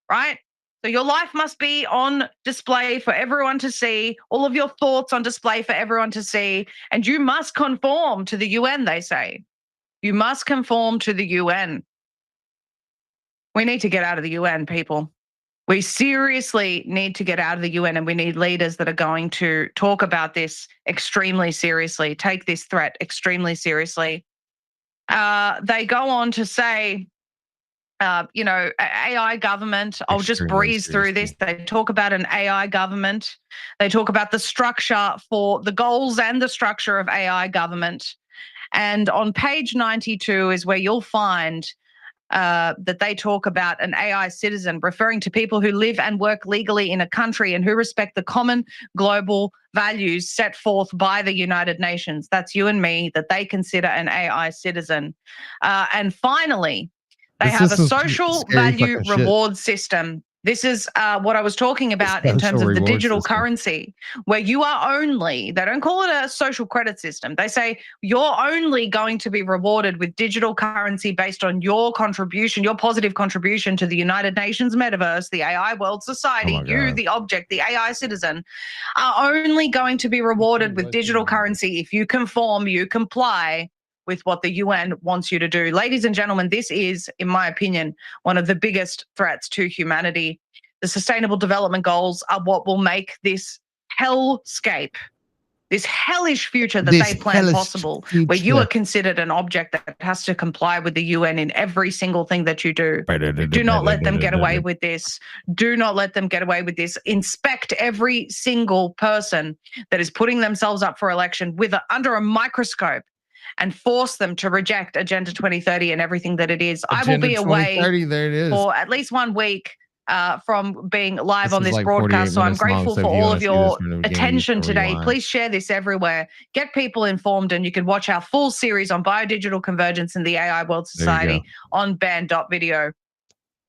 right? So your life must be on display for everyone to see, all of your thoughts on display for everyone to see, and you must conform to the UN, they say. You must conform to the UN. We need to get out of the UN, people. We seriously need to get out of the UN, and we need leaders that are going to talk about this extremely seriously, take this threat extremely seriously. They go on to say, AI government. I'll just breeze through this. They talk about an AI government. They talk about the structure for the goals and the structure of AI government. And on page 92 is where you'll find that they talk about an AI citizen, referring to people who live and work legally in a country and who respect the common global values set forth by the United Nations. That's you and me, that they consider an AI citizen. And finally, they have a social value reward system. This is what I was talking about in terms of the digital currency, where you are only, they don't call it a social credit system. They say you're only going to be rewarded with digital currency based on your contribution, your positive contribution to the United Nations metaverse, the AI world society. You, the object, the AI citizen, are only going to be rewarded with digital currency if you conform, you comply with what the UN wants you to do. Ladies and gentlemen, this is, in my opinion, one of the biggest threats to humanity. The Sustainable Development Goals are what will make this hellscape, this hellish future that they plan possible, where you are considered an object that has to comply with the UN in every single thing that you do. Do not let them get away with this. Do not let them get away with this. Inspect every single person that is putting themselves up for election under a microscope, and force them to reject Agenda 2030 and everything that it is. I will be away for at least 1 week from being live on this broadcast. So I'm grateful for all of your attention today. Please share this everywhere. Get people informed, and you can watch our full series on biodigital convergence in the AI World Society on band.video.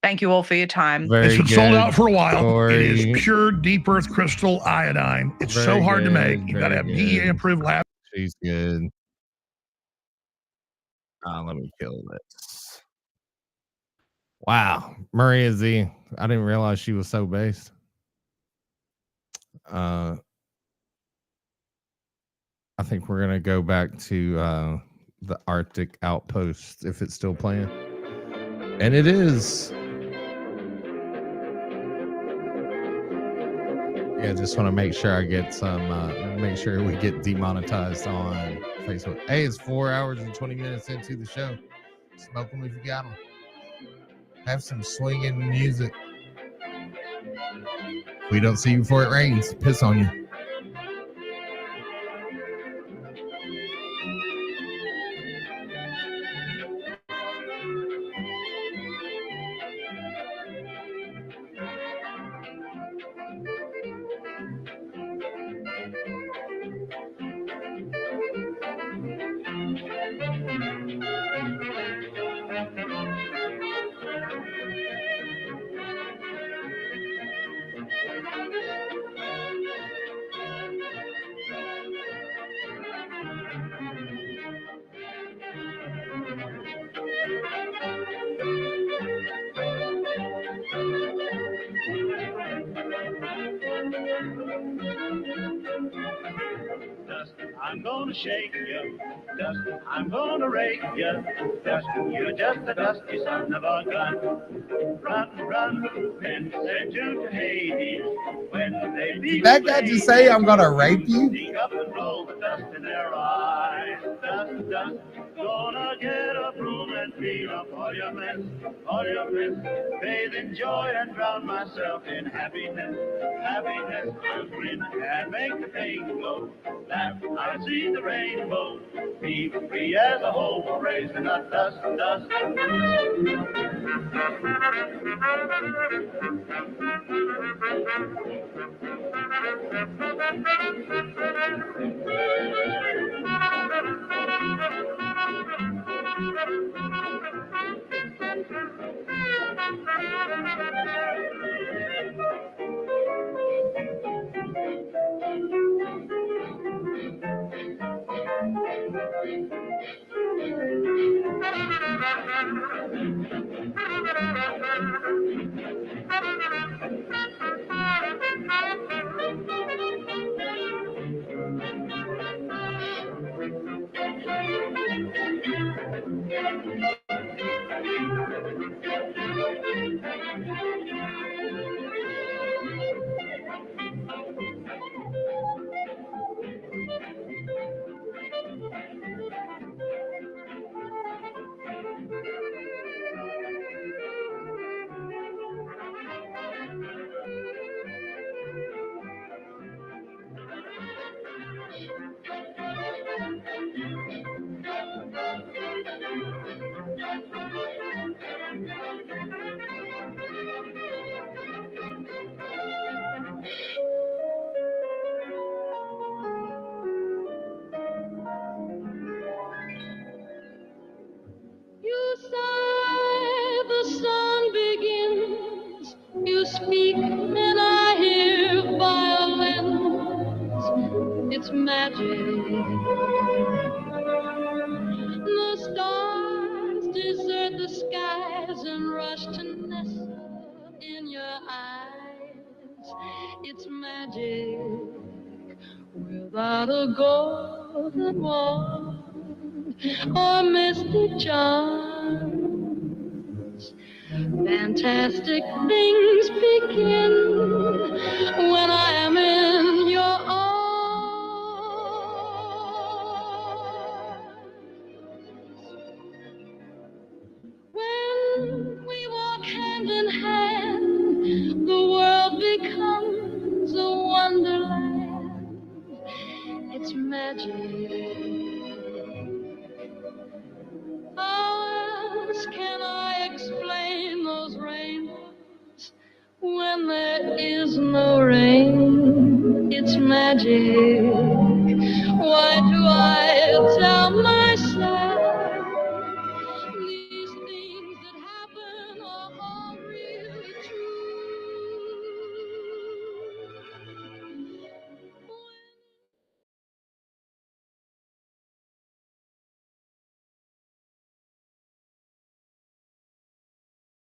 Thank you all for your time. It's been sold out for a while. It is pure deep earth crystal iodine. It's so hard to make. You got to have DEA approved lab. She's good. Let me kill this. Wow, Maria Z. I didn't realize she was so based. I think we're gonna go back to the Arctic Outpost if it's still playing, and it is. Yeah, just want to make sure I get some. Make sure we get demonetized on Facebook. Hey, it's 4 hours and 20 minutes into the show. Smoke them if you got them. Have some swinging music. If we don't see you before it rains, piss on you. I'm gonna shake you, dust, I'm gonna rake you, dust, you're just a dusty son of a gun. Run, run, and send you to Hades. When they Did that guy just say I'm gonna rape you? Dig up and roll the dust in their eyes. Dust, dust, gonna get a broom and be clean up all your mess, bathe in joy and drown myself in happiness, happiness. I'll grin and make the pain go, laugh, I see the rainbow, be free as a hoe, raise the nut, dust, dust. You sigh, the song begins. You speak, and I hear violins. It's magic. The stars desert the skies and rush to nestle in your eyes. It's magic without a golden wand or mystic charms. Fantastic things begin when I am in your arms. When we walk hand in hand, the world becomes a wonderland. It's magic. How else can I explain those rainbows when there is no rain? It's magic.